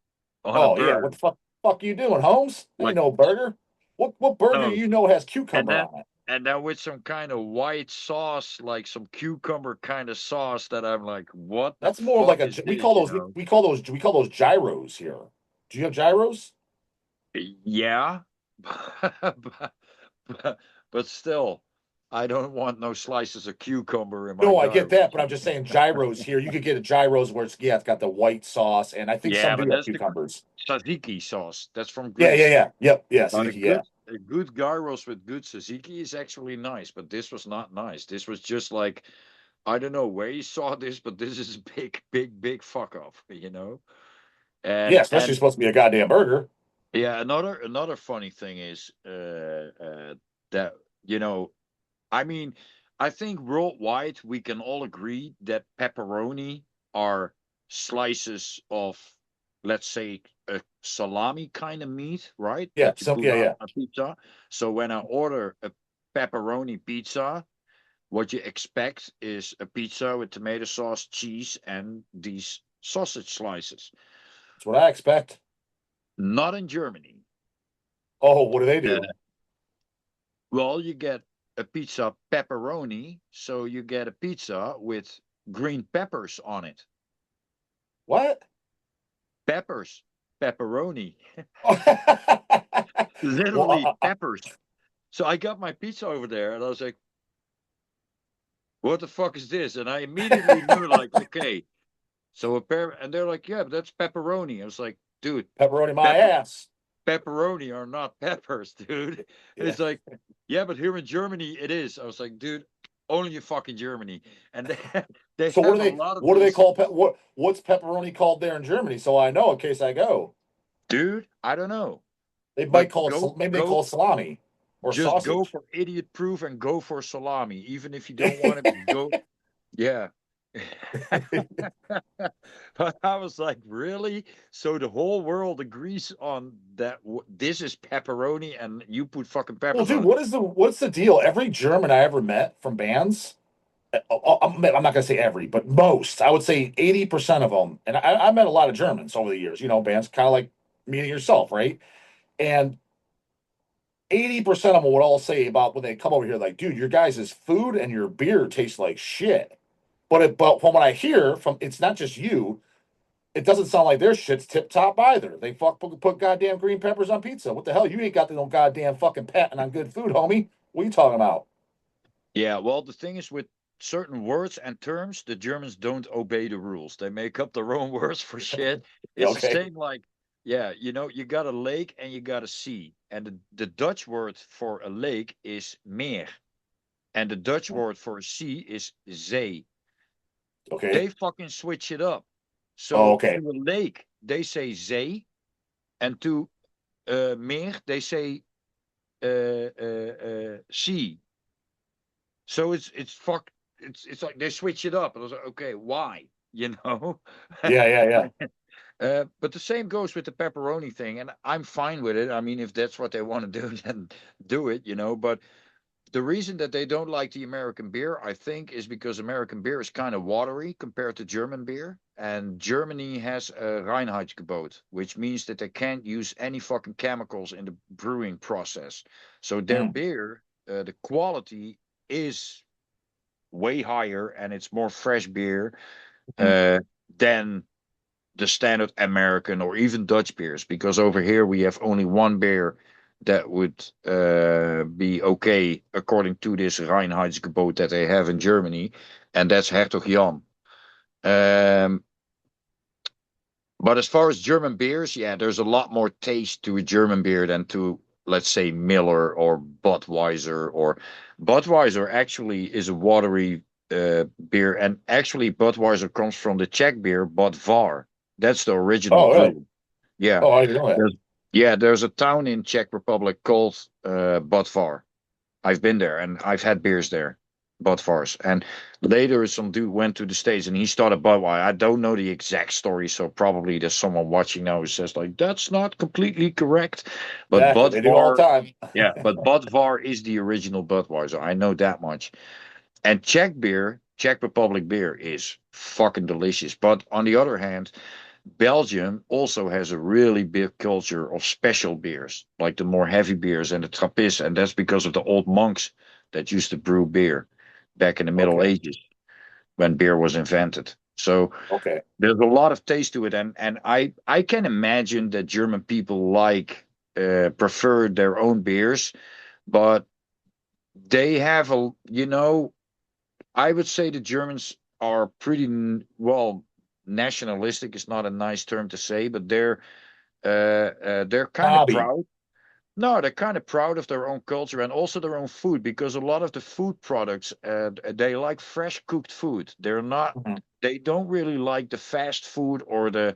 on a Oh yeah, what burger. the fuck you doing, Holmes? Ain't Like, no burger. What burger no. you know has And cucumber then on it? and then with some kind of white sauce, like some cucumber kind of sauce that I'm like, what the That's more of like fuck a is we this, call you those know? we call those gyros here. Do you have gyros? Yeah. but, but still, I don't want no slices of cucumber in my No, I get gyros. that, but I'm just saying gyros here. You could get a gyros where it's yeah, it's got the white sauce, and I think some Yeah, but do have that's the cucumbers. tzatziki sauce. That's from Yeah, yeah, Greece. yeah. Yep, yeah, But Suzuki, yeah. a good gyros with good tzatziki is actually nice, but this was not nice. This was just like I don't know where you saw this, but this is a big fuck off, you know? Yeah, especially And supposed to be a goddamn burger. yeah, another funny thing is that you know, I mean, I think worldwide we can all agree that pepperoni are slices of, let's say, a salami kind of meat, right? Yeah, That you some put yeah, on yeah. a pizza. So when I order a pepperoni pizza, what you expect is a pizza with tomato sauce, cheese, and these sausage slices. That's what I expect. Not in Germany. Oh, what do they Uh, do? well, you get a pizza pepperoni, so you get a pizza with green peppers on it. What? Peppers, pepperoni, Well, literally peppers. So I got my pizza over there, and I was like, "What the fuck is this?" And I immediately knew, like, okay, so and they're like, "Yeah, but that's pepperoni." I was like, "Dude, pepperoni my pepper ass. pepperoni are not peppers, dude." Yeah. It's like, "Yeah, but here in Germany it is." I was like, "Dude, only in fucking Germany." And they So have a lot of what do they these, call what's pepperoni called there in Germany? So I know in case I go. dude. I don't know, They but might call it go maybe they go call it salami or just go sausage. for idiot proof and go for salami, even if you don't want it. Go, yeah. But I was like, really? So the whole world agrees on that? This is pepperoni, and you put fucking Well, peppers dude, on it. what's the deal? Every German I ever met from bands, I'm not going to say every, but most. I would say 80% of them. And I met a lot of Germans over the years, bands kind of like meeting yourself, right? And 80% of them would all say about when they come over here, like, dude, your guys' food and your beer tastes like shit. But from what I hear from, it's not just you, it doesn't sound like their shit's tip top either. They put goddamn green peppers on pizza. What the hell? You ain't got no goddamn fucking patent on good food, homie. What are you talking about? Yeah, well, the thing is with certain words and terms, the Germans don't obey the rules. They make up their own words for shit. Yeah, It's the okay. same like, yeah, you got a lake and you got a sea. And the Dutch word for a lake is meer. And the Dutch word for a sea is zee. They Okay. fucking switch it up. Oh, So okay. to a lake, they say zee. And to meer, they say sea. So it's fuck. It's like they switch it up. And I was like, okay, why? You know. Yeah, yeah, yeah. But the same goes with the pepperoni thing, and I'm fine with it. I mean, if that's what they want to do, then do it. But the reason that they don't like the American beer, I think, is because American beer is kind of watery compared to German beer, and Germany has a Reinheitsgebot, which means that they can't use any fucking chemicals in the brewing process. So their Mm, beer, the quality is way higher and it's more fresh beer mm. uh, than the standard American or even Dutch beers. Because over here we have only one beer that would be okay according to this Reinheitsgebot that they have in Germany, and that's Hertog Jan. Um, but as far as German beers, yeah, there's a lot more taste to a German beer than to, let's say, Miller or Budweiser. Or Budweiser actually is a watery beer, and actually Budweiser comes from the Czech beer Budvar. That's the original Oh, really? brew. Yeah, Oh, I didn't know that. there's there's a town in Czech Republic called Budvar. I've been there and I've had beers there, Budvars. And later, some dude went to the States and he started Budweiser. I don't know the exact story, so probably there's someone watching now who says like that's not completely correct. But Exactly. They do all the Budvar, time. yeah, but Budvar is the original Budweiser. I know that much. And Czech beer, Czech Republic beer is fucking delicious. But on the other hand, Belgium also has a really big culture of special beers, like the more heavy beers and the Trappist, and that's because of the old monks that used to brew beer back in the Middle Okay. Ages when beer was invented. So Okay. there's a lot of taste to it, and I can imagine that German people prefer their own beers, but they have I would say the Germans are pretty well nationalistic is not a nice term to say, but they're kind of Snobby. proud. No, they're kind of proud of their own culture and also their own food because a lot of the food products they like fresh cooked food. Mhm. They don't really like the fast food or the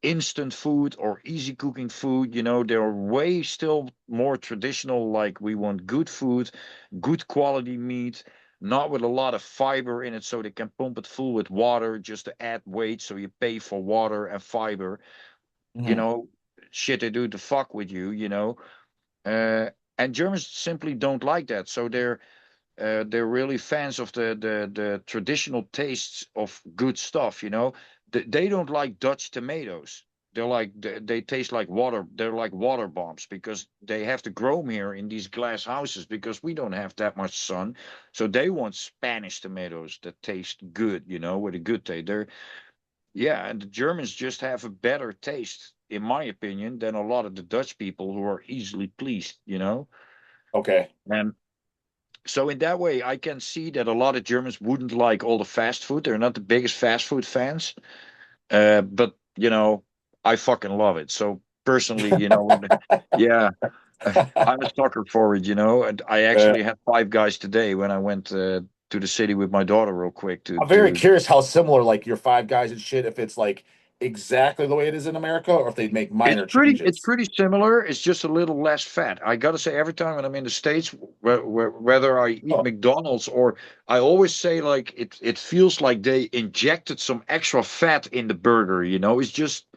instant food or easy cooking food. They're way still more traditional. Like we want good food, good quality meat, not with a lot of fiber in it, so they can pump it full with water just to add weight. So you pay for water and fiber. You Mhm. know, shit they do to fuck with you. Uh, and Germans simply don't like that. So they're really fans of the traditional tastes of good stuff. They don't like Dutch tomatoes. They taste like water. They're like water bombs because they have to grow 'em here in these glass houses because we don't have that much sun. So they want Spanish tomatoes that taste good. With a good taste. Yeah, and the Germans just have a better taste, in my opinion, than a lot of the Dutch people who are easily pleased. Okay. And so in that way, I can see that a lot of Germans wouldn't like all the fast food. They're not the biggest fast food fans. But I fucking love it. So personally, yeah, I'm a sucker for it. And I Uh, actually had Five Guys today when I went to the city with my daughter real quick to I'm very to curious how similar like your Five Guys and shit, if it's like exactly the way it is in America or if they make It's minor pretty changes. similar. It's just a little less fat. I gotta say, every time when I'm in the States, whether I eat Oh, McDonald's or I always say like it feels like they injected some extra fat in the burger. It's just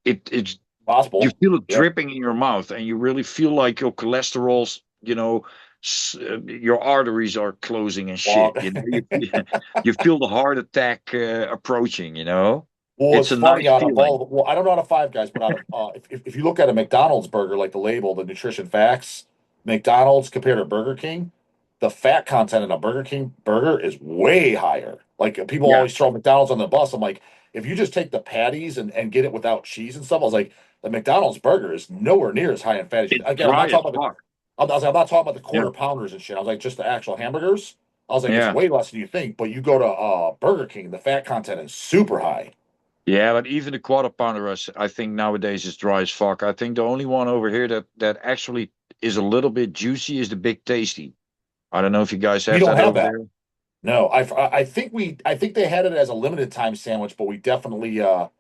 it's you possible. feel it Yep. dripping in your mouth, and you really feel like your cholesterol's your arteries are closing and Well, shit. You know, you feel the heart attack approaching. You know, well, it's it's a funny nice out of feeling. all. Well, I don't know out of Five Guys, but out of if you look at a McDonald's burger, like the label, the nutrition facts, McDonald's compared to Burger King, the fat content in a Burger King burger is way higher. Like people Yeah, always throw McDonald's on the bus. I'm like, if you just take the patties and get it without cheese and stuff, I was like, the McDonald's burger is nowhere near as high in fat as you. it's Again, I'm not dry as talking about fuck. I was like, I'm not talking about the Yeah, quarter pounders and shit. I was like, just the actual hamburgers. I was like, it's yeah. way less than you think. But you go to Burger King, the fat content is super high. Yeah, but even the quarter pounder, I think nowadays is dry as fuck. I think the only one over here that actually is a little bit juicy is the Big Tasty. I don't know if you guys We have don't that have over that. there. No, I think they had it as a limited time sandwich, but we definitely it's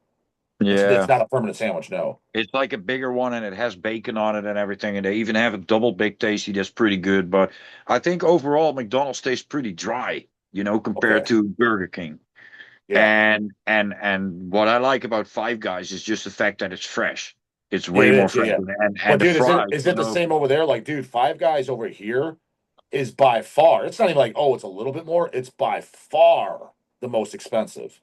Yeah, not a permanent sandwich. No. it's like a bigger one and it has bacon on it and everything. And they even have a double Big Tasty that's pretty good. But I think overall McDonald's tastes pretty dry, you know, compared Okay. to Burger King. Yeah. And what I like about Five Guys is just the fact that it's fresh. It's Yeah. way It more is. Yeah. fresh, Yeah. and But the dude, fries, is you it the know. same over there? Like, dude, Five Guys over here is by far. It's not even like, oh, it's a little bit more. It's by far the most expensive.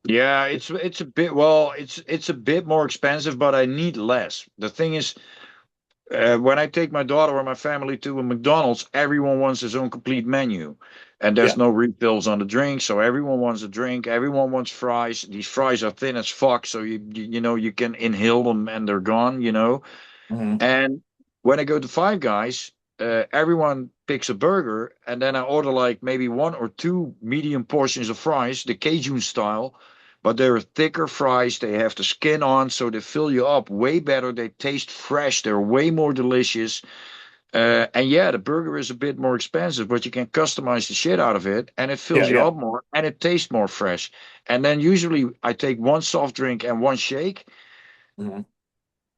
Yeah, it's a bit well, it's a bit more expensive, but I need less. The thing is, when I take my daughter or my family to a McDonald's, everyone wants his own complete menu, and there's Yeah. no refills on the drink, so everyone wants a drink. Everyone wants fries. These fries are thin as fuck, so you know you can inhale them and they're gone. You know. Hmm. And when I go to Five Guys, everyone picks a burger, and then I order like maybe one or two medium portions of fries, the Cajun style. But they're thicker fries. They have the skin on, so they fill you up way better. They taste fresh. They're way more delicious. And yeah, the burger is a bit more expensive, but you can customize the shit out of it, and it Yeah. fills you Yeah. up more, and it tastes more fresh. And then usually I take one soft drink and one shake. Hmm.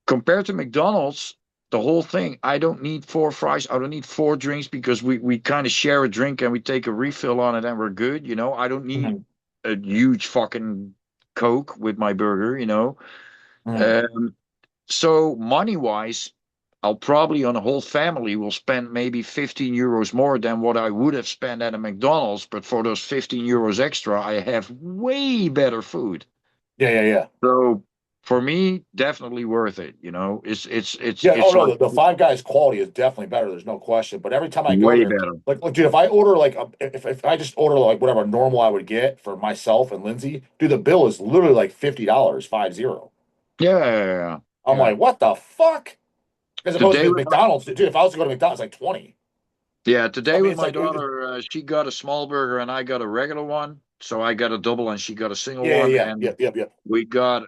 Compared to McDonald's, the whole thing, I don't need four fries. I don't need four drinks because we kind of share a drink and we take a refill on it and we're good. You know, I don't need Hmm. a huge fucking Coke with my burger, you know. Hmm. Um, so money wise, I'll probably on a whole family will spend maybe 15 euros more than what I would have spent at a McDonald's. But for those 15 euros extra, I have way better food. Yeah. Yeah. Yeah. So for me, definitely worth it. You know, it's Yeah. Oh it's no, like the Five Guys quality is definitely better. There's no question. But every time I go way there, better. like dude, if I order like if I just order like whatever normal I would get for myself and Lindsay, dude, the bill is literally like $50, 50. Yeah, yeah, yeah, yeah. I'm Yeah. like, what the fuck? As opposed Today to with my McDonald's, dude. If I was to go to McDonald's, it's like 20. yeah, I today mean, with it's my like daughter, she got a small burger and I got a regular one. So I got a double and she got a single yeah, yeah, one, yeah, and yeah, yeah, yeah. we got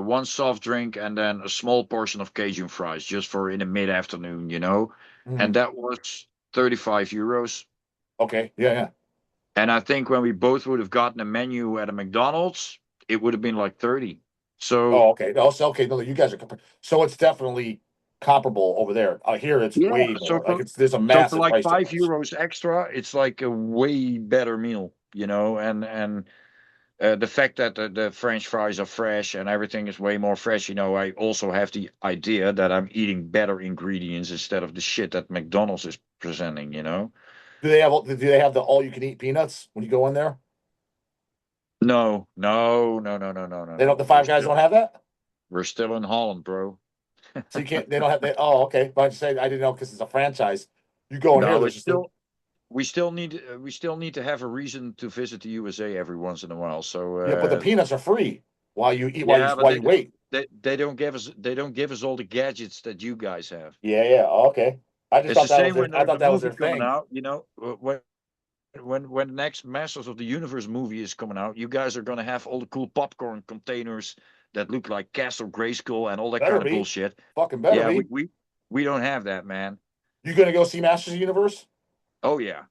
one soft drink and then a small portion of Cajun fries just for in the mid-afternoon, you know. Mhm. And that was 35 euros. Okay, yeah, yeah. And I think when we both would have gotten a menu at a McDonald's, it would have been like 30. So Oh, okay. No, so okay. No, you guys are so it's definitely comparable over there. Here, it's yeah, way so more. Like for it's there's a so for massive like price five difference. euros extra, it's like a way better meal, you know. And the fact that the French fries are fresh and everything is way more fresh, you know, I also have the idea that I'm eating better ingredients instead of the shit that McDonald's is presenting, you know. Do they have the all you can eat peanuts when you go in there? No, no, no, no, no, no, no, They don't. no. The Five Guys don't have that. We're still in Holland, bro. So you can't. They don't have. Oh, okay. But I just say I didn't know because it's a franchise. You go in here. No, There's it's just a, still we still need to have a reason to visit the USA every once in a while. So yeah, but the peanuts are free while you eat yeah, but while you wait. they don't give us all the gadgets that you guys have. Yeah, yeah. Oh, okay. I just It's the thought that was same their. when I there's thought a that was movie their coming thing. out, you know, when the next Masters of the Universe movie is coming out, you guys are gonna have all the cool popcorn containers that look like Castle Grayskull and all that Better kind of be. bullshit. Fucking better Yeah, be. we don't have that, man. You gonna go see Masters of the Universe? Oh yeah.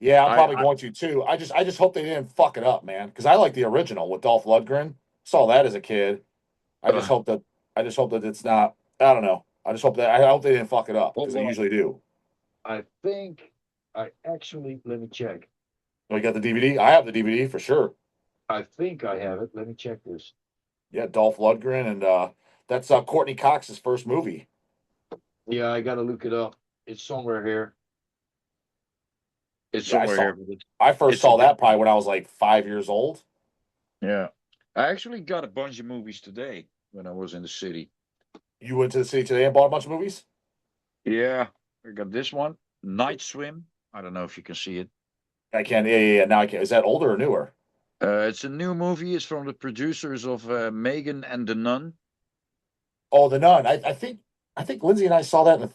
Yeah, I'm I, probably I going to too. I just hope they didn't fuck it up, man. Because I like the original with Dolph Lundgren. Saw that as a kid. I just uh, hope that I just hope that it's not. I don't know. I hope they didn't fuck it up because they well, usually do. I think I actually let me check. Oh, you got the DVD? I have the DVD for sure. I think I have it. Let me check this. Yeah, Dolph Lundgren and that's Courtney Cox's first movie. Yeah, I gotta look it up. It's somewhere here. It's Yeah, somewhere here, but I first it's a saw good that probably when I was like 5 years old. yeah. I actually got a bunch of movies today when I was in the city. You went to the city today and bought a bunch of movies? Yeah, I got this one, Night Swim. I don't know if you can see it. I can't. Yeah, yeah, yeah. Now I can. Is that older or newer? It's a new movie. It's from the producers of Megan and the Nun. Oh, The Nun. I think Lindsay and I saw that.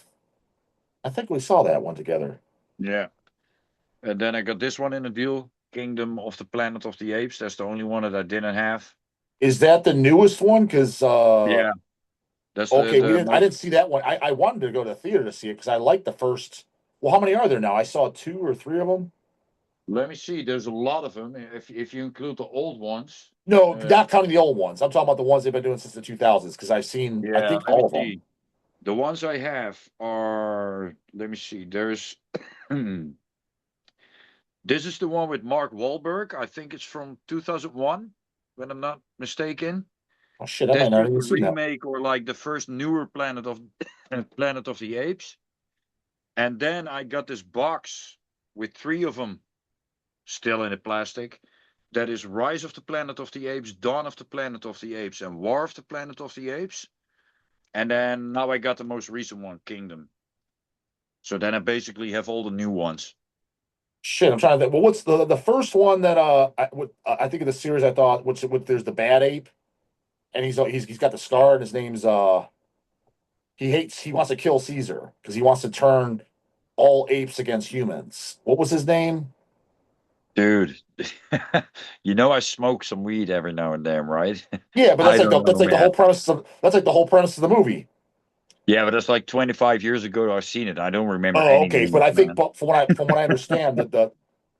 I think we saw that one together. Yeah. And then I got this one in the deal, Kingdom of the Planet of the Apes. That's the only one that I didn't have. Is that the newest one? Because Yeah, that's okay, we the didn't. I most. didn't see that one. I wanted to go to the theater to see it because I liked the first. Well, how many are there now? I saw two or three of them. Let me see. There's a lot of them. If you include the old ones. No, Uh, not counting the old ones. I'm talking about the ones they've been doing since the 2000s. Because I've seen, I yeah, think let me all of them. see. The ones I have are. Let me see. There's. This is the one with Mark Wahlberg. I think it's from 2001, when I'm not mistaken. Oh shit, I That's might not just even a seen that. remake or like the first newer Planet of Planet of the Apes. And then I got this box with three of them still in the plastic. That is Rise of the Planet of the Apes, Dawn of the Planet of the Apes, and War of the Planet of the Apes. And then now I got the most recent one, Kingdom. So then I basically have all the new ones. Shit, I'm trying to think. Well, what's the first one that I think of the series I thought which there's the bad ape and he's got the scar and his name's he wants to kill Caesar because he wants to turn all apes against humans. What was his name? Dude, you know I smoke some weed every now and then, right? Yeah, but I don't that's know, like the whole man. premise of that's like the whole premise of the movie. Yeah, but that's like 25 years ago I've seen it. I don't remember Oh, any okay. But names, I think man. but from what I understand the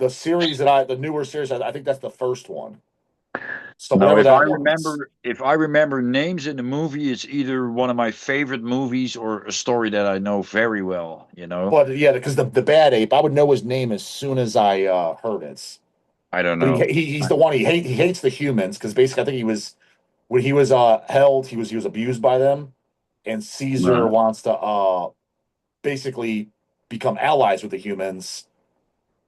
series the newer series I think that's the first one. So No, whatever that was. if I remember names in the movie, it's either one of my favorite movies or a story that I know very well, you know? But yeah, because the bad ape, I would know his name as soon as I heard it. I don't But know. he's the one he hates the humans because basically I think he was when he was held he was abused by them and Caesar Uh, wants to basically become allies with the humans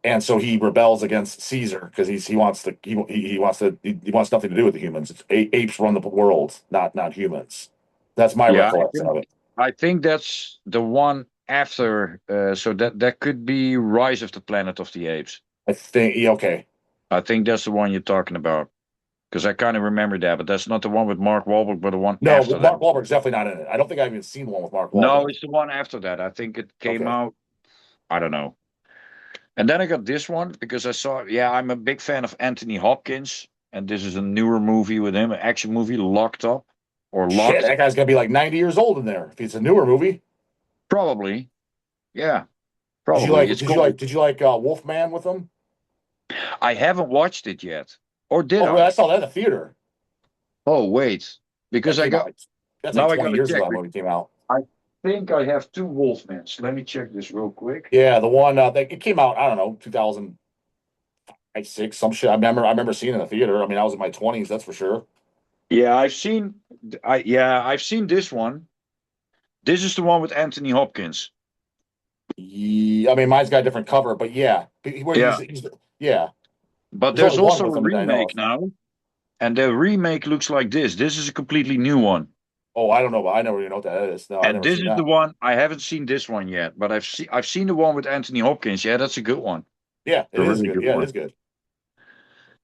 and so he rebels against Caesar because he wants to he wants nothing to do with the humans. It's apes run the world, not humans. That's my yeah, recollection of it. I think that's the one after. So that could be Rise of the Planet of the Apes. I think yeah, okay. I think that's the one you're talking about because I kind of remember that, but that's not the one with Mark Wahlberg, but the one No, after that. Mark Wahlberg's definitely not in it. I don't think I've even seen one with Mark No, Wahlberg. it's the one after that. I think it came Okay. out. I don't know. And then I got this one because I saw, yeah, I'm a big fan of Anthony Hopkins, and this is a newer movie with him, an action movie, Locked Up or Shit, Locked, that guy's gonna be like 90 years old in there. If it's a newer movie. probably. Yeah, probably. It's called. Did you like Wolfman with him? I haven't watched it yet, or did Oh, really? I I? saw that in the theater. Oh, wait, That because I came got out. That's like now I 20 got to years check. ago that movie came out. I think I have two Wolfmans. Let me check this real quick. Yeah, the one that it came out, I don't know, 2006, some shit. I remember seeing it in the theater. I mean, I was in my 20s, that's for sure. Yeah, I've seen this one. This is the one with Anthony Hopkins. Yeah, I mean, mine's got a different cover, but yeah, where Yeah, yeah. but There's only there's one also with a them that I know remake of. now. And the remake looks like this. This is a completely new one. Oh, I don't know, but I never even know what that is. No, I And never this seen is the that. one I haven't seen this one yet, but I've seen the one with Anthony Hopkins. Yeah, that's a good one. Yeah, It's it a is really good. good Yeah, it one. is good.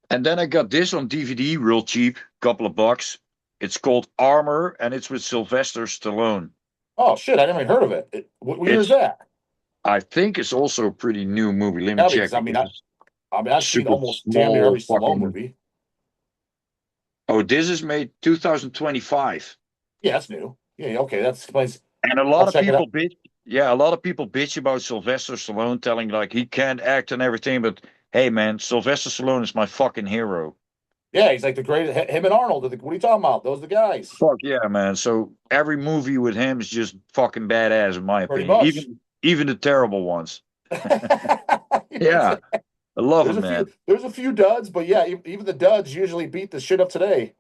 And then I got this on DVD, real cheap, couple of bucks. It's called Armor, and it's with Sylvester Stallone. Oh shit, I never even heard of it. What year is It's that? I think it's also a pretty new movie. Let me Yeah, check because because it's I mean I've seen super almost damn near every small Stallone fucking. movie. Oh, this is made 2025. Yeah, that's new. Yeah, yeah, okay, that explains. And a I'll lot of check it out. people bitch. Yeah, a lot of people bitch about Sylvester Stallone, telling like he can't act and everything. But hey, man, Sylvester Stallone is my fucking hero. Yeah, he's like the greatest. Him and Arnold. What are you talking about? Those are the guys. Fuck yeah, man. So every movie with him is just fucking badass, in my Pretty opinion. much. Even the terrible ones. It's Yeah, like- I love him, man. there's a few duds, but yeah, even the duds usually beat the shit up today.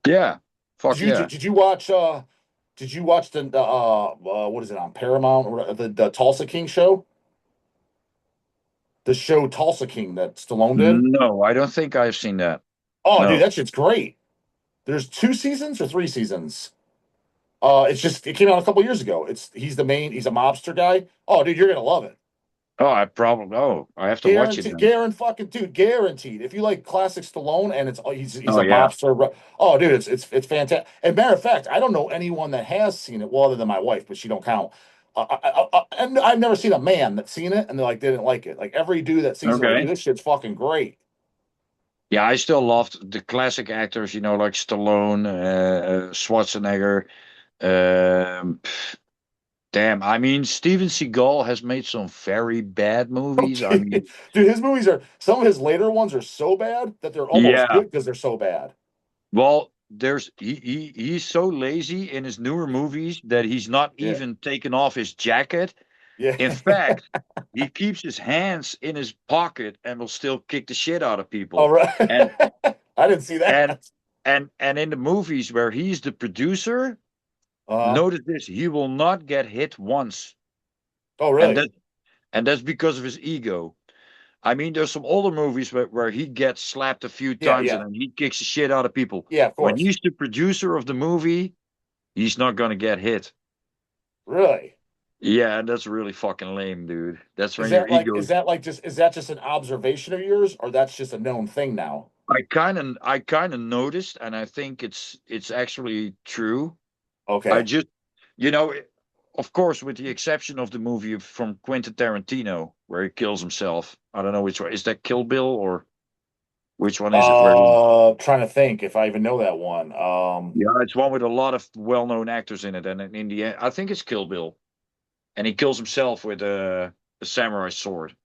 Yeah, fuck yeah. Did you watch? Did you watch the what is it on Paramount or the Tulsa King show? The show Tulsa King that Stallone did? No, I don't think I've seen that. Oh, dude, No. that shit's great. There's 2 seasons or 3 seasons. It's just it came out a couple years ago. He's a mobster guy. Oh, dude, you're gonna love it. Oh, I probably. Oh, I have to watch it Guaranteed, then. guaranteed, fucking dude, guaranteed. If you like classic Stallone and he's Oh a yeah. mobster. Oh, dude, it's fantastic. And matter of fact, I don't know anyone that has seen it, well, other than my wife, but she don't count. And I've never seen a man that's seen it and they didn't like it. Like every dude that sees it, like, dude, Okay. this shit's fucking great. Yeah, I still loved the classic actors, like Stallone, Schwarzenegger. Um, Damn, I mean, Steven Seagal has made some very bad movies. I Okay, mean, dude, his movies are some of his later ones are so bad that they're almost yeah. good because they're so bad. Well, he's so lazy in his newer movies that he's not Yeah, even taken off his jacket. yeah. In fact, he keeps his hands in his pocket and will still kick the shit out of All people. right. And I didn't see and that. and in the movies where he's the producer, Uh, notice this, he will not get hit once. oh, And really? that and that's because of his ego. I mean, there's some older movies where he gets slapped a few Yeah, times and yeah, then he kicks the shit out of people. yeah. Of When course. he's the producer of the movie, he's not gonna get hit. Really? Yeah, and that's really fucking lame, dude. That's when your ego. Is that just an observation of yours, or that's just a known thing now? I kind of noticed, and I think it's actually true. I Okay. just, you know, of course, with the exception of the movie from Quentin Tarantino where he kills himself. I don't know which one is that, Kill Bill, or which one is it? Where he, Trying to think if I even know that one. yeah, it's one with a lot of well-known actors in it, and in the end, I think it's Kill Bill, and he kills himself with a samurai sword.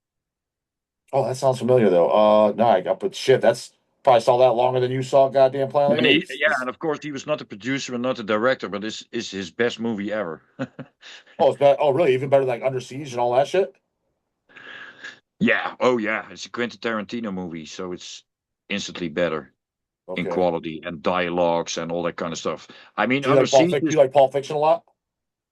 Oh, that sounds familiar though. No, but shit, that's probably saw that longer than you saw goddamn Planet of And the Apes. yeah, and of course he was not the producer and not the director, but this is his best movie ever. Oh, it's better. Oh, really? Even better than like Under Siege and all that shit? Yeah, oh yeah, it's a Quentin Tarantino movie, so it's instantly better in Okay. quality and dialogues and all that kind of stuff. I mean, Do you Under like Pulp Siege Fiction? Do is. you like Pulp Fiction a lot?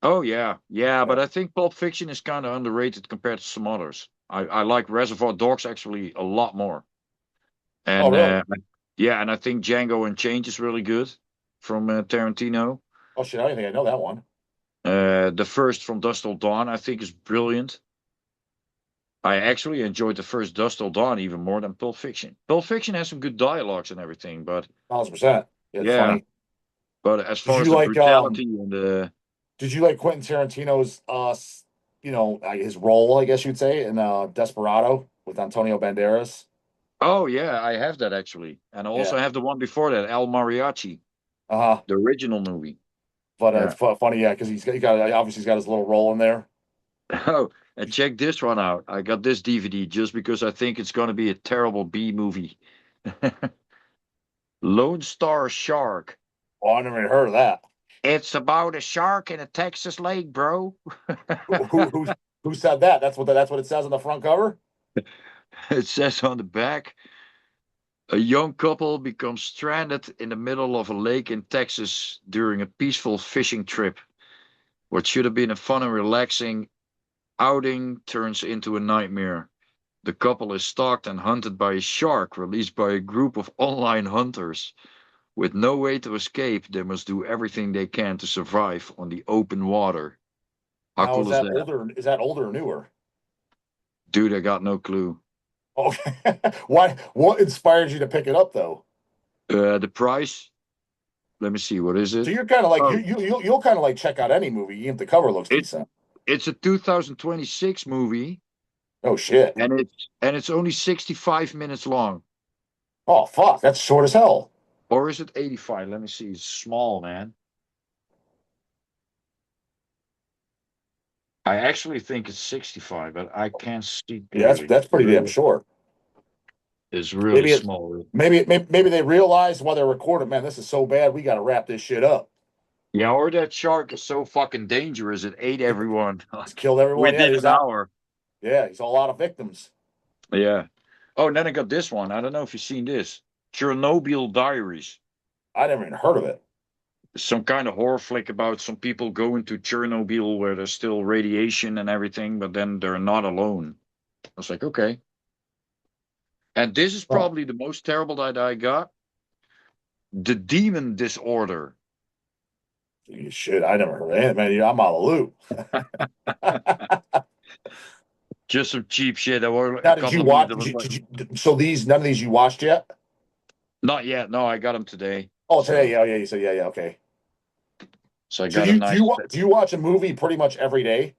Oh yeah, yeah, Yeah. but I think Pulp Fiction is kind of underrated compared to some others. I like Reservoir Dogs actually a lot more, Oh, and really? yeah, and I think Django Unchained is really good from Tarantino. Oh shit, I don't think I know that one. The first from Dusk Till Dawn I think is brilliant. I actually enjoyed the first Dusk Till Dawn even more than Pulp Fiction. Pulp Fiction has some good dialogues and everything, but 1,000%. Yeah, it's yeah, funny. but as Did far you as the like brutality and the. Quentin Tarantino's his role, I guess you'd say, in Desperado with Antonio Banderas? Oh yeah, I have that actually, and I also Yeah. have the one before that, El Mariachi, Uh-huh. the original movie. But it's Yeah. funny, yeah, because obviously he's got his little role in there. Oh, and check this one out. I got this DVD just because I think it's going to be a terrible B movie. Lone Star Shark. Oh, I never even heard of that. It's about a shark in a Texas lake, bro. Who who who, who said that? That's what it says on the front cover. It says on the back, a young couple becomes stranded in the middle of a lake in Texas during a peaceful fishing trip. What should have been a fun and relaxing outing turns into a nightmare. The couple is stalked and hunted by a shark released by a group of online hunters. With no way to escape, they must do everything they can to survive on the open water. How Now is cool is that that? older? Is that older or newer? Dude, I got no clue. Okay. Why? What inspired you to pick it up though? The price? Let me see. What is So it? you're kind of like Oh, you'll kind of like check out any movie even if the cover looks it decent. it's a 2026 movie, Oh shit. and it's only 65 minutes long. Oh fuck, that's short as hell. Or is it 85? Let me see. It's small, man. I actually think it's 65, but I can't see Yeah, that's clearly. that's pretty damn Really, short. it's really Maybe it small. maybe they realized while they're recording, man, this is so bad, we got to wrap this shit up. Yeah, or that shark is so fucking dangerous it ate It, everyone he's killed everyone. Yeah, within there's an that. hour. Yeah, he's a lot of victims. Yeah. Oh, and then I got this one. I don't know if you've seen this. Chernobyl Diaries. I never even heard of it. some kind of horror flick about some people going to Chernobyl where there's still radiation and everything, but then they're not alone. I was like, okay. And this is Oh, probably the most terrible that I got. The Demon Disorder. you shit. I never heard of it, man. I'm out of the loop. Just some cheap shit. There were a Now, did couple you of movies watch? that was like, So none of these you watched yet? not yet. No, I got them today. Oh, today. So, Yeah, yeah. You said, yeah, yeah. Okay. so I So got a nice. do you watch a movie pretty much every day?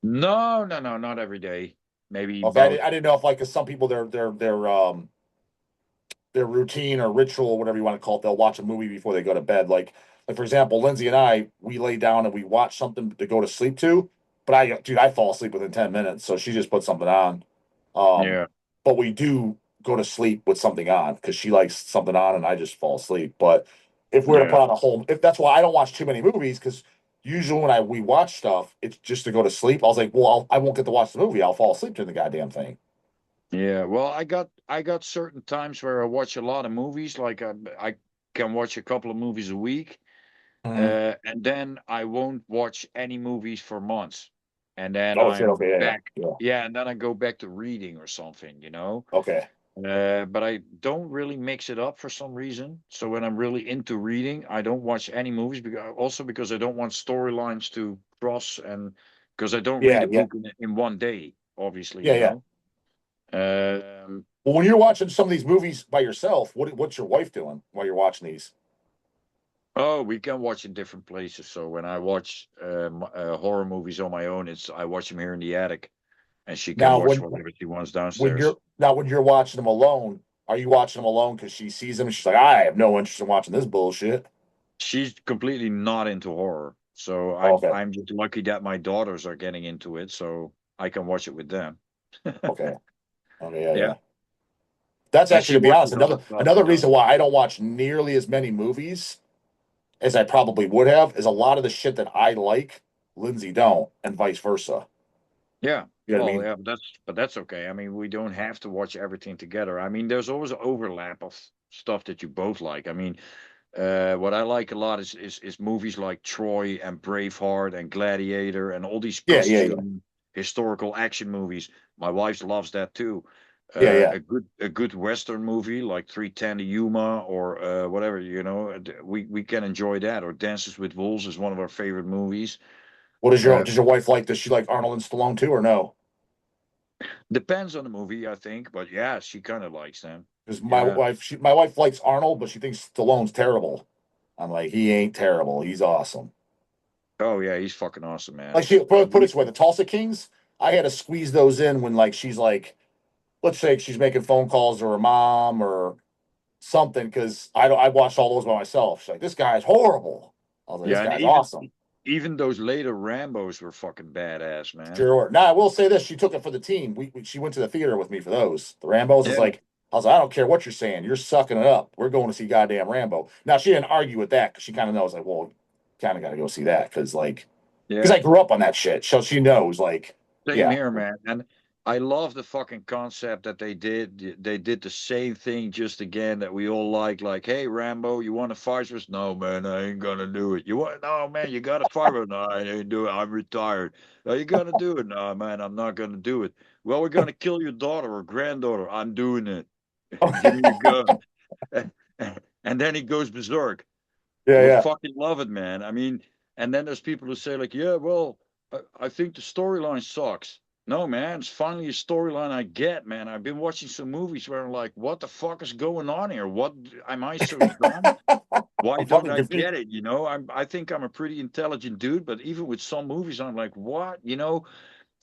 No, no, no, not every day. Maybe Okay, about. I didn't know if like, 'cause some people their routine or ritual, whatever you want to call it, they'll watch a movie before they go to bed. Like for example, Lindsay and I, we lay down and we watch something to go to sleep to. But I fall asleep within 10 minutes, so she just put something on. Um, Yeah, but we do go to sleep with something on because she likes something on, and I just fall asleep. But if we're to yeah, put on a whole, if that's why I don't watch too many movies, because usually when we watch stuff, it's just to go to sleep. I was like, well, I won't get to watch the movie. I'll fall asleep to the goddamn thing. yeah. Well, I got certain times where I watch a lot of movies. Like I can watch a couple of movies a week. Mhm. And then I won't watch any movies for months. And then Oh shit. I'm Okay. Yeah. Yeah. back. Yeah. Yeah, and then I go back to reading or something, you know? Okay. But I don't really mix it up for some reason. So when I'm really into reading, I don't watch any movies because I don't want storylines to cross and because I don't read Yeah. a Yeah. book in one day, obviously, Yeah. you Yeah. know? Um, Well, when you're watching some of these movies by yourself, what's your wife doing while you're watching these? oh, we can watch in different places. So when I watch horror movies on my own, I watch them here in the attic. And she can Now, watch whatever she wants downstairs. when you're watching them alone, are you watching them alone because she sees them and she's like, I have no interest in watching this bullshit. She's completely not into horror, so Oh, I'm okay. I'm just lucky that my daughters are getting into it, so I can watch it with them. Okay. Okay. Yeah. Yeah, Yeah. That's and actually, she to be honest, watches other stuff another because reason why I don't watch nearly as many movies as I probably would have is a lot of the shit that I like, Lindsay don't, and vice versa. yeah, You know what I well, mean? yeah, but that's okay. I mean, we don't have to watch everything together. I mean, there's always an overlap of stuff that you both like. I mean, what I like a lot is movies like Troy and Braveheart and Gladiator and all these Yeah. Yeah. Yeah. costume historical action movies. My wife loves that too. Yeah. Yeah. A good Western movie like 310 to Yuma or whatever, we can enjoy that. Or Dances with Wolves is one of our favorite movies. What Uh, does your wife like? Does she like Arnold and Stallone too, or no? Depends on the movie, I think, but yeah, she kind of likes them. Because Yeah. my wife likes Arnold, but she thinks Stallone's terrible. I'm like, he ain't terrible. He's awesome. Oh yeah, he's fucking awesome, man. Like she put it We this way, the Tulsa Kings, I had to squeeze those in when like she's like, let's say she's making phone calls to her mom or something, because I watched all those by myself. She's like, this guy's horrible. I was like, this Yeah, and guy's even awesome. even those later Rambos were fucking badass, man. Sure. Now I will say this: she took it for the team. She went to the theater with me for those. The Rambo's is Yeah, like, I was like, I don't care what you're saying. You're sucking it up. We're going to see goddamn Rambo. Now she didn't argue with that because she kind of knows, like, well, kind of got to go see that because yeah. I grew up on that shit. So she knows, like, Same yeah, here, man. And I love the fucking concept that they did. They did the same thing just again that we all like, hey, Rambo, you want to fight us? No, man, I ain't gonna do it. You want? No, man, you gotta fight us. No, I ain't do it. I'm retired. No, you gotta do it. No, man, I'm not gonna do it. Well, we're gonna kill your daughter or granddaughter. I'm doing it. Give me your gun. And then he goes berserk. yeah, We yeah. fucking love it, man. I mean, and then there's people who say like, yeah, well, I think the storyline sucks. No, man, it's finally a storyline I get, man. I've been watching some movies where I'm like, what the fuck is going on here? What am I so dumb? Why I'm don't fucking I confused. get it? I think I'm a pretty intelligent dude, but even with some movies, I'm like, what?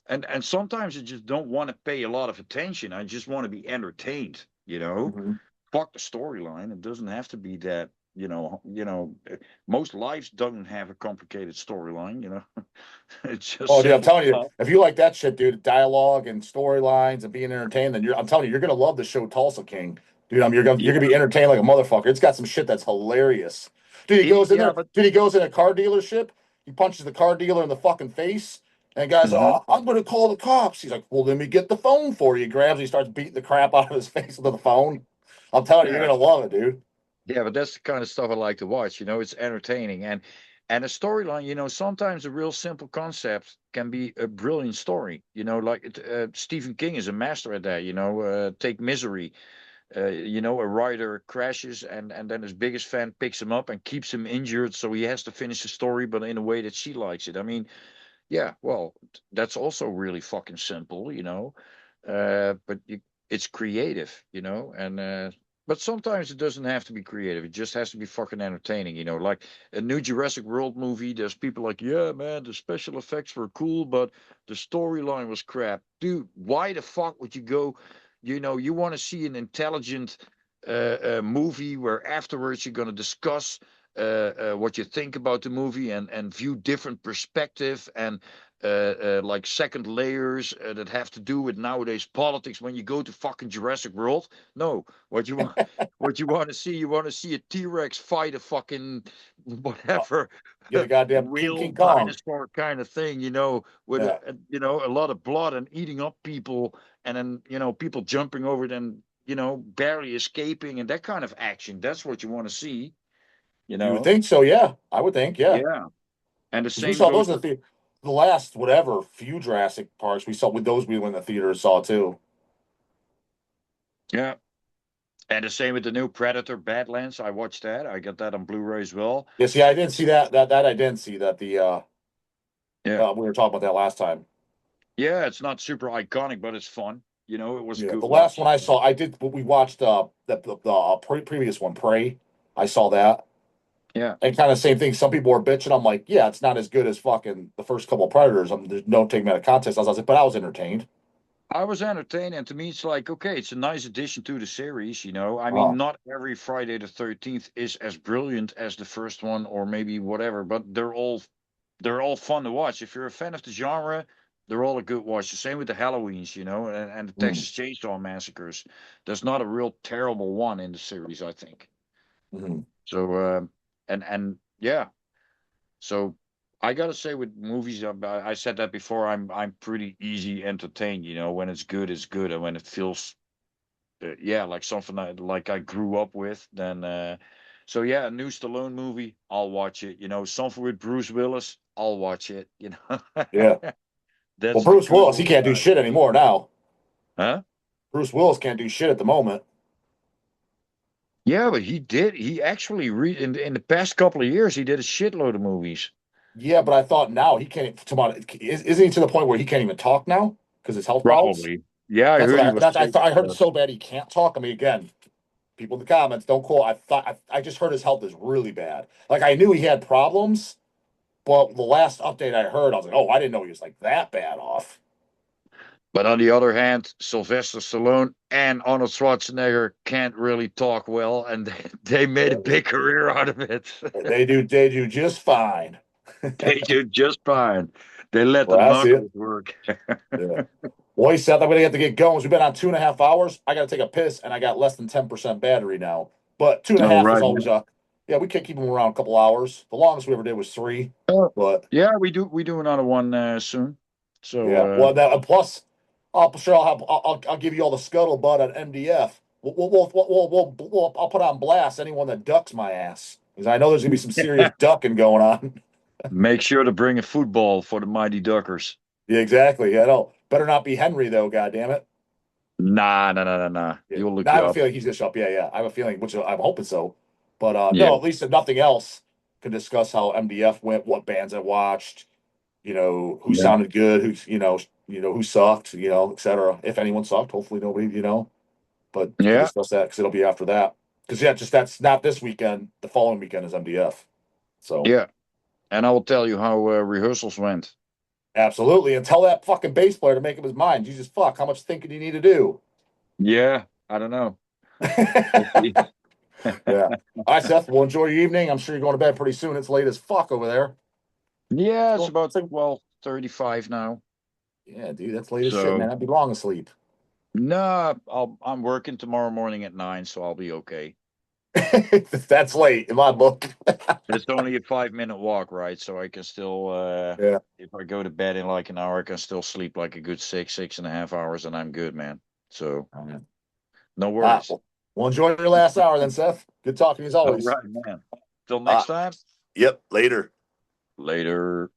And sometimes I just don't want to pay a lot of attention. I just want to be entertained, you know? Mhm. Fuck the storyline. It doesn't have to be that, most lives don't have a complicated storyline. It's just Oh, dude, I'm simple telling you, stuff. if you like that shit, dude, dialogue and storylines and being entertained, then I'm telling you, you're gonna love the show Tulsa King, dude. You're gonna Yeah. be entertained like a motherfucker. It's got some shit that's hilarious, dude. He goes in Yeah, there, but dude. He goes in a car dealership. He punches the car dealer in the fucking face, and the guy's, mhm. oh, I'm gonna call the cops. He's like, well, let me get the phone for you. He grabs, he starts beating the crap out of his face with the phone. I'm telling you, you're Yeah, gonna love it, dude. Yeah, but that's the kind of stuff I like to watch. It's entertaining and a storyline. Sometimes a real simple concept can be a brilliant story. Stephen King is a master at that. Take Misery. A writer crashes and then his biggest fan picks him up and keeps him injured, so he has to finish the story, but in a way that she likes it. I mean, yeah, well, that's also really fucking simple, but it's creative, and but sometimes it doesn't have to be creative. It just has to be fucking entertaining, like a new Jurassic World movie. There's people like, yeah, man, the special effects were cool, but the storyline was crap. Dude, why the fuck would you go? You want to see an intelligent movie where afterwards you're going to discuss what you think about the movie and view different perspective and like second layers that have to do with nowadays politics. When you go to fucking Jurassic World, no, what you want to see, you want to see a T-Rex fight a fucking Oh, whatever yeah, the goddamn real King Kong. dinosaur kind of thing, with Yeah, a lot of blood and eating up people, and then people jumping over it and barely escaping and that kind of action. That's what you want to see, you you would know. think so. Yeah, I would think. Yeah, Yeah, and the because we same saw goes those in for the last whatever few Jurassic Parks we saw with those we went in the theater and saw too. yeah. And the same with the new Predator Badlands. I watched that. I got that on Blu-ray as well. Yeah, see, I didn't see that I didn't see that Yeah. we were talking about that last time. Yeah, it's not super iconic, but it's fun. It was a Yeah, good the last one watch. I saw, I did. We watched previous one, Prey. I saw that, Yeah. and kind of same thing. Some people were bitching. I'm like, yeah, it's not as good as fucking the first couple of Predators. There's no taking me out of context. I was like, but I was entertained. I was entertained, and to me, it's like, okay, it's a nice addition to the series. I mean, Oh, not every Friday the 13th is as brilliant as the first one, or maybe whatever, but they're all fun to watch. If you're a fan of the genre, they're all a good watch. The same with the Halloweens, and the mm, Texas Chainsaw Massacres. There's not a real terrible one in the series, I think. mm, So, and yeah, so I gotta say with movies, I said that before. I'm pretty easy entertained. When it's good, it's good, and when it feels, yeah, like something like I grew up with, then. So yeah, a new Stallone movie, I'll watch it. Something with Bruce Willis, I'll watch it. yeah. Well, That's the Bruce good Willis, he old can't do guy. shit anymore now. Huh? Bruce Willis can't do shit at the moment. Yeah, but he did. He actually in the past couple of years, he did a shitload of movies. Yeah, but I thought now he can't. Isn't he to the point where he can't even talk now because his health problems? Probably. Yeah, I That's heard what he I. was That's I sick, thought I heard it but so bad he can't talk. I mean, again, people in the comments don't quote. I just heard his health is really bad. Like I knew he had problems, but the last update I heard, I was like, oh, I didn't know he was like that bad off. But on the other hand, Sylvester Stallone and Arnold Schwarzenegger can't really talk well, and they made a big career out of it. They do just fine. They do just fine. They let the Well, I see it. knuckles work. Yeah. Boy, Seth, I'm gonna have to get going. We've been on 2.5 hours. I gotta take a piss, and I got less than 10% battery now. But two and a All half is right, always man. yeah. We can keep them around a couple hours. The longest we ever did was three. But Yeah, we do another one soon. So yeah, well, that plus, I'm sure I'll give you all the scuttlebutt at MDF. I'll put on blast anyone that ducks my ass because I know there's gonna be some serious ducking going on. make sure to bring a football for the Mighty Duckers. Yeah, exactly. Yeah, no, better not be Henry though. God damn it. Nah, nah, nah, nah, nah. Yeah. He'll look Now I you have a up. feeling he's gonna show up. Yeah, yeah. I have a feeling, which I'm hoping so. But Yeah, no, at least if nothing else, can discuss how MDF went, what bands I watched, who yeah, sounded good, who sucked, etc. If anyone sucked, hopefully nobody, but we can yeah, discuss that because it'll be after that. Because yeah, just that's not this weekend. The following weekend is MDF. So yeah. And I will tell you how rehearsals went. absolutely, and tell that fucking bass player to make up his mind. Jesus fuck, how much thinking do you need to do? Yeah, I don't know. We'll see. Yeah. All right, Seth. Well, enjoy your evening. I'm sure you're going to bed pretty soon. It's late as fuck over there. Yeah, it's Well, about 12:35 now. yeah, dude, that's late as shit, man. So I'd be long asleep. no, I'm working tomorrow morning at 9, so I'll be okay. That's late in my book. It's only a 5-minute walk, right? So I can still, Yeah. if I go to bed in like an hour, I can still sleep like a good 6.5 hours, and I'm good, man. So All right. no Ah, worries. Well, enjoy your last hour then, Seth. Good talking as All always. right, man. Till Uh, next time. yep. Later. Later.